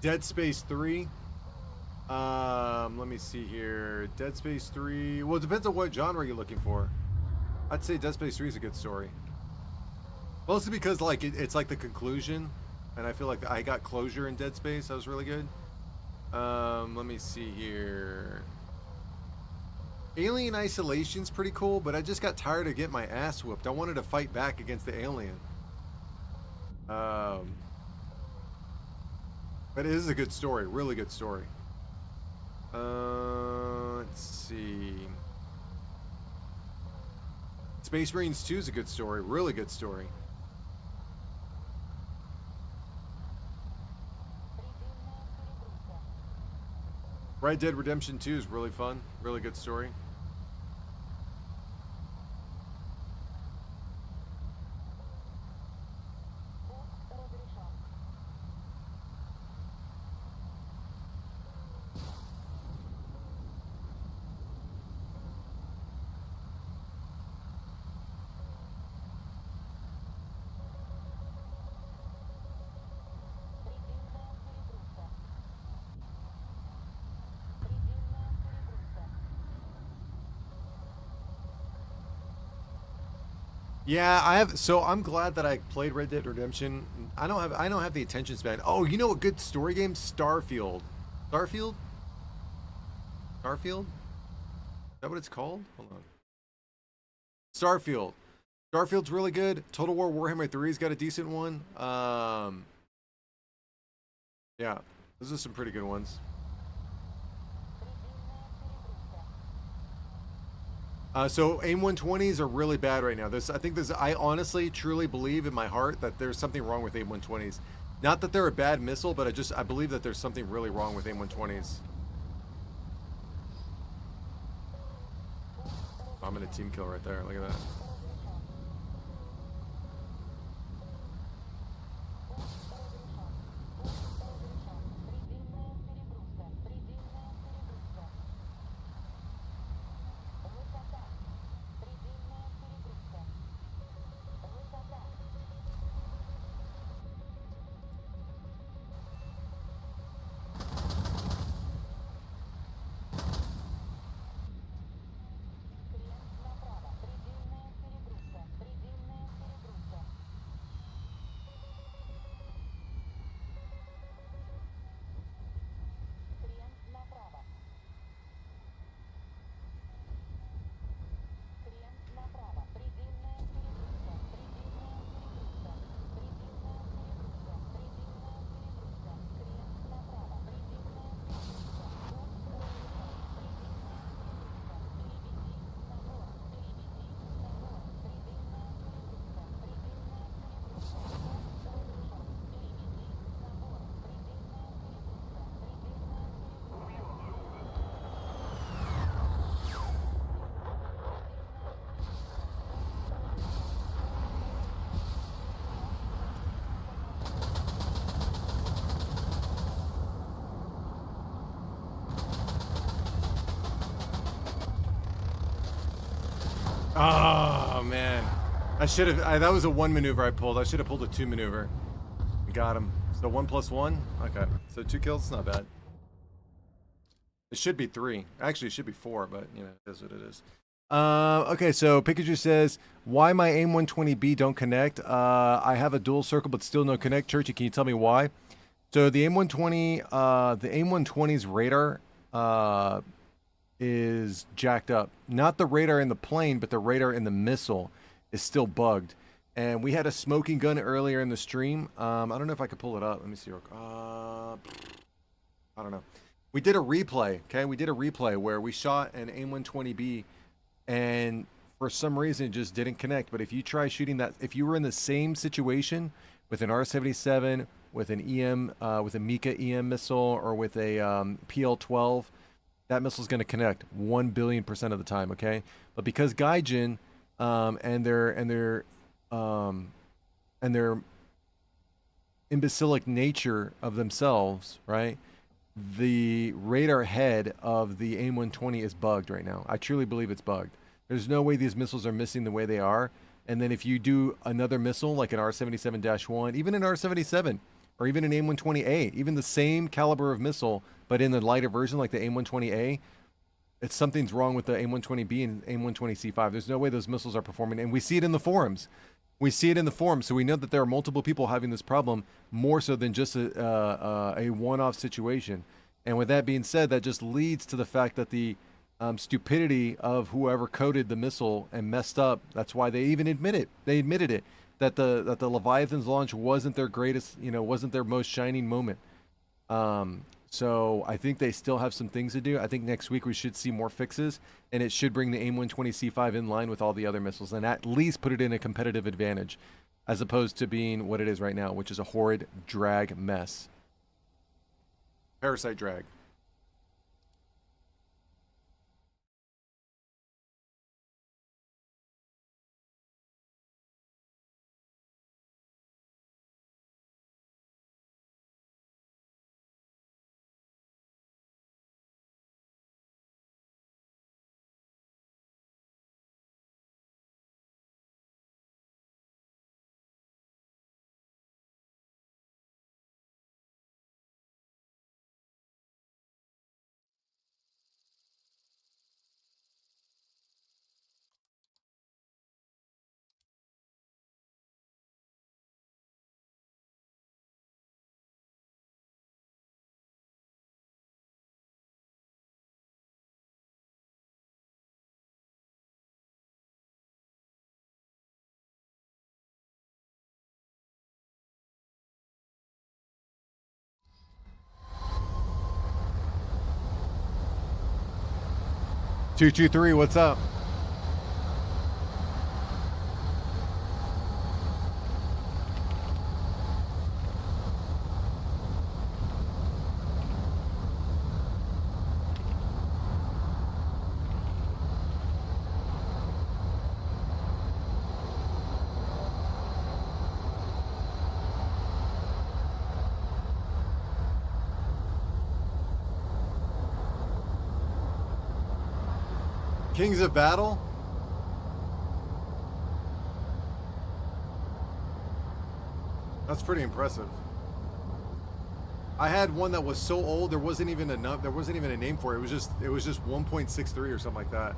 Dead Space 3. Let me see here. Dead Space 3. Well, it depends on what genre you're looking for. I'd say Dead Space 3 is a good story. Mostly because like it's like the conclusion, and I feel like I got closure in Dead Space. That was really good. Let me see here. Alien Isolation's pretty cool, but I just got tired of getting my ass whooped. I wanted to fight back against the alien. But it is a good story, really good story. Let's see. Space Marines 2 is a good story, really good story. Red Dead Redemption 2 is really fun, really good story. Yeah, I have. So I'm glad that I played Red Dead Redemption. I don't have the attention span. Oh, you know a good story game? Starfield. Starfield? Starfield? Is that what it's called? Hold on. Starfield. Starfield's really good. Total War Warhammer 3's got a decent one. Yeah, those are some pretty good ones. So AIM 120s are really bad right now. I honestly, truly believe in my heart that there's something wrong with AIM 120s. Not that they're a bad missile, but I believe that there's something really wrong with AIM 120s. I'm in a team kill right there. Look at that. Oh man, I should have. That was a 1 maneuver I pulled. I should have pulled a 2 maneuver. Got him. So 1 + 1. Okay, so 2 kills. It's not bad. It should be 3. Actually, it should be 4, but you know, it is what it is. Okay, so Pikachu says, why my AIM 120B don't connect? I have a dual circle, but still no connect. Churchiee, can you tell me why? So the AIM 120, the AIM 120's radar is jacked up. Not the radar in the plane, but the radar in the missile is still bugged. And we had a smoking gun earlier in the stream. I don't know if I could pull it up. Let me see. I don't know. We did a replay, okay? We did a replay where we shot an AIM 120B, and for some reason it just didn't connect. But if you try shooting that, if you were in the same situation with an R77, with an EM, with a Mika EM missile, or with a PL12, that missile is going to connect 1 billion% of the time, okay? But because Gaijin and their imbecilic nature of themselves, right? The radar head of the AIM 120 is bugged right now. I truly believe it's bugged. There's no way these missiles are missing the way they are. And then if you do another missile like an R77-1, even an R77, or even an AIM 120A, even the same caliber of missile, but in the lighter version like the AIM 120A, it's something's wrong with the AIM 120B and AIM 120C5. There's no way those missiles are performing, and we see it in the forums. We see it in the forums, so we know that there are multiple people having this problem, more so than just a one-off situation. And with that being said, that just leads to the fact that the stupidity of whoever coded the missile and messed up. That's why they even admit it. They admitted it, that the Leviathan's launch wasn't their greatest, wasn't their most shining moment. So I think they still have some things to do. I think next week we should see more fixes, and it should bring the AIM 120C5 in line with all the other missiles, and at least put it in a competitive advantage, as opposed to being what it is right now, which is a horrid drag mess. Parasite drag. Two, 3, what's up? Kings of Battle? That's pretty impressive. I had one that was so old there wasn't even a name for it. It was just 1.63 or something like that.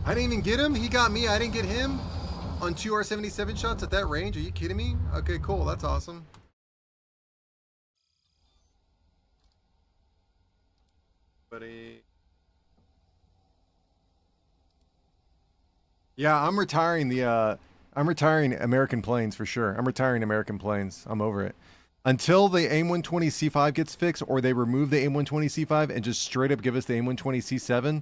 I didn't even get him. He got me. I didn't get him on 2 R77 shots at that range. Are you kidding me? Okay, cool. That's awesome. Buddy. Yeah, I'm retiring I'm retiring American planes for sure. I'm retiring American planes. I'm over it. Until the AIM-120C5 gets fixed or they remove the AIM-120C5 and just straight up give us the AIM-120C7,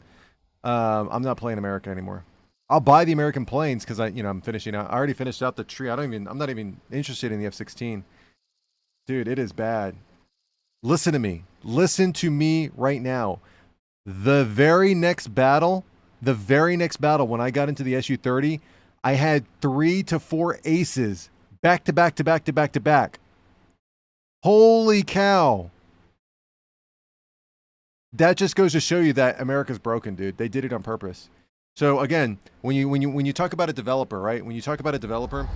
I'm not playing America anymore. I'll buy the American planes because I'm finishing out. I already finished out the tree. I'm not even interested in the F-16. Dude, it is bad. Listen to me. Listen to me right now. The very next battle when I got into the SU-30, I had 3 to 4 aces back to back to back to back to back. Holy cow. That just goes to show you that America's broken, dude. They did it on purpose. So again, when you talk about a developer, right? When you talk about a developer,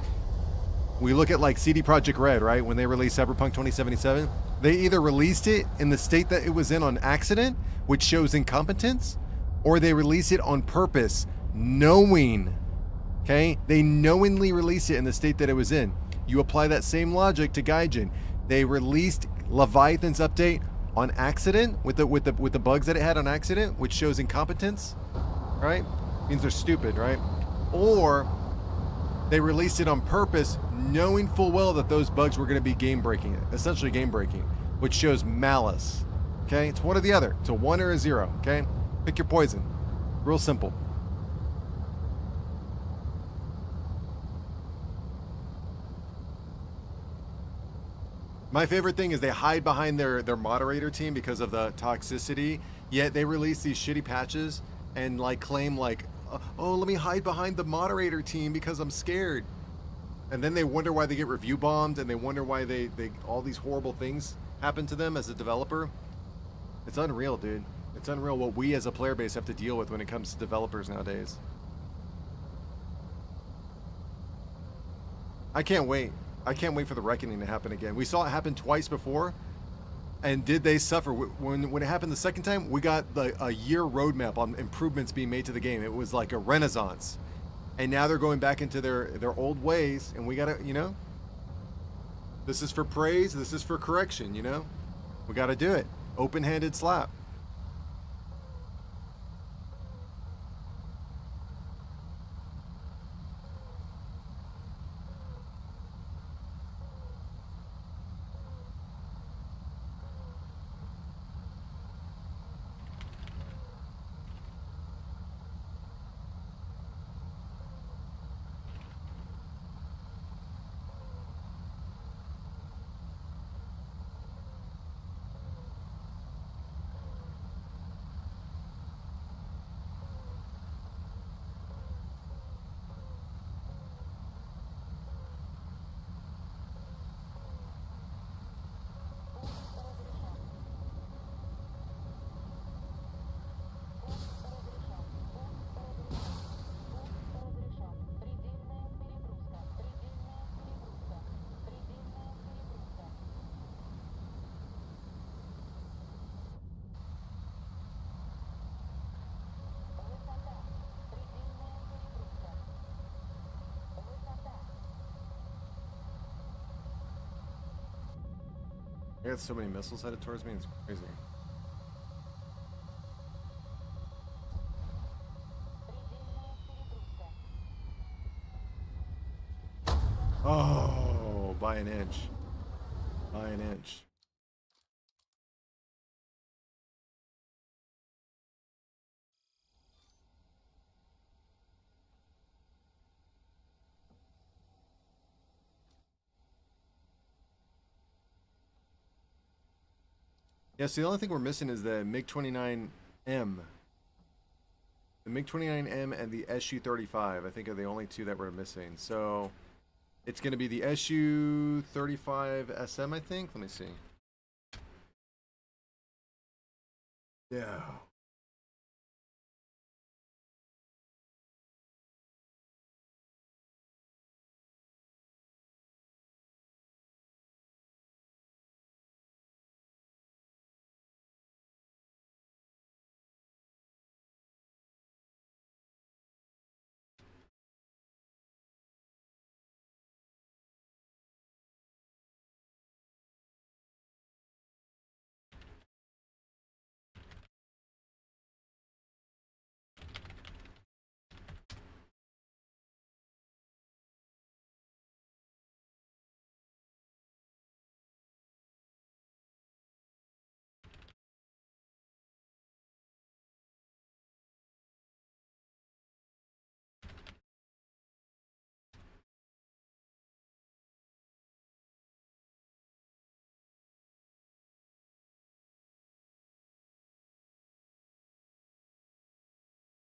we look at like CD Projekt Red, right? When they released Cyberpunk 2077, they either released it in the state that it was in on accident, which shows incompetence, or they release it on purpose, knowing, okay? They knowingly release it in the state that it was in. You apply that same logic to Gaijin. They released Leviathan's update on accident with the bugs that it had on accident, which shows incompetence, right? Means they're stupid, right? Or they released it on purpose, knowing full well that those bugs were going to be game-breaking, essentially game-breaking, which shows malice. Okay? It's one or the other. It's a 1 or a 0. Okay? Pick your poison. Real simple. My favorite thing is they hide behind their moderator team because of the toxicity, yet they release these shitty patches and like claim like, oh, let me hide behind the moderator team because I'm scared. And then they wonder why they get review bombed and they wonder why they all these horrible things happen to them as a developer. It's unreal, dude. It's unreal what we as a player base have to deal with when it comes to developers nowadays. I can't wait. I can't wait for the reckoning to happen again. We saw it happen twice before. And did they suffer? When it happened the second time, we got a year roadmap on improvements being made to the game. It was like a renaissance. And now they're going back into their old ways. And we got to, this is for praise. This is for correction, We got to do it. Open-handed slap. I got so many missiles headed towards me, it's crazy. Oh, by an inch. By an inch. Yeah, so the only thing we're missing is the MiG-29M. The MiG-29M and the SU-35, I think, are the only two that we're missing. So it's going to be the SU-35SM, I think. Let me see. Yeah.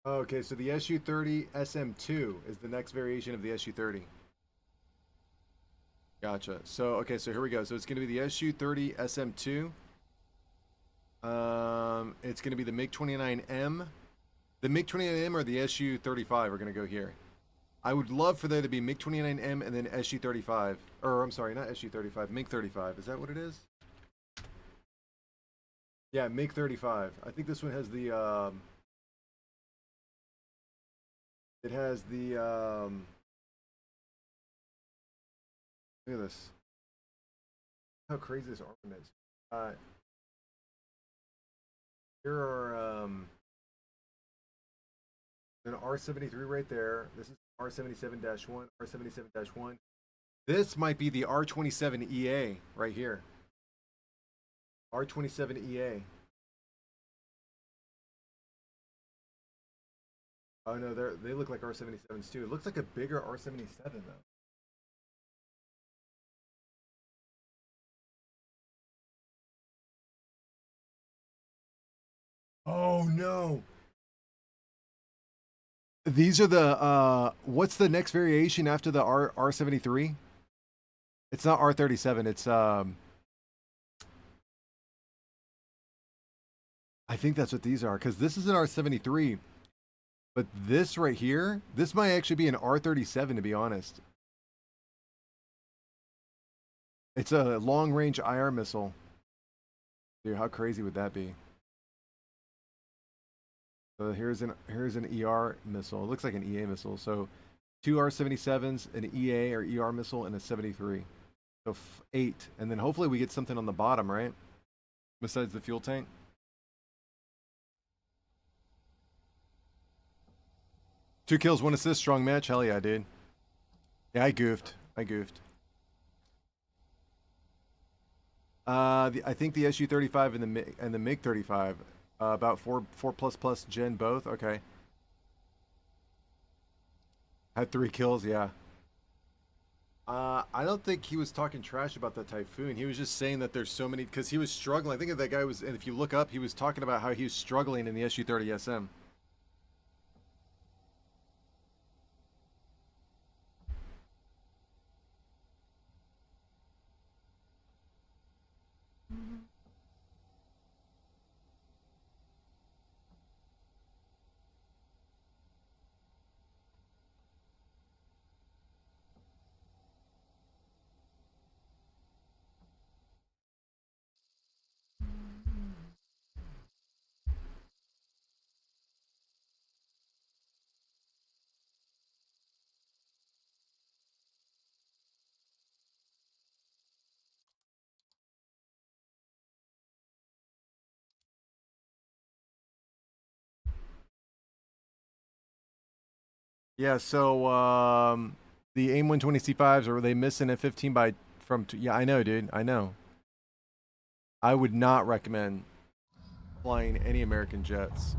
Okay, so the SU-30 SM2 is the next variation of the SU-30. Gotcha. So, okay, so here we go. So it's going to be the SU-30 SM2. It's going to be the MiG-29M. The MiG-29M or the SU-35 are going to go here. I would love for there to be MiG-29M and then SU-35. Or, I'm sorry, not SU-35, MiG-35. Is that what it is? Yeah, MiG-35. I think this one has the, it has the, look at this. How crazy this armament is. Here are, an R73 right there. This is R77-1, R77-1. This might be the R27EA right here. R27EA. Oh no, they look like R77s too. It looks like a bigger R77 though. Oh no. These are the what's the next variation after the R73? It's not R37, it's I think that's what these are, because this is an R73. But this right here, this might actually be an R37 to be honest. It's a long-range IR missile. Dude, how crazy would that be? So here's an ER missile. It looks like an EA missile. So 2 R77s, an EA or ER missile, and a 73. So 8. And then hopefully we get something on the bottom, right? Besides the fuel tank. Two kills, 1 assist, strong match. Hell yeah, dude. Yeah, I goofed. I think the SU-35 and the MiG-35, about 4++ gen both. Okay. Had 3 kills. Yeah. I don't think he was talking trash about the Typhoon. He was just saying that there's so many, because he was struggling. I think that guy was, and if you look up, he was talking about how he was struggling in the SU-30 SM. Yeah, so the AIM 120C5s, are they missing at 15 by from yeah, I know, dude. I know. I would not recommend flying any American jets.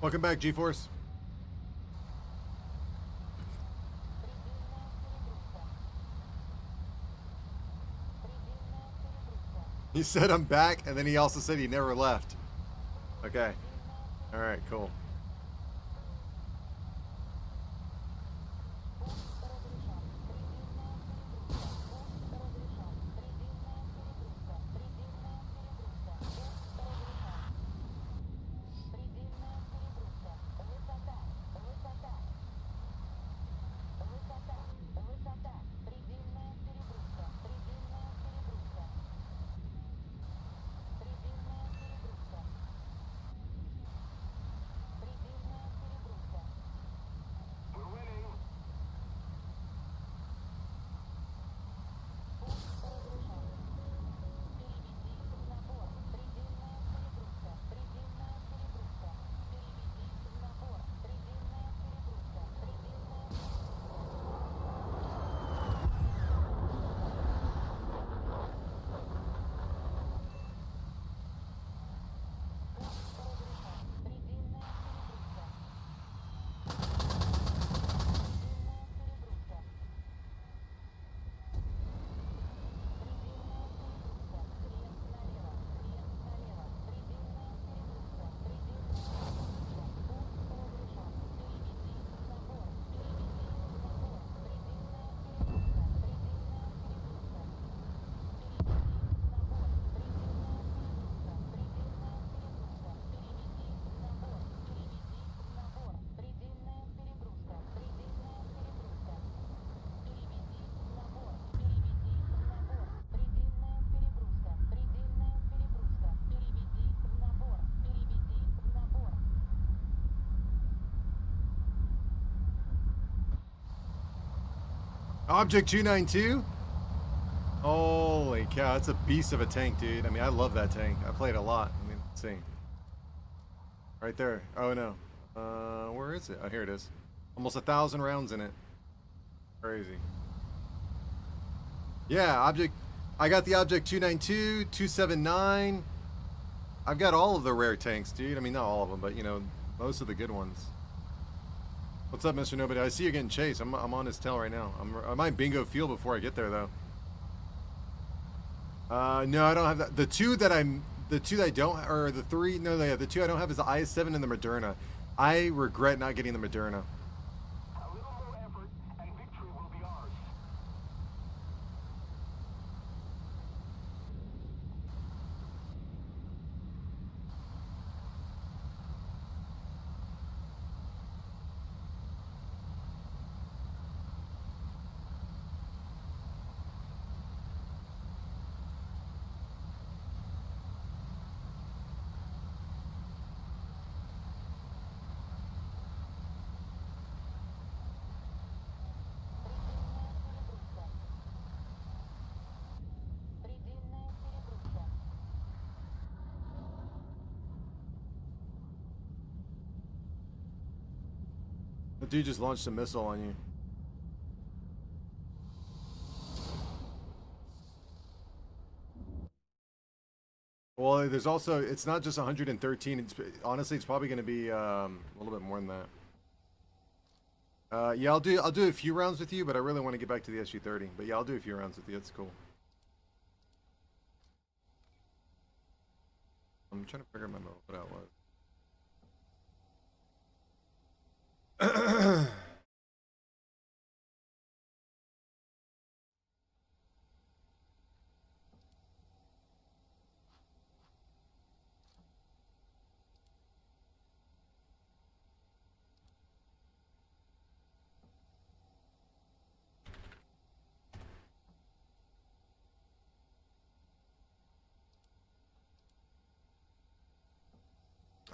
Welcome back, G-Force. He said I'm back, and then he also said he never left. Okay. All right, cool. We're winning. Object 292? Holy cow, that's a beast of a tank, dude. I mean, I love that tank. I played a lot. I mean, let's see. Right there. Oh, no. Where is it? Oh, here it is. Almost 1,000 rounds in it. Crazy. Yeah, object. I got the object 292, 279. I've got all of the rare tanks, dude. I mean, not all of them, but, you know, most of the good ones. What's up, Mr. Nobody? I see you getting chased. I'm on his tail right now. I might bingo field before I get there, though. No, I don't have that. The two that I don't, or the three, no, the two I don't have is the IS-7 and the Moderna. I regret not getting the Moderna. A little more effort, and victory will be ours. The dude just launched a missile on you. Well, there's also, it's not just 113. It's, honestly, it's probably going to be a little bit more than that. Yeah, I'll do a few rounds with you, but I really want to get back to the SU-30. But yeah, I'll do a few rounds with you. It's cool. I'm trying to figure out what that was.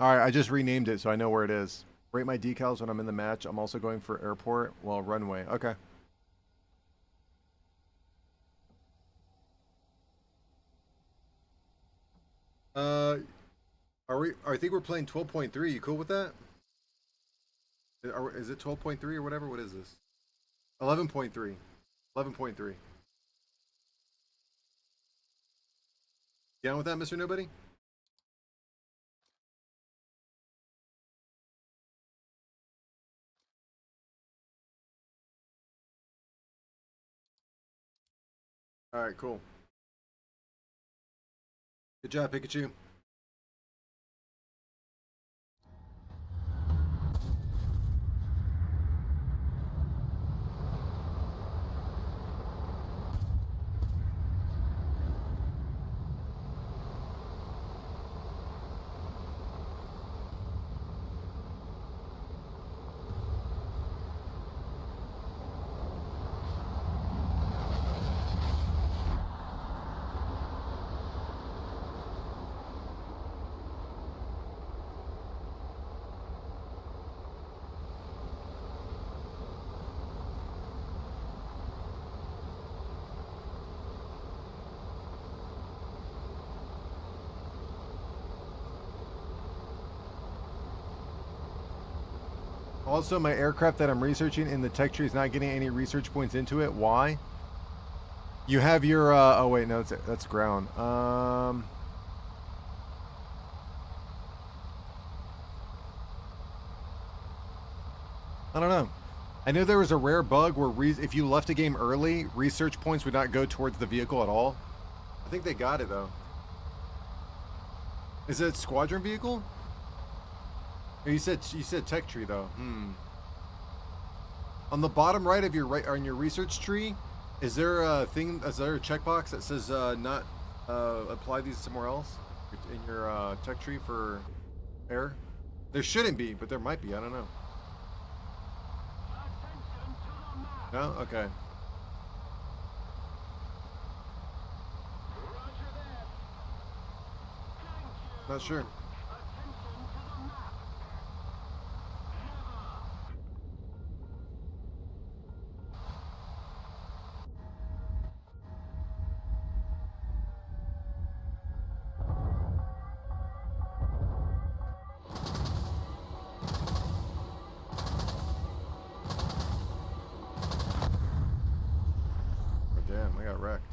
All right, I just renamed it so I know where it is. Rate my decals when I'm in the match. I'm also going for airport, well, runway. Okay. I think we're playing 12.3. You cool with that? Is it 12.3 or whatever? What is this? 11.3. 11.3. Down with that, Mr. Nobody? All right, cool. Good job, Pikachu. Also, my aircraft that I'm researching in the tech tree is not getting any research points into it. Why? You have your, oh wait, no, that's ground. I don't know. I know there was a rare bug where if you left a game early, research points would not go towards the vehicle at all. I think they got it though. Is it squadron vehicle? Or you said tech tree though. On the bottom right of your on your research tree, is there a thing? Is there a checkbox that says not apply these somewhere else in your tech tree for air? There shouldn't be, but there might be. I don't know. Attention to the map. No? Okay. Roger that. Thank you. Not sure. Attention to the map. Oh, damn, I got wrecked.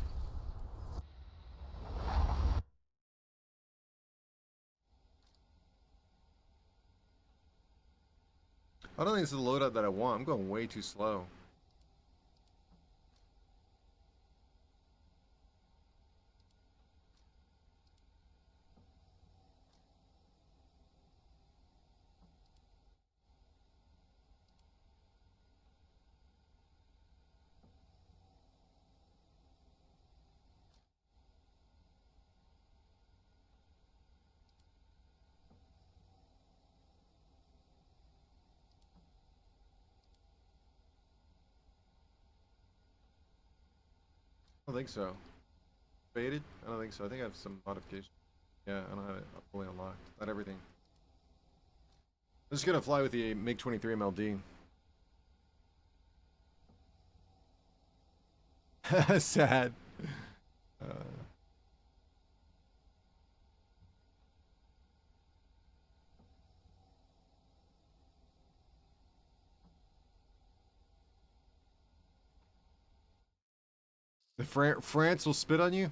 I don't think this is the loadout that I want. I'm going way too slow. I don't think so. Faded? I don't think so. I think I have some modification. Yeah, I don't have it fully unlocked. Not everything. I'm just gonna fly with the MiG-23 MLD. Sad. The France will spit on you?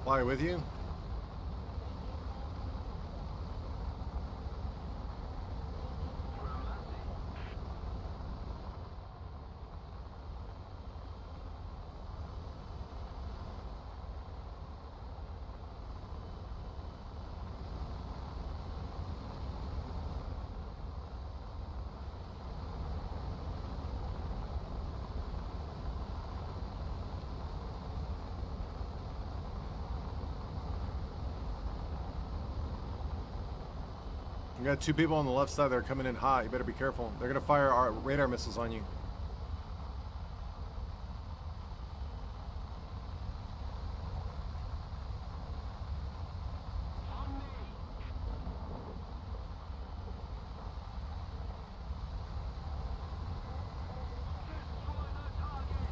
Fly with you? You got 2 people on the left side that are coming in hot. You better be careful. They're gonna fire our radar missiles on you. On me. Destroy the target.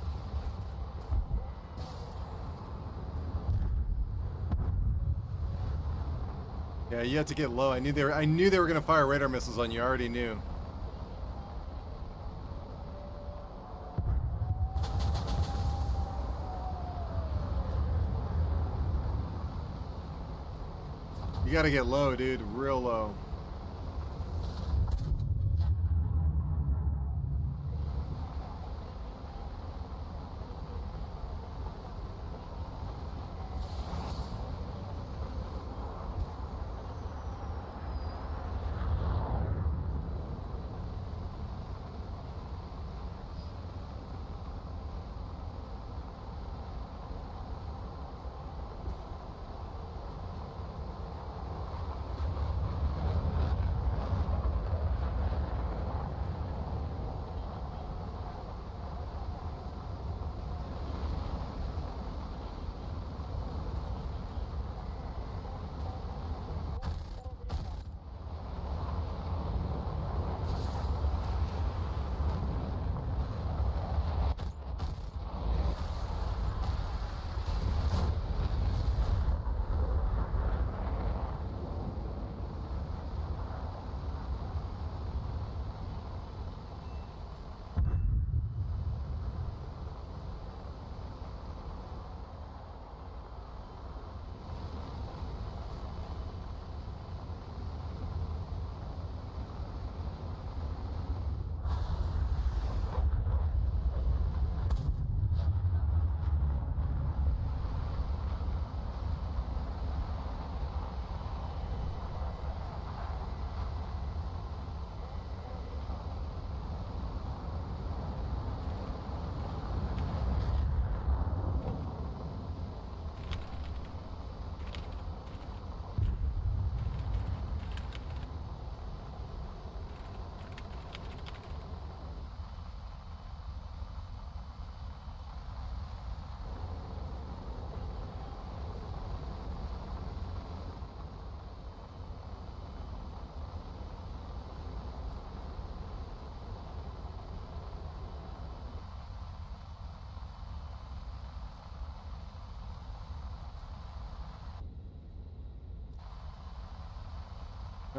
Yeah, you have to get low. I knew they were gonna fire radar missiles on you. I already knew. You gotta get low, dude. Real low.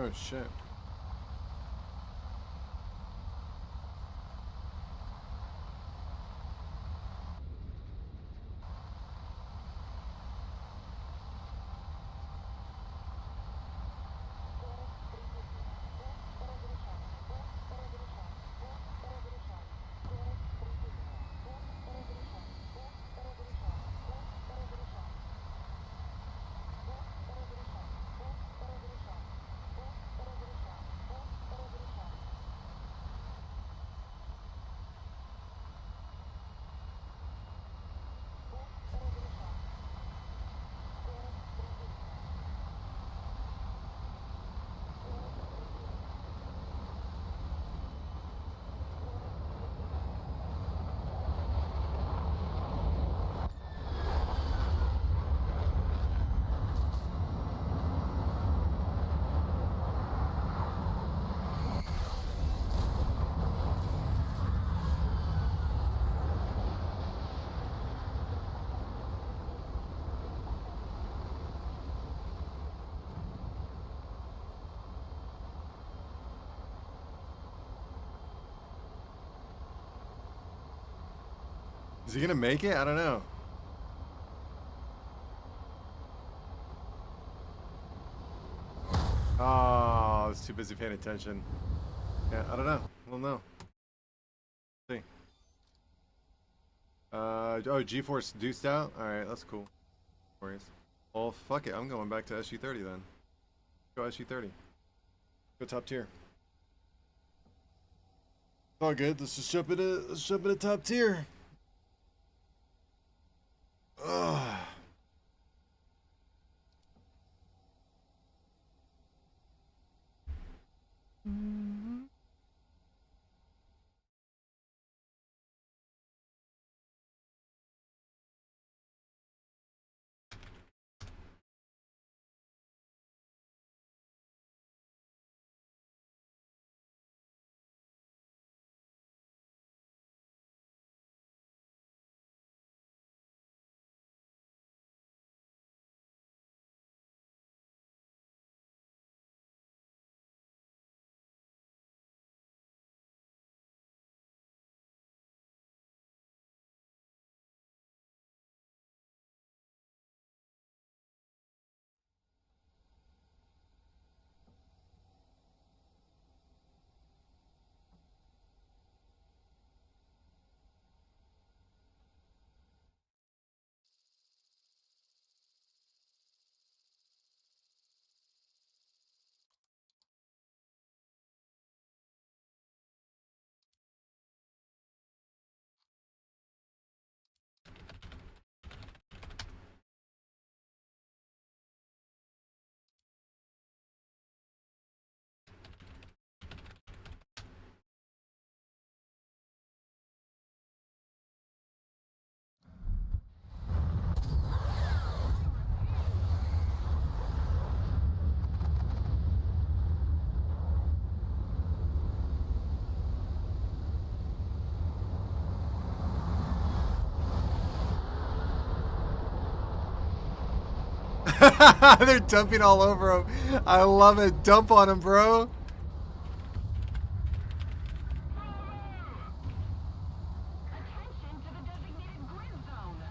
Oh shit. Is he gonna make it? I don't know. too busy paying attention. Yeah, I don't know. I don't know. See. Oh, GeForce deuced out? Alright, that's cool. No worries. Well, fuck it. I'm going back to SU30 then. Go SU30. Go top tier. All good. Let's just jump into top tier. Ugh. They're dumping all over him. I love it. Dump on him, bro. Attention to the designated grid zone.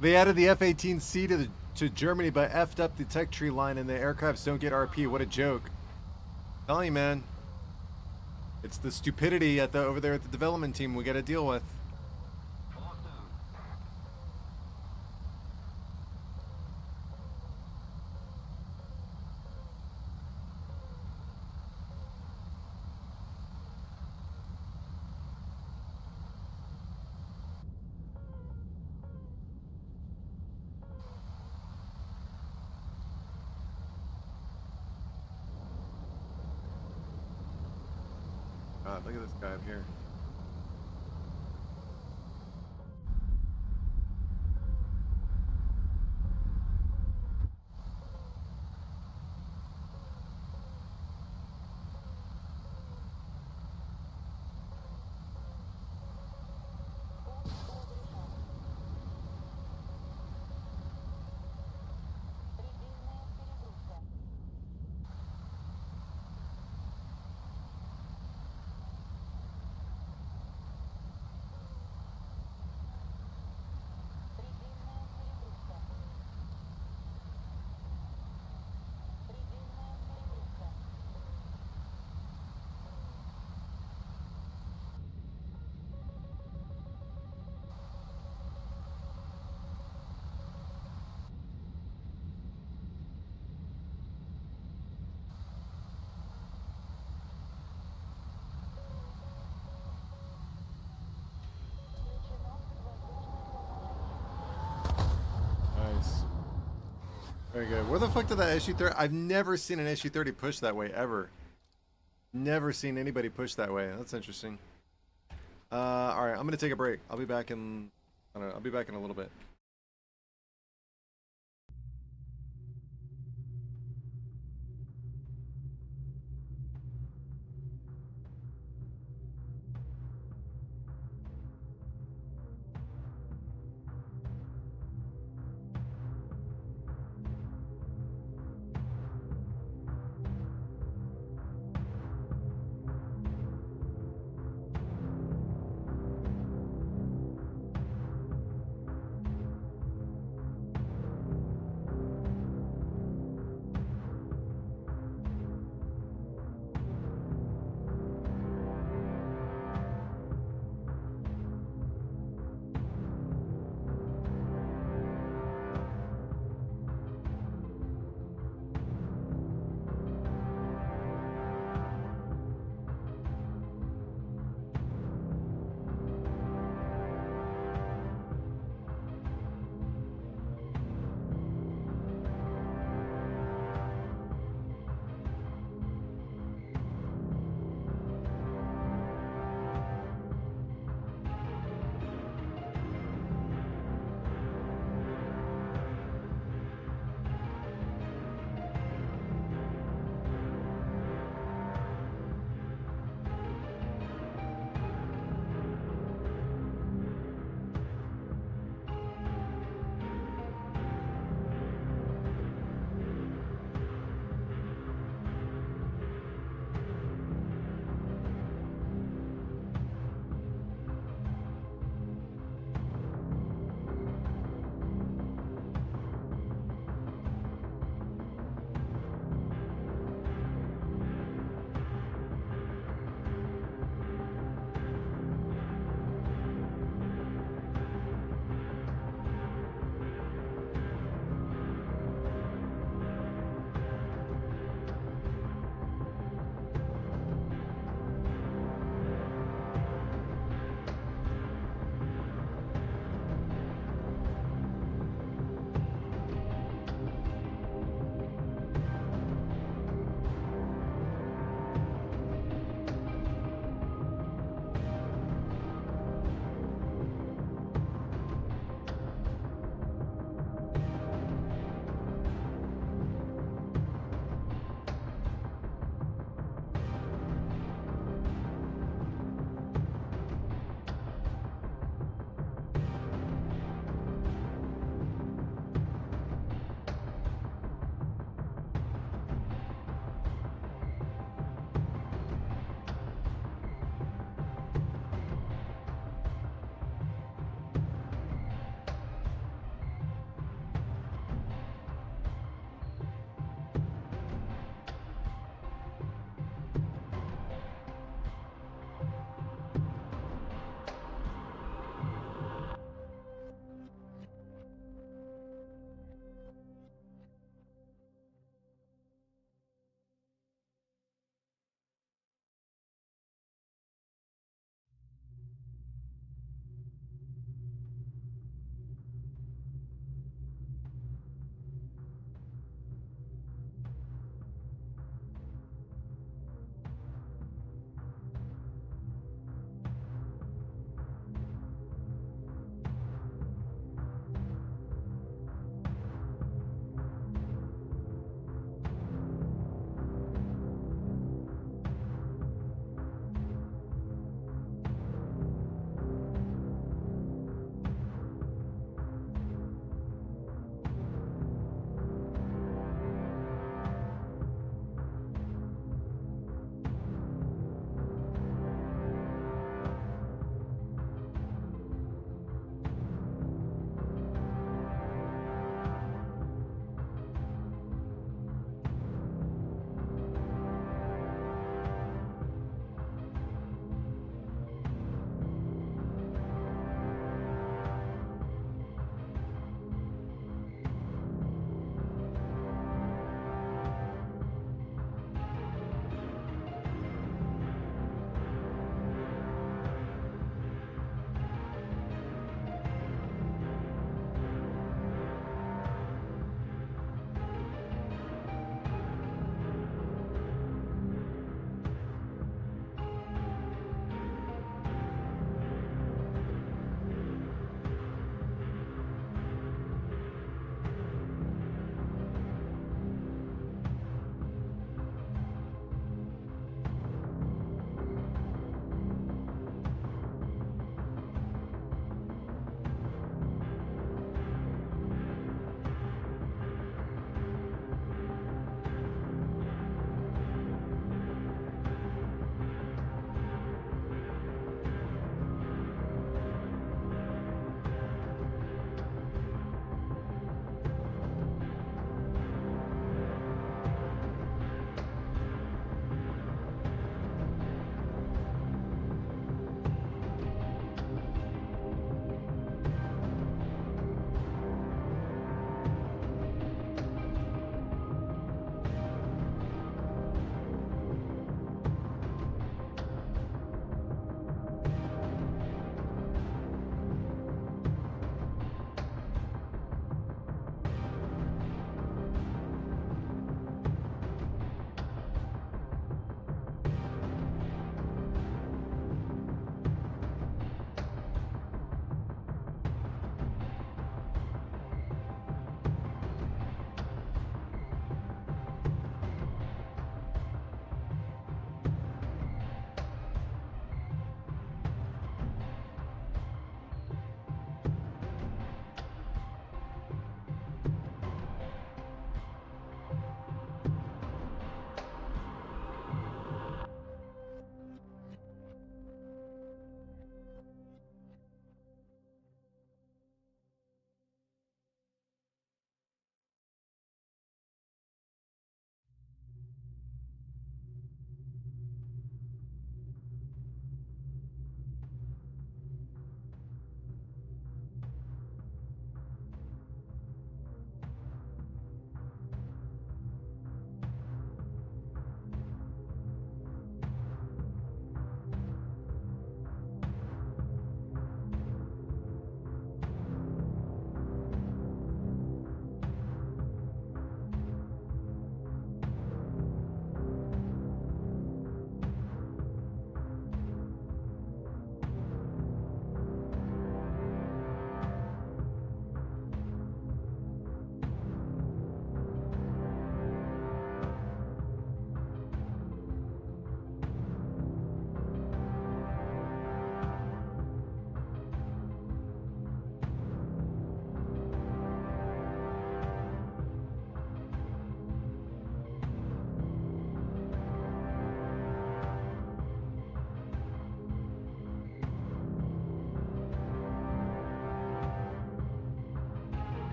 They added the F-18C to Germany, but effed up the tech tree line, and the aircrafts don't get RP. What a joke! Telling you, man, it's the stupidity over there at the development team we got to deal with. God, look at this guy up here. Предельная перегрузка. Предельная перегрузка. Предельная перегрузка. Включено воздушное Nice. Very good. Where the fuck did that SU-30? I've never seen an SU-30 push that way ever. Never seen anybody push that way. That's interesting. All right, I'm gonna take a break. I'll be back in. I don't know, I'll be back in a little bit.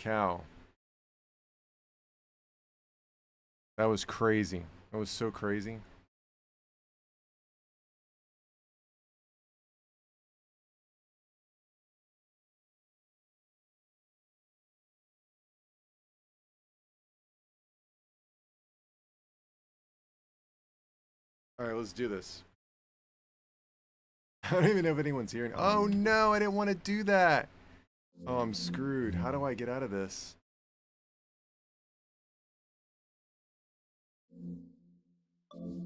cow. That was crazy. That was so crazy. All right, let's do this. I don't even know if anyone's hearing. Oh no, I didn't want to do that. Oh, I'm screwed. How do I get out of this? Oh,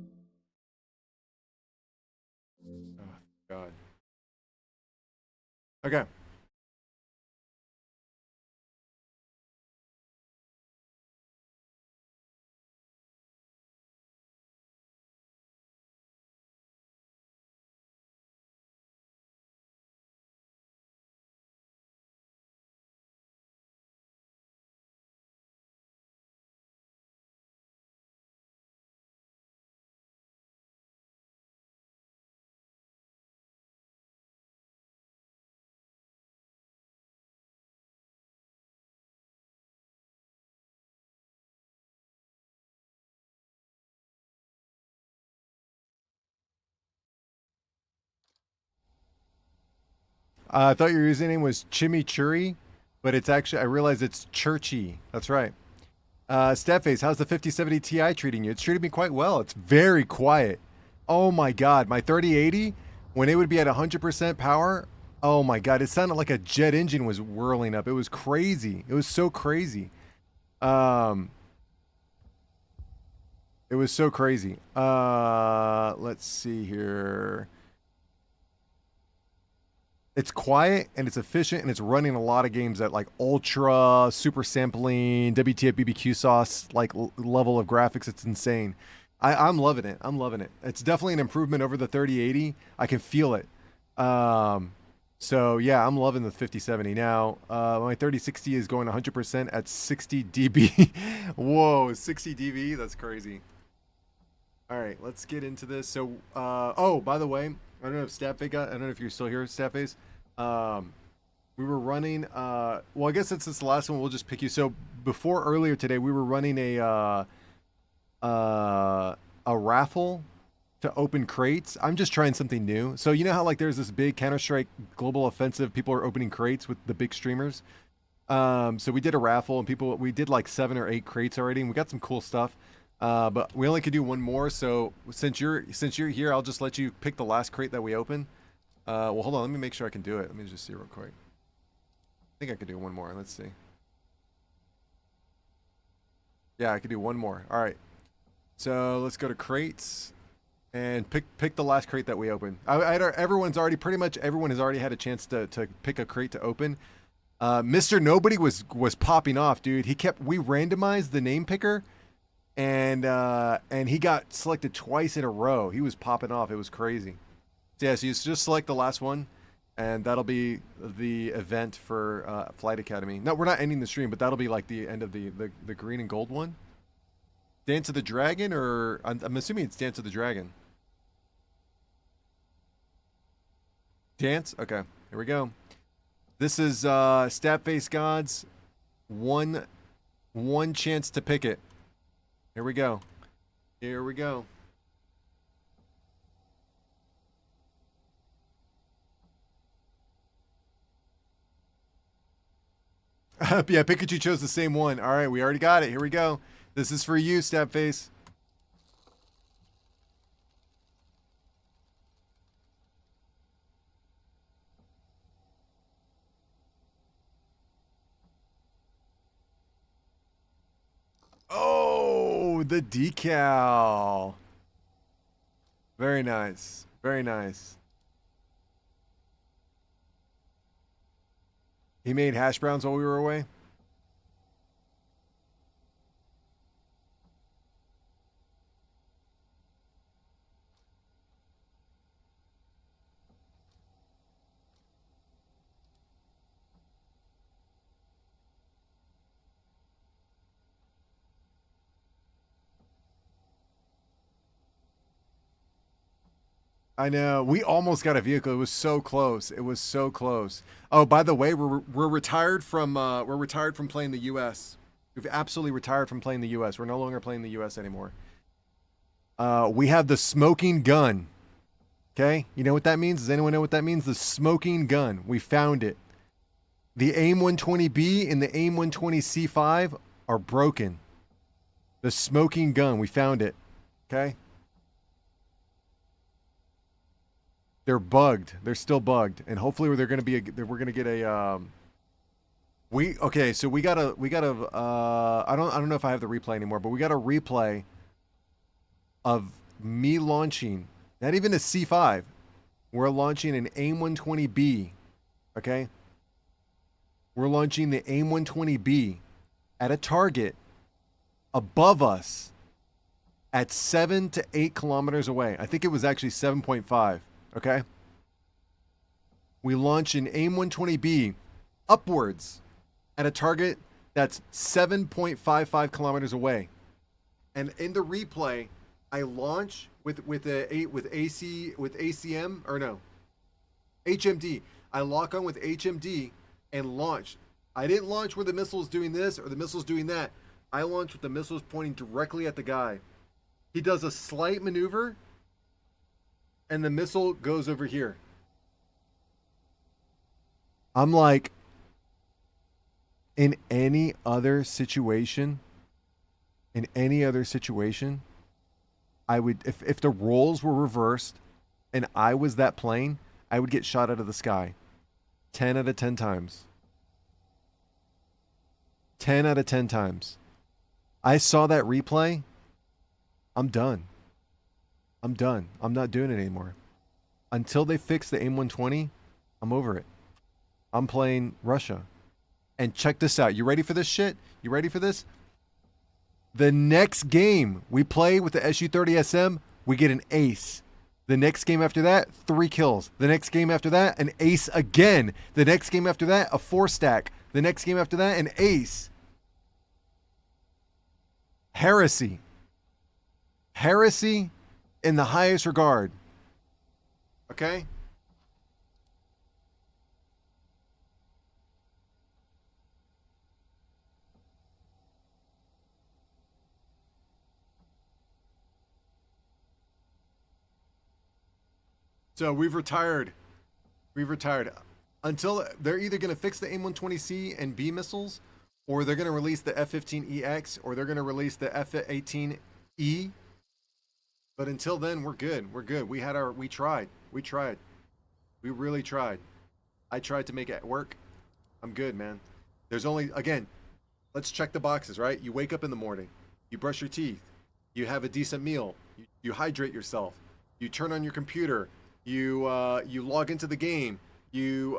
God. Okay. I thought your username was Chimichurri, but it's actually, I realized it's Churchiee. That's right. Stepface, how's the 5070 Ti treating you? It's treating me quite well. It's very quiet. Oh my God. My 3080, when it would be at 100% power, oh my God. It sounded like a jet engine was whirling up. It was crazy. It was so crazy. It was so crazy. Let's see here. It's quiet and it's efficient and it's running a lot of games at like ultra super sampling WTF BBQ sauce like level of graphics. It's insane. I'm loving it. I'm loving it. It's definitely an improvement over the 3080. I can feel it. So yeah, I'm loving the 5070 now. My 3060 is going 100% at 60 dB. Whoa, 60 dB. That's crazy. All right, let's get into this. So, oh, by the way, I don't know if Statface got. I don't know if you're still here, Statface. We were running. Well, I guess since it's the last one, we'll just pick you. So before earlier today, we were running a raffle to open crates. I'm just trying something new. So you know how like there's this big Counter-Strike Global Offensive. People are opening crates with the big streamers. So we did a raffle and we did like 7 or 8 crates already, and we got some cool stuff. But we only could do one more, so since you're here, I'll just let you pick the last crate that we open. Well, hold on, let me make sure I can do it. Let me just see real quick. I think I could do one more. Let's see. Yeah, I could do one more. All right. So let's go to crates and pick the last crate that we open. Everyone's already everyone has already had a chance to pick a crate to open. Mr. Nobody was popping off, dude. We randomized the name picker. And he got selected twice in a row. He was popping off. It was crazy. So yeah, so you just select the last one, and that'll be the event for Flight Academy. No, we're not ending the stream, but that'll be like the end of the green and gold one. Dance of the Dragon, or I'm assuming it's Dance of the Dragon. Dance? Okay, here we go. This is Statface Gods. One chance to pick it. Here we go. Here we go. Yeah, Pikachu chose the same one. All right, we already got it. Here we go. This is for you, Stepface. Oh, the decal. Very nice. Very nice. He made hash browns while we were away. I know. We almost got a vehicle. It was so close. It was so close. Oh, by the way, we're retired from playing the U.S. We've absolutely retired from playing the U.S. We're no longer playing the U.S. anymore. We have the smoking gun. Okay, you know what that means? Does anyone know what that means? The smoking gun. We found it. The AIM 120B and the AIM 120C5 are broken. The smoking gun. We found it. Okay. They're bugged. They're still bugged, and hopefully we're going to get a. So we got a. I don't know if I have the replay anymore, but we got a replay of me launching. Not even a C5. We're launching an AIM 120B. Okay. We're launching the AIM 120B at a target above us at 7 to 8 kilometers away. I think it was actually 7.5. Okay. We launch an AIM 120B upwards at a target that's 7.55 kilometers away. And in the replay, I launch with HMD. I lock on with HMD and launch. I didn't launch where the missile's doing this or the missile's doing that. I launch with the missile's pointing directly at the guy. He does a slight maneuver and the missile goes over here. I'm like, in any other situation, I would, if the roles were reversed and I was that plane, I would get shot out of the sky 10 out of 10 times. 10 out of 10 times. I saw that replay. I'm done. I'm done. I'm not doing it anymore. Until they fix the AIM 120, I'm over it. I'm playing Russia. And check this out. You ready for this shit? You ready for this? The next game we play with the SU-30SM, we get an ace. The next game after that, 3 kills. The next game after that, an ace again. The next game after that, a 4-stack. The next game after that, an ace. Heresy. Heresy in the highest regard. Okay? So we've retired. We've retired. Until they're either going to fix the AIM 120C and B missiles, or they're going to release the F-15EX, or they're going to release the F-18E. But until then, we're good. We're good. We tried. We tried. We really tried. I tried to make it work. I'm good, man. There's only, again, let's check the boxes, right? You wake up in the morning. You brush your teeth. You have a decent meal. You hydrate yourself. You turn on your computer. You log into the game. You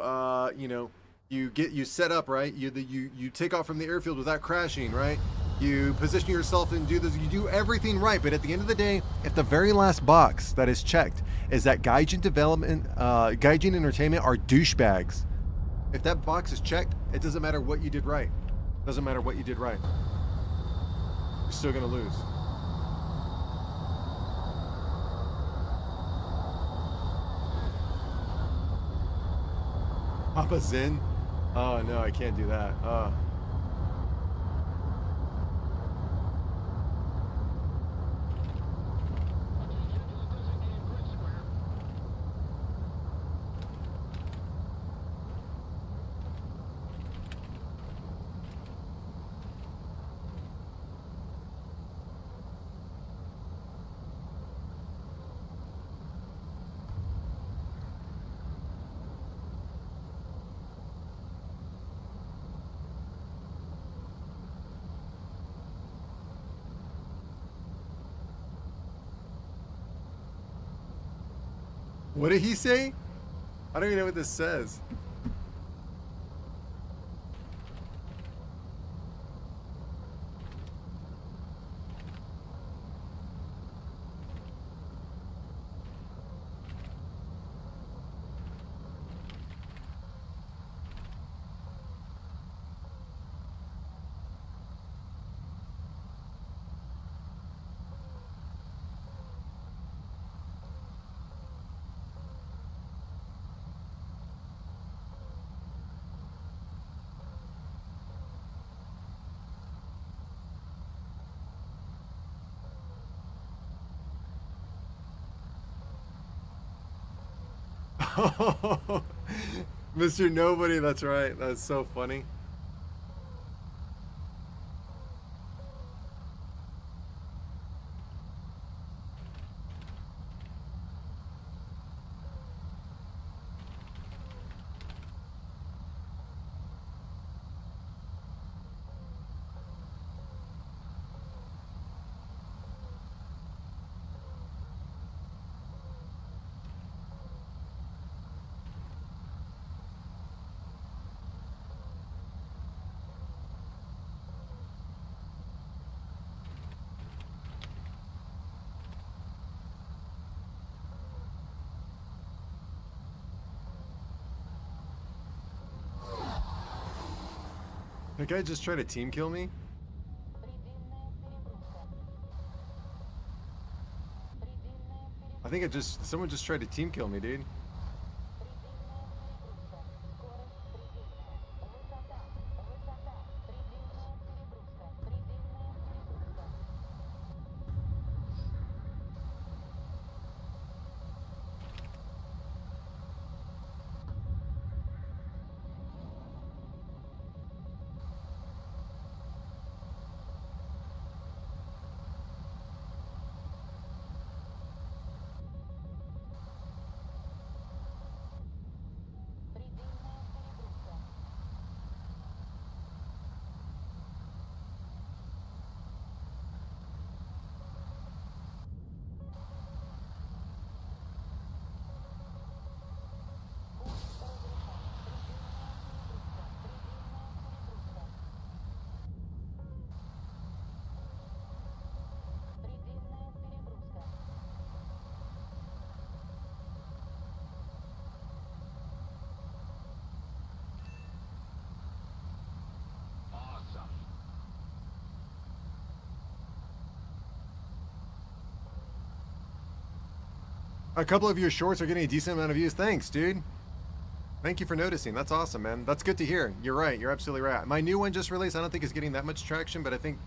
set up, right? You take off from the airfield without crashing, right? You position yourself and do this. You do everything right, but at the end of the day, if the very last box that is checked is that Gaijin development, Gaijin entertainment are douchebags. If that box is checked, it doesn't matter what you did right. It doesn't matter what you did right. You're still gonna lose. Papa Zen? Oh no, I can't do that. What did he say? I don't even know what this says. Mr. Nobody, that's right. That's so funny. That guy just tried to team kill me? Предельная перегрузка. Предельная I think someone just tried to team kill me, dude. Предельная перегрузка. Скорость предельная. Высота. Высота. Предельная перегрузка. Предельная перегрузка. Предельная перегрузка. Путь разрешен. Предельная перегрузка. Предельная перегрузка. Предельная перегрузка. Awesome. A couple of your shorts are getting a decent amount of views. Thanks, dude. Thank you for noticing. That's awesome, man. That's good to hear. You're right. You're absolutely right. My new one just released. I don't think it's getting that much traction, but I think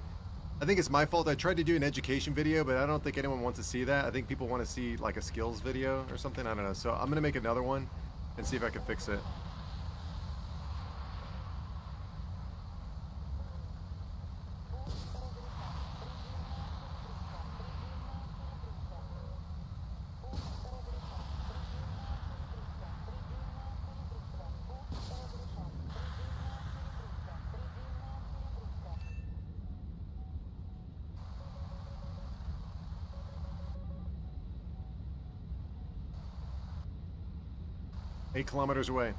it's my fault. I tried to do an education video, but I don't think anyone wants to see that. I think people want to see like a skills video or something. I don't know. So I'm gonna make another one and see if I can fix it. Eight kilometers away.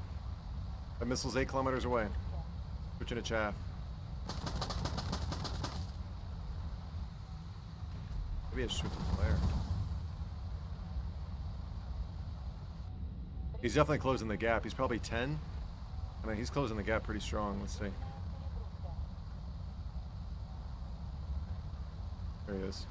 The missile's 8 kilometers away. Switching to chaff. Maybe I should switch to flare. He's definitely closing the gap. He's probably 10. I mean, he's closing the gap pretty strong. Let's see. There he is.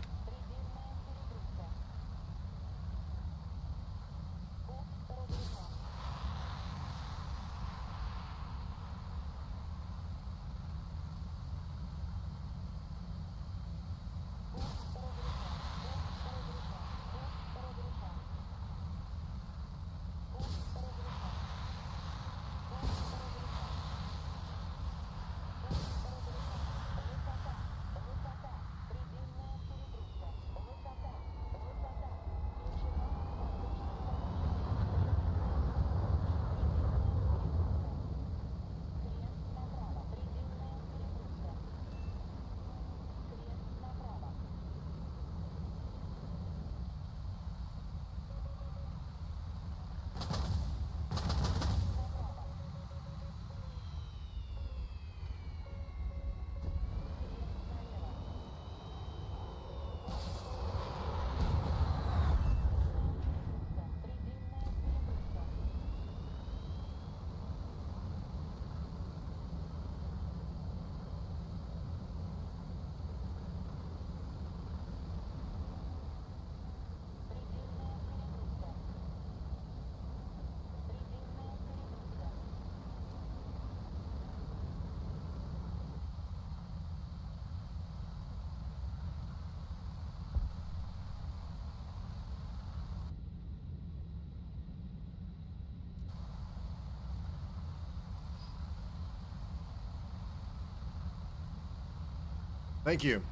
Thank you.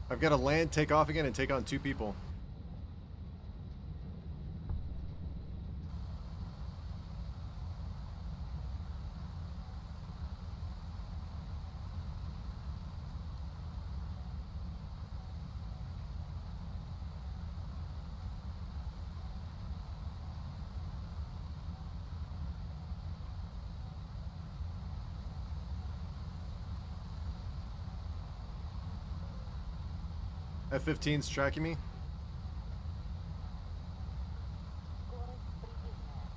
I've got to land, take off again, and take on 2 people. F-15's tracking me. Скорость предельная.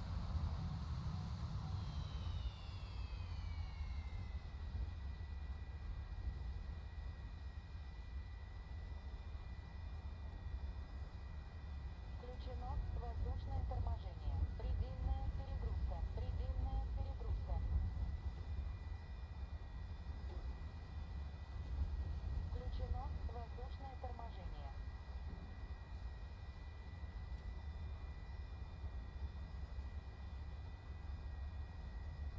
Включено воздушное торможение. Предельная перегрузка. Предельная перегрузка. Включено воздушное торможение.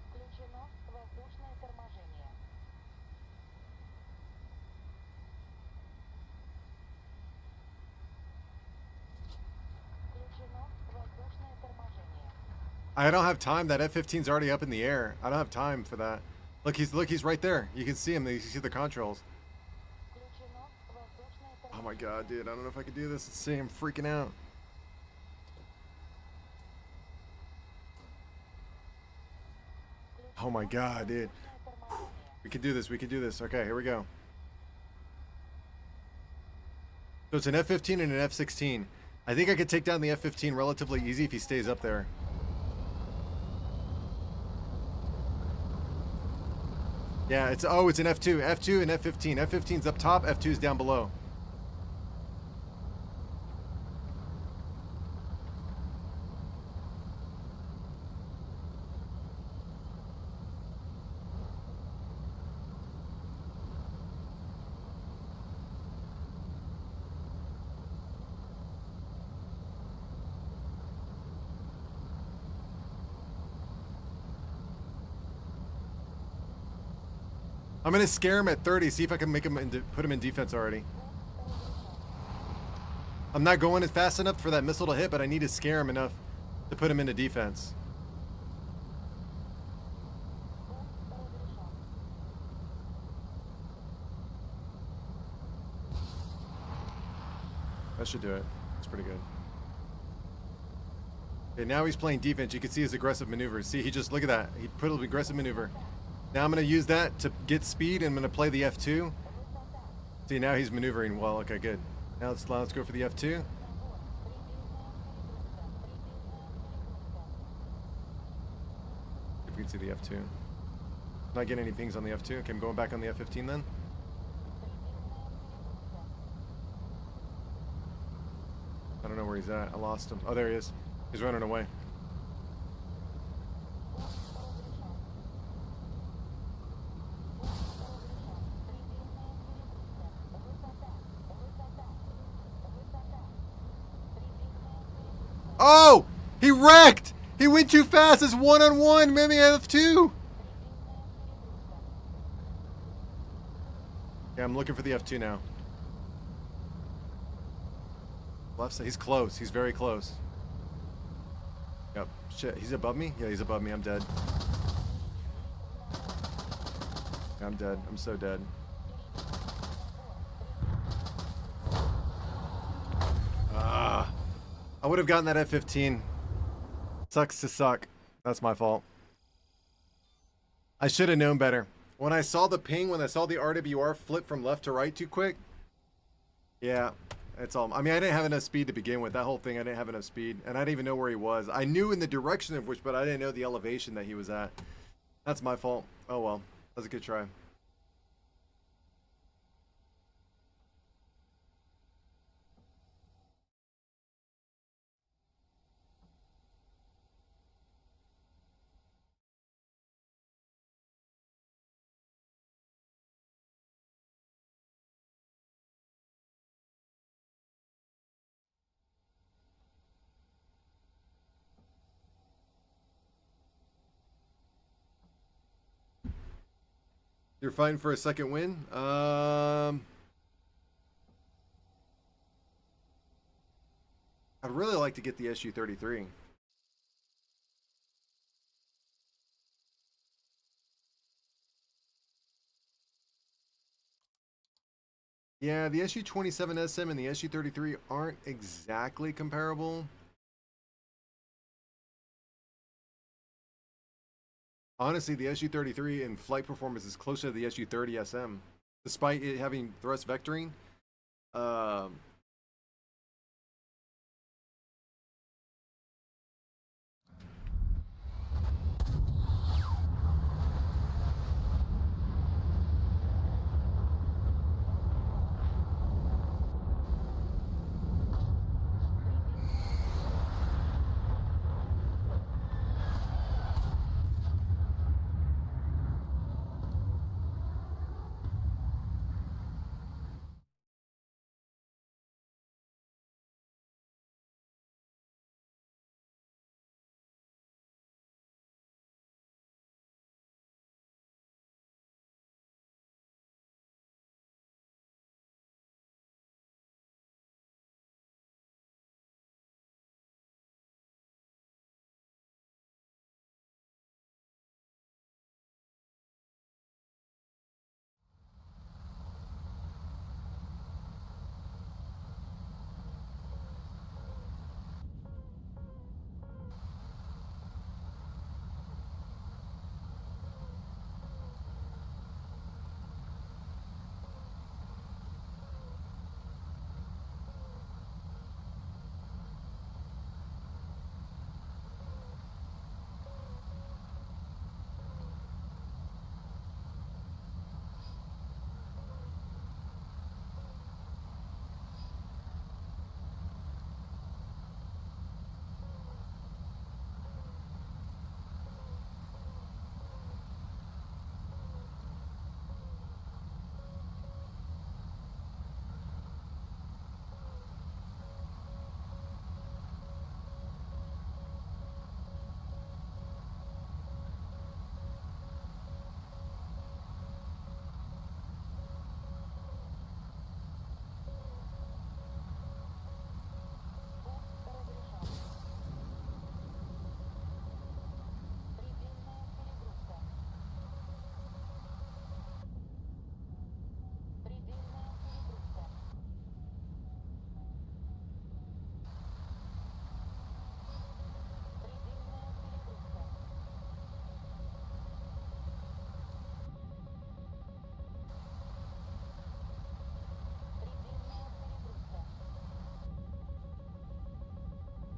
Включено воздушное торможение. Включено воздушное торможение. I don't have time. That F-15's already up in the air. I don't have time for that. Look, he's right there. You can see him. You can see the contrails. Включено воздушное Oh my торможение. god, dude. I don't know if I can do this. Let's see. I'm freaking out. Oh my god, dude. Воздушное торможение. We can do this. We can do this. Okay, here we go. So it's an F-15 and an F-16. I think I could take down the F-15 relatively easy if he stays up there. Yeah, it's an F2. F2 and F-15. F-15's up top, F2's down below. I'm gonna scare him at 30, see if I can make him put him in defense already. I'm not going as fast enough for that missile to hit, but I need to scare him enough to put him into defense. That should do it. That's pretty good. Okay, now he's playing defense. You can see his aggressive maneuvers. See, he just, look at that. He put an aggressive maneuver. Now I'm going to use that to get speed, and I'm going to play the F2. See, now he's maneuvering well. Okay, good. Now let's go for the F2. If we can see the F2. Not getting any pings on the F2. Okay, I'm going back on the F-15 then. I don't know where he's at. I lost him. Oh, there he is. He's running away. Oh! He wrecked! He went too fast. It's one-on-one. Maybe F2. Yeah, I'm looking for the F2 now. Left side. He's close. He's very close. Yep. Shit. He's above me? Yeah, he's above me. I'm dead. Yeah, I'm dead. I'm so dead. Ah. I would have gotten that F-15. Sucks to suck. That's my fault. I should have known better. When I saw the ping, when I saw the RWR flip from left to right too quick, yeah, it's all. I mean, I didn't have enough speed to begin with. That whole thing, I didn't have enough speed, and I didn't even know where he was. I knew in the direction of which, but I didn't know the elevation that he was at. That's my fault. Oh well, that was a good try. You're fighting for a second win? I'd really like to get the SU-33. Yeah, the SU-27SM and the SU-33 aren't exactly comparable. Honestly, the SU-33 in flight performance is closer to the SU-30SM, despite it having thrust vectoring.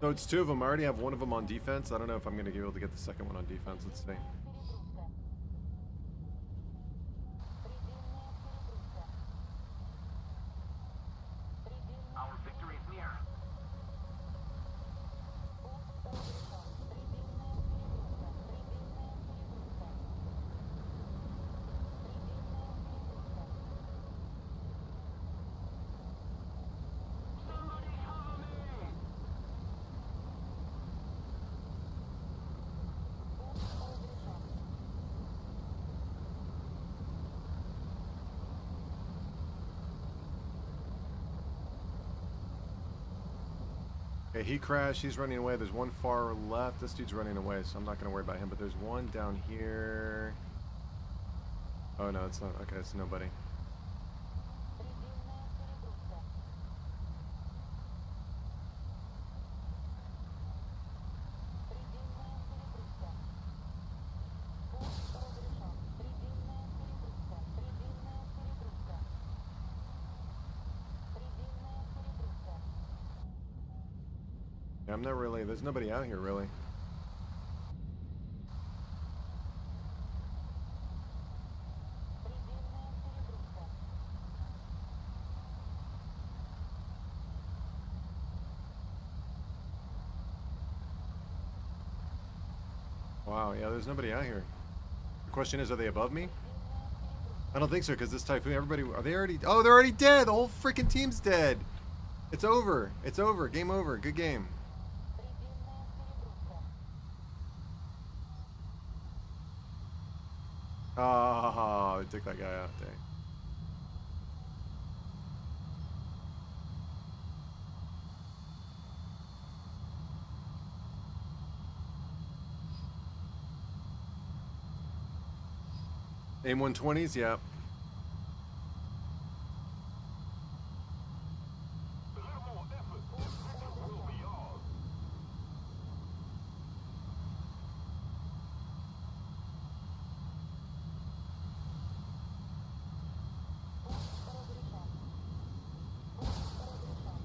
So it's two of them. I already have one of them on defense. I don't know if I'm going to be able to get the second one on defense. Let's see. Our victory is near. Somebody cover me! Okay, he crashed. He's running away. There's one far left. This dude's running away, so I'm not going to worry about him. But there's one down here. Oh, no, it's not. Okay, it's nobody. Yeah, I'm not really. There's nobody out here, really. Wow, yeah, there's nobody out here. The question is, are they above me? I don't think so, because this typhoon, everybody, are they already, oh, they're already dead! The whole freaking team's dead! It's over! It's over! Game over! Good game. Oh, they took that guy out. Dang. Aim 120s, yeah. A little more effort, this victory will be yours. Разрешен. Разрешен. Разрешен. Разрешен.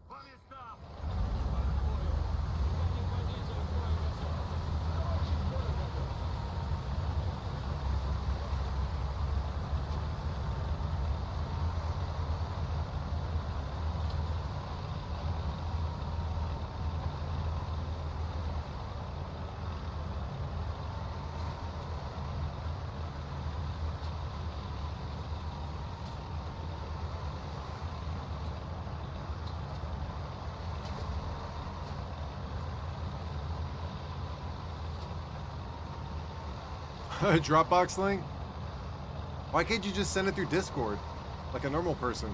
Plenty of stuff. Dropbox link? Why can't you just send it through Discord? Like a normal person.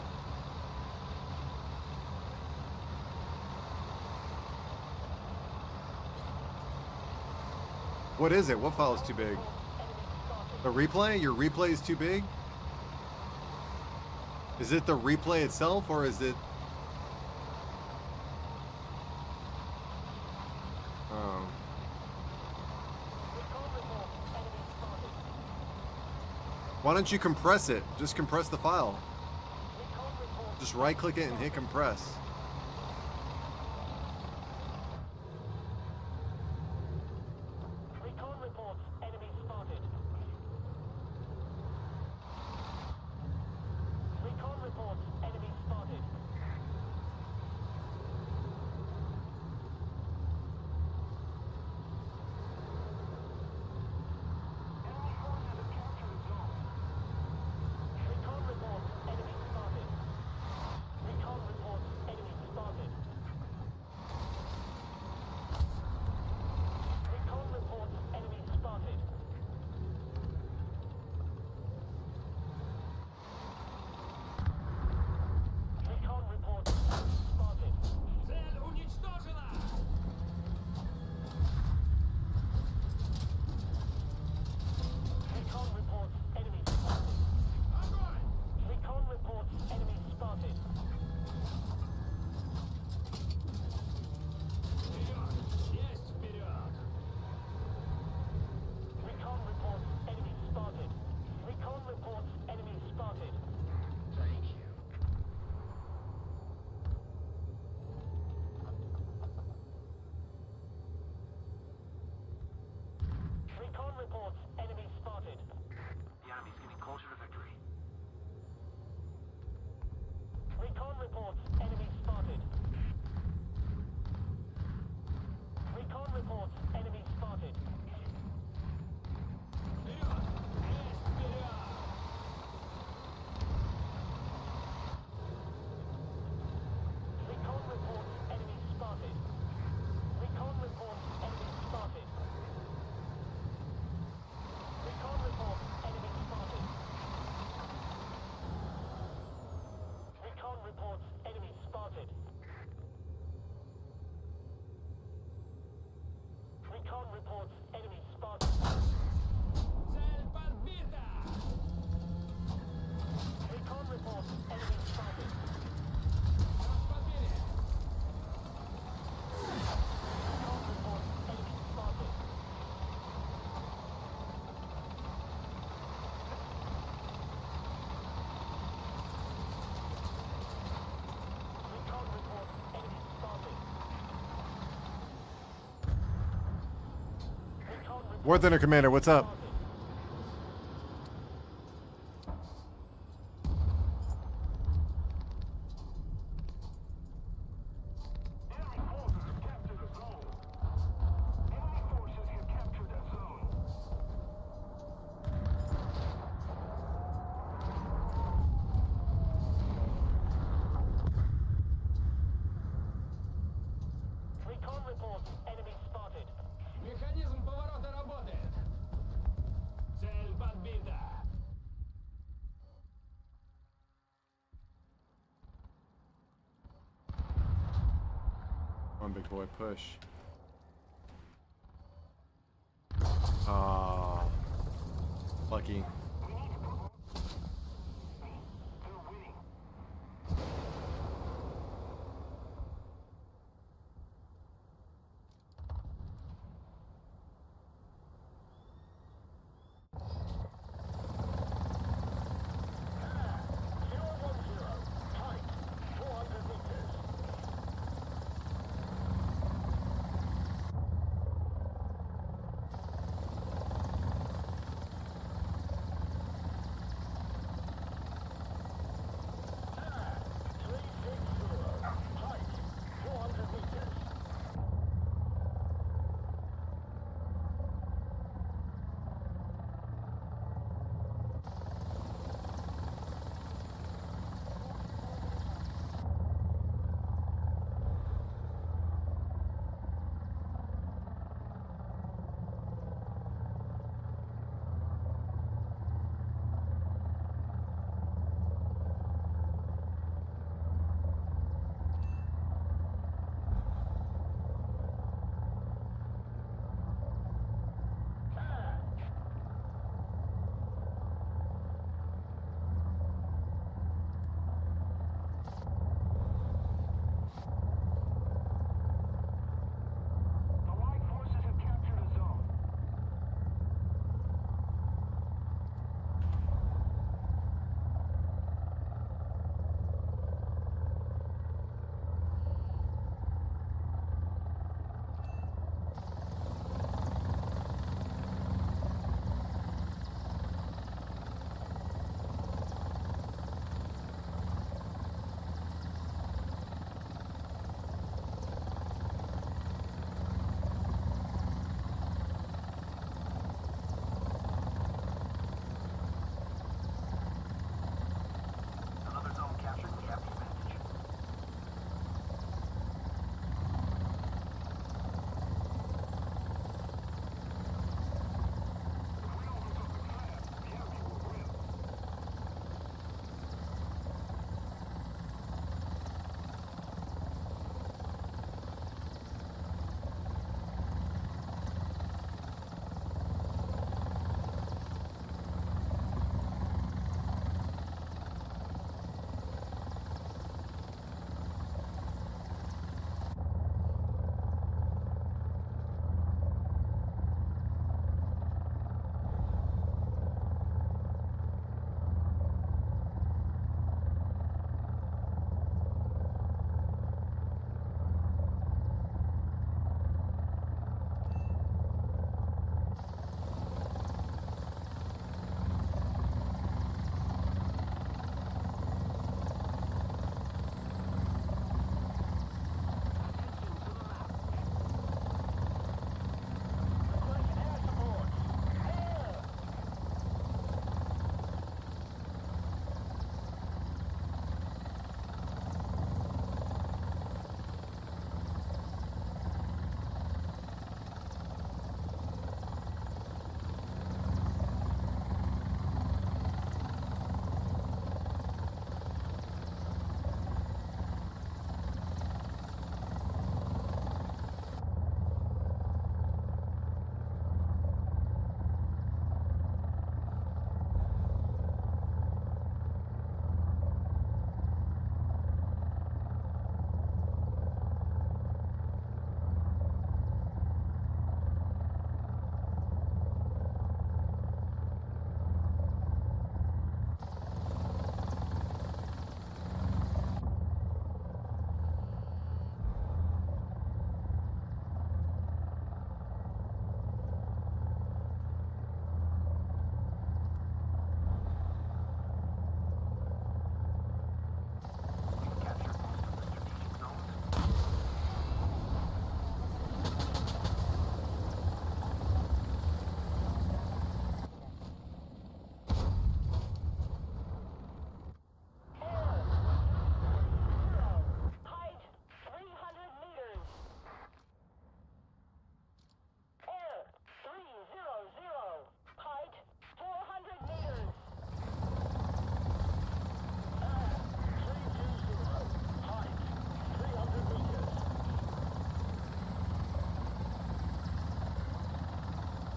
What is it? What file is too big? The replay? Your replay is too big? Is it the replay itself or is it... Oh. Why don't you compress it? Just compress the file. Just right click it and hit compress. Recon reports enemy spotted. Recon reports enemy spotted. Enemy forces have captured a zone. Recon reports enemy spotted. Recon reports enemy spotted. Recon reports enemy spotted. Recon reports spotted. Цель уничтожена! Recon reports enemy spotted. Recon reports enemy spotted. Вперед! Есть вперед! Recon reports enemy spotted. Recon reports enemy spotted. Thank you. Recon reports enemy spotted. The enemy's getting closer to victory. Recon reports enemy spotted. Recon reports enemy spotted. Вперед! Есть вперед! Recon reports enemy spotted. Recon reports enemy spotted. Recon reports War Thunder Commander, what's up? Enemy forces have captured a zone. Enemy forces have captured a zone. Recon report. Enemy spotted. Механизм поворота работает. Цель подбита. Come on, big boy, push. Ah, lucky. They're winning. Tight. 400 meters.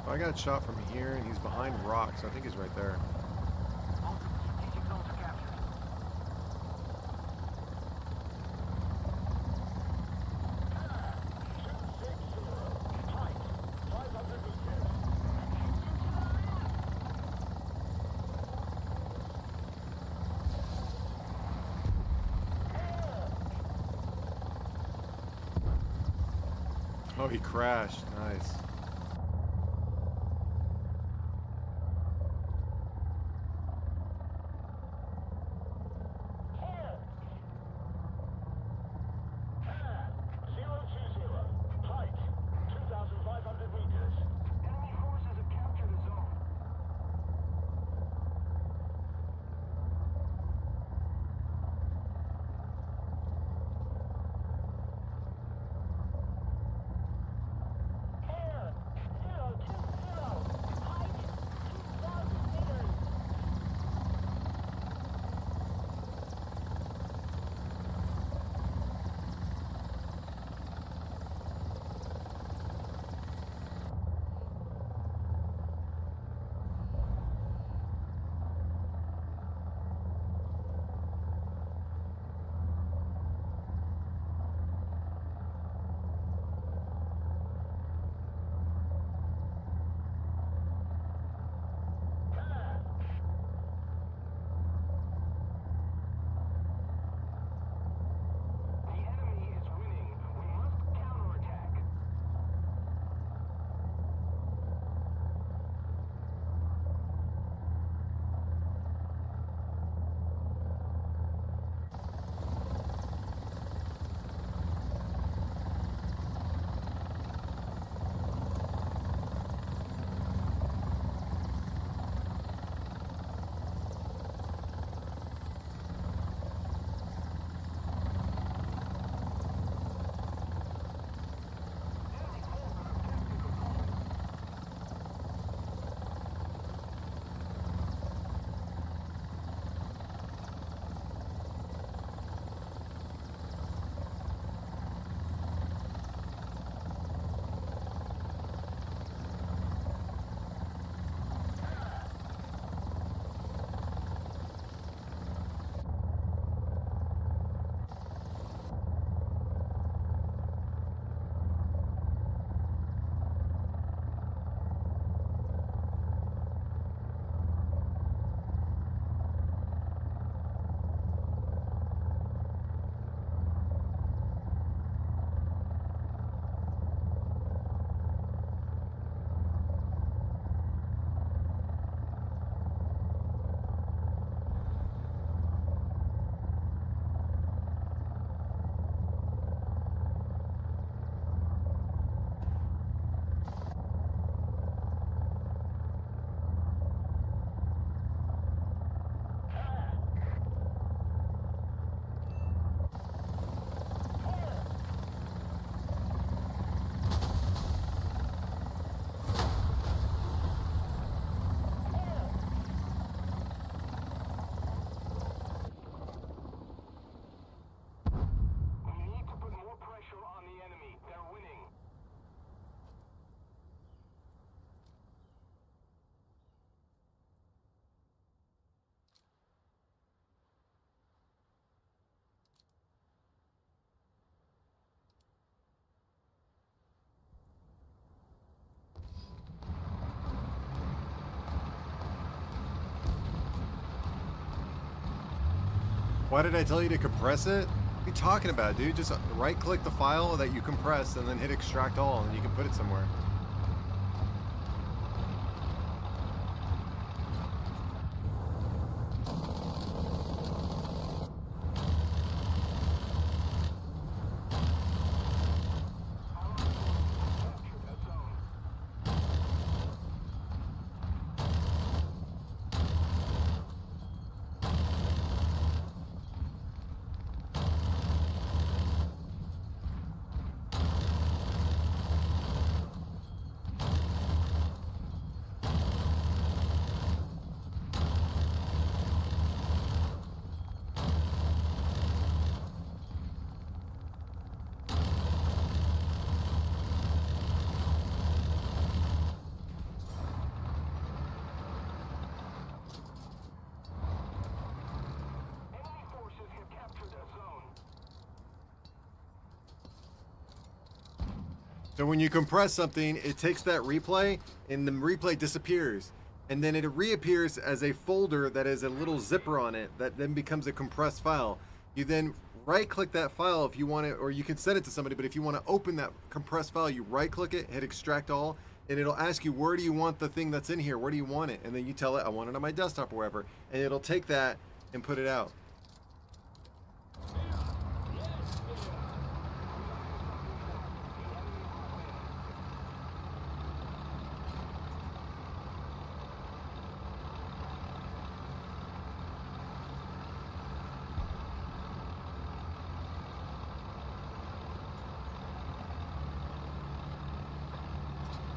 I got shot from here, and he's behind rocks. So I think he's right there. Most of the strategic zones are captured. Oh, he crashed. Nice. Enemy forces have captured the zone. Air 020. Height 2,000 meters. The enemy is winning. We must counterattack. Enemy forces have captured the zone. We need to put more pressure on the enemy. They're winning. Why did I tell you to compress it? What are you talking about, dude? Just right-click the file that you compressed and then hit extract all, and you can put it somewhere. Capture that zone. So when you compress something, it takes that replay and the replay disappears. And then it reappears as a folder that has a little zipper on it that then becomes a compressed file. You then right click that file if you want it, or you can send it to somebody, but if you want to open that compressed file, you right click it, hit extract all, and it'll ask you, where do you want the thing that's in here? Where do you want it? And then you tell it, I want it on my desktop or wherever, and it'll take that and put it out.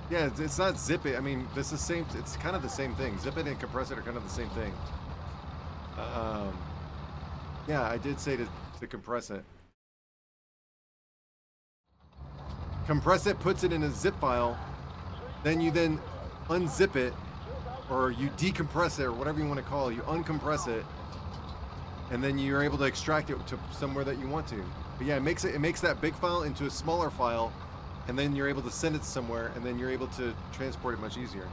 Yeah, it's not zip it. I mean, this is same. It's kind of the same thing. Zip it and compress it are kind of the same thing. Yeah, I did say to compress it. Compress it, puts it in a zip file. Then you then unzip it, or you decompress it, or whatever you want to call it. You uncompress it, and then you're able to extract it to somewhere that you want to. But yeah, it makes that big file into a smaller file. And then you're able to send it somewhere, and then you're able to transport it much easier.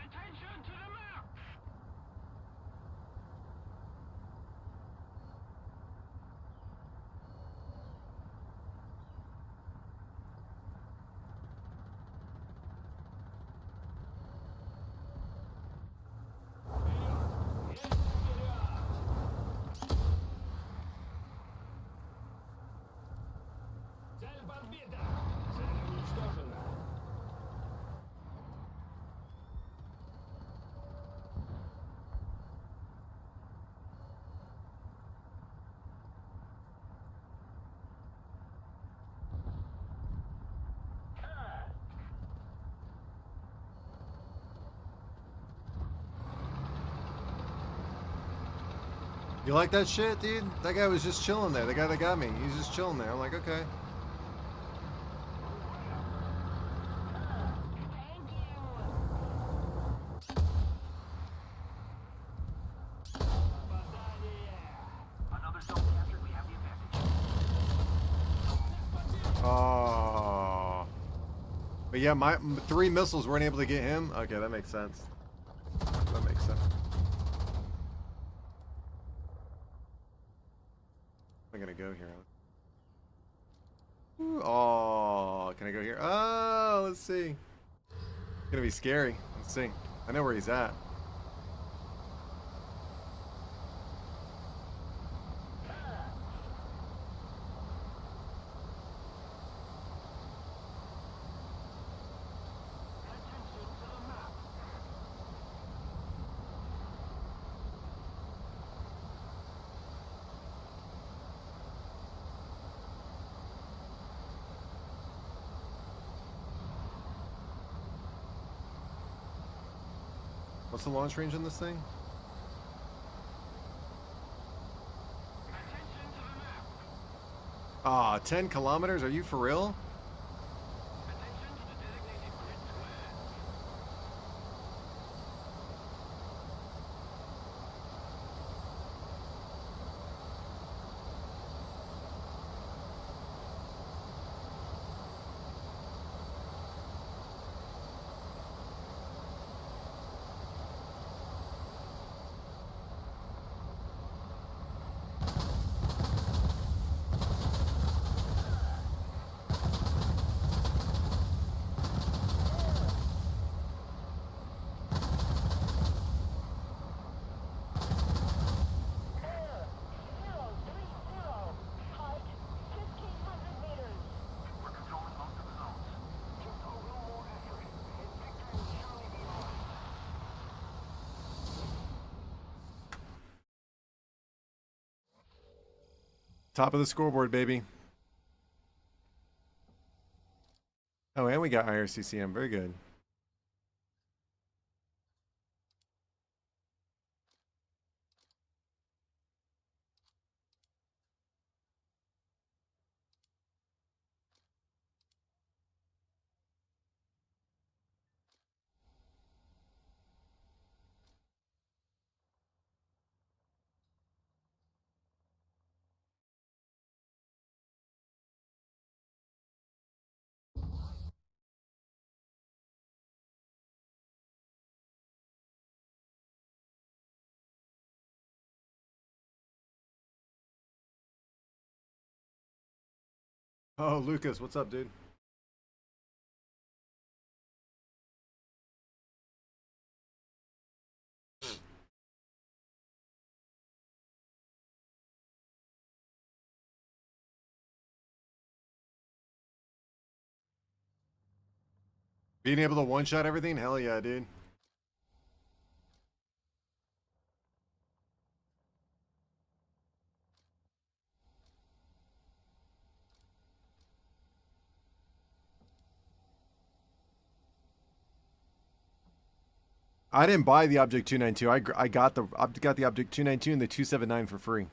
Attention to the map! Цель подбита! Цель уничтожена! You like that shit, dude? That guy was just chilling there. The guy that got me, he's just chilling there. I'm like, okay. Thank you. Another zone captured. We have the advantage. Oh. But yeah, my 3 missiles weren't able to get him. Okay, that makes sense. That makes sense. I'm gonna go here. Ooh, oh, can I go here? Oh, let's see. It's gonna be scary. Let's see. I know where he's at. What's the launch range on this thing? Ah, 10 kilometers? Are you for real? Air 030. Height 1,500 meters. We're controlling most of the zones. Just go a little more accurate, and victory will surely be ours. Top of the scoreboard, baby. Oh, and we got IRCCM. Very good. Oh, Lucas, what's up, dude? Being able to one-shot everything? Hell yeah, dude. I didn't buy the Object 292. I got the Object 292 and the 279 for free.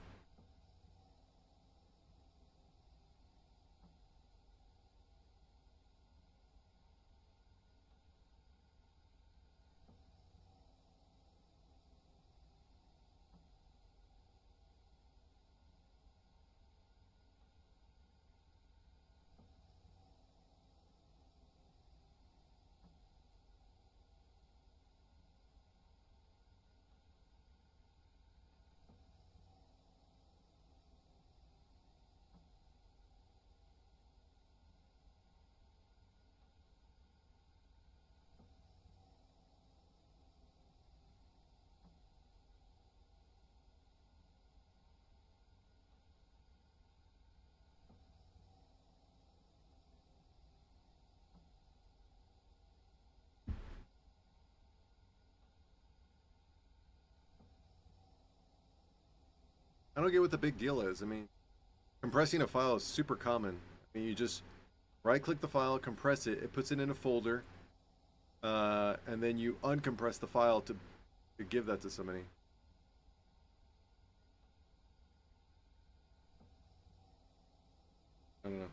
I don't get what the big deal is. I mean, compressing a file is super common. I mean, you just right-click the file, compress it, it puts it in a folder, and then you uncompress the file to give that to somebody. I don't know.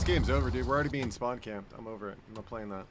This game's over, dude. We're already being spawn camped. I'm over it. I'm not playing that.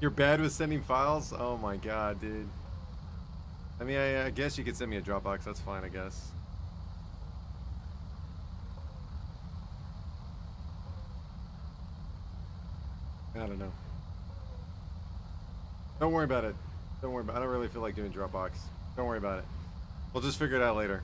You're bad with sending files? Oh my god, dude. I mean, I guess you could send me a Dropbox. That's fine, I guess. I don't know. Don't worry about it. Don't worry about it. I don't really feel like doing Dropbox. Don't worry about it. We'll just figure it out later.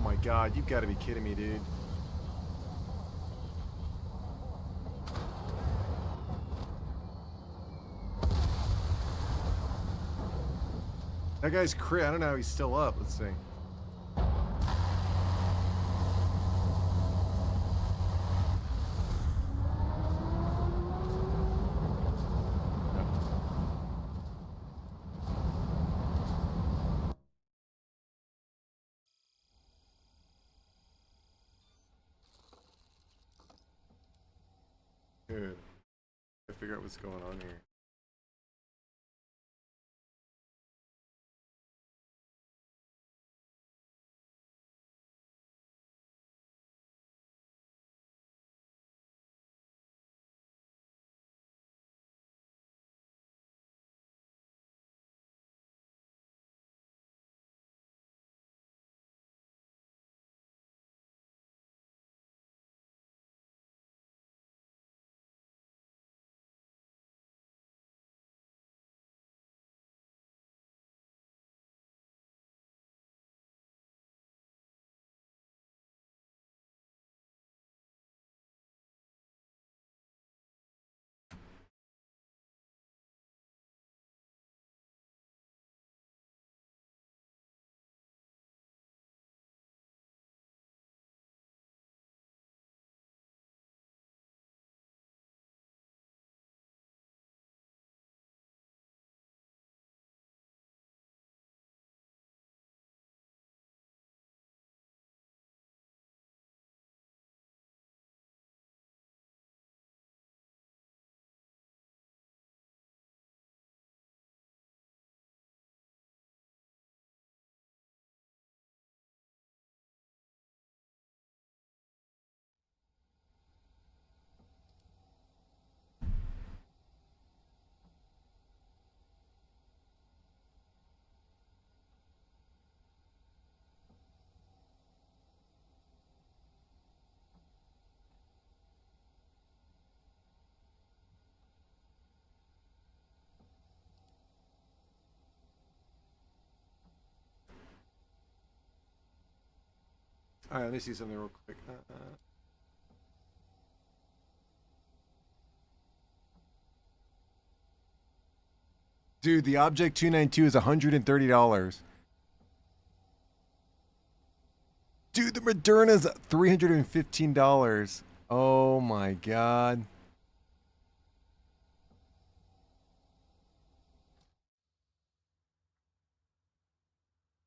my god, you've got to be kidding me, dude. That guy's crit. I don't know how he's still up. Let's see. Dude, I figure out what's going on here. All right, let me see something real quick. Dude, the Object 292 is $130. Dude, the Moderna's $315. Oh my god.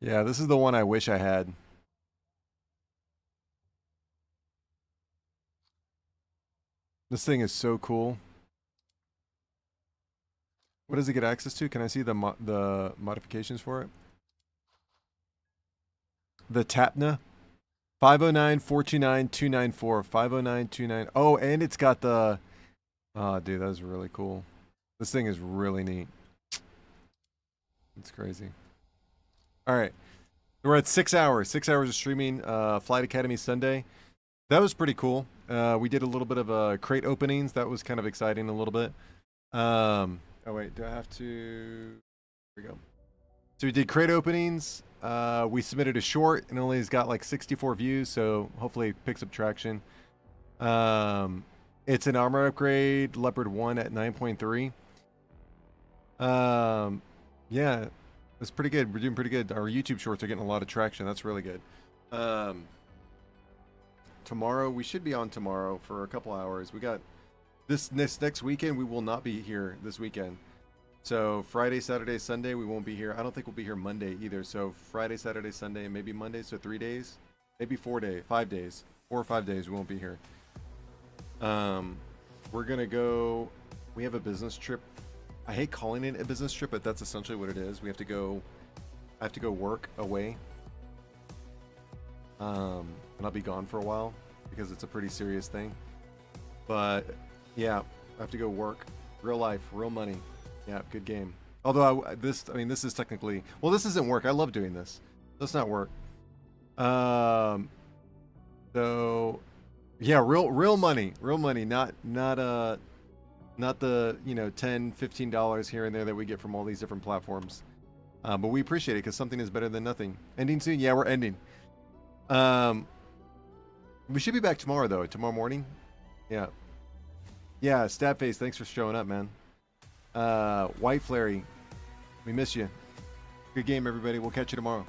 Yeah, this is the one I wish I had. This thing is so cool. What does it get access to? Can I see the modifications for it? The Tapna. 509-429-294. 509-29. Oh, and it's got the... Oh, dude, that is really cool. This thing is really neat. It's crazy. All right. We're at 6 hours. 6 hours of streaming. Flight Academy Sunday. That was pretty cool. We did a little bit of crate openings. That was kind of exciting a little bit. Oh, wait. Do I have to... Here we go. So we did crate openings. We submitted a short and only has got like 64 views, so hopefully it picks up traction. It's an armor upgrade, Leopard 1 at 9.3. Yeah, it's pretty good. We're doing pretty good. Our YouTube shorts are getting a lot of traction. That's really good. Tomorrow, we should be on tomorrow for a couple hours. We got this next weekend. We will not be here this weekend. So Friday, Saturday, Sunday, we won't be here. I don't think we'll be here Monday either. So Friday, Saturday, Sunday, and maybe Monday. So 3 days, maybe 4 days, 5 days, 4 or 5 days. We won't be here. We're gonna go. We have a business trip. I hate calling it a business trip, but that's essentially what it is. We have to go. I have to go work away. And I'll be gone for a while because it's a pretty serious thing. But yeah, I have to go work. Real life, real money. Yeah, good game. Although this is technically, well, this isn't work. I love doing this. That's not work. So yeah, real money, not the, $10-15 here and there that we get from all these different platforms. But we appreciate it because something is better than nothing. Ending soon? Yeah, we're ending. We should be back tomorrow though. Tomorrow morning. Yeah. Yeah. Statface, thanks for showing up, man. White Flary, we miss you. Good game, everybody. We'll catch you tomorrow.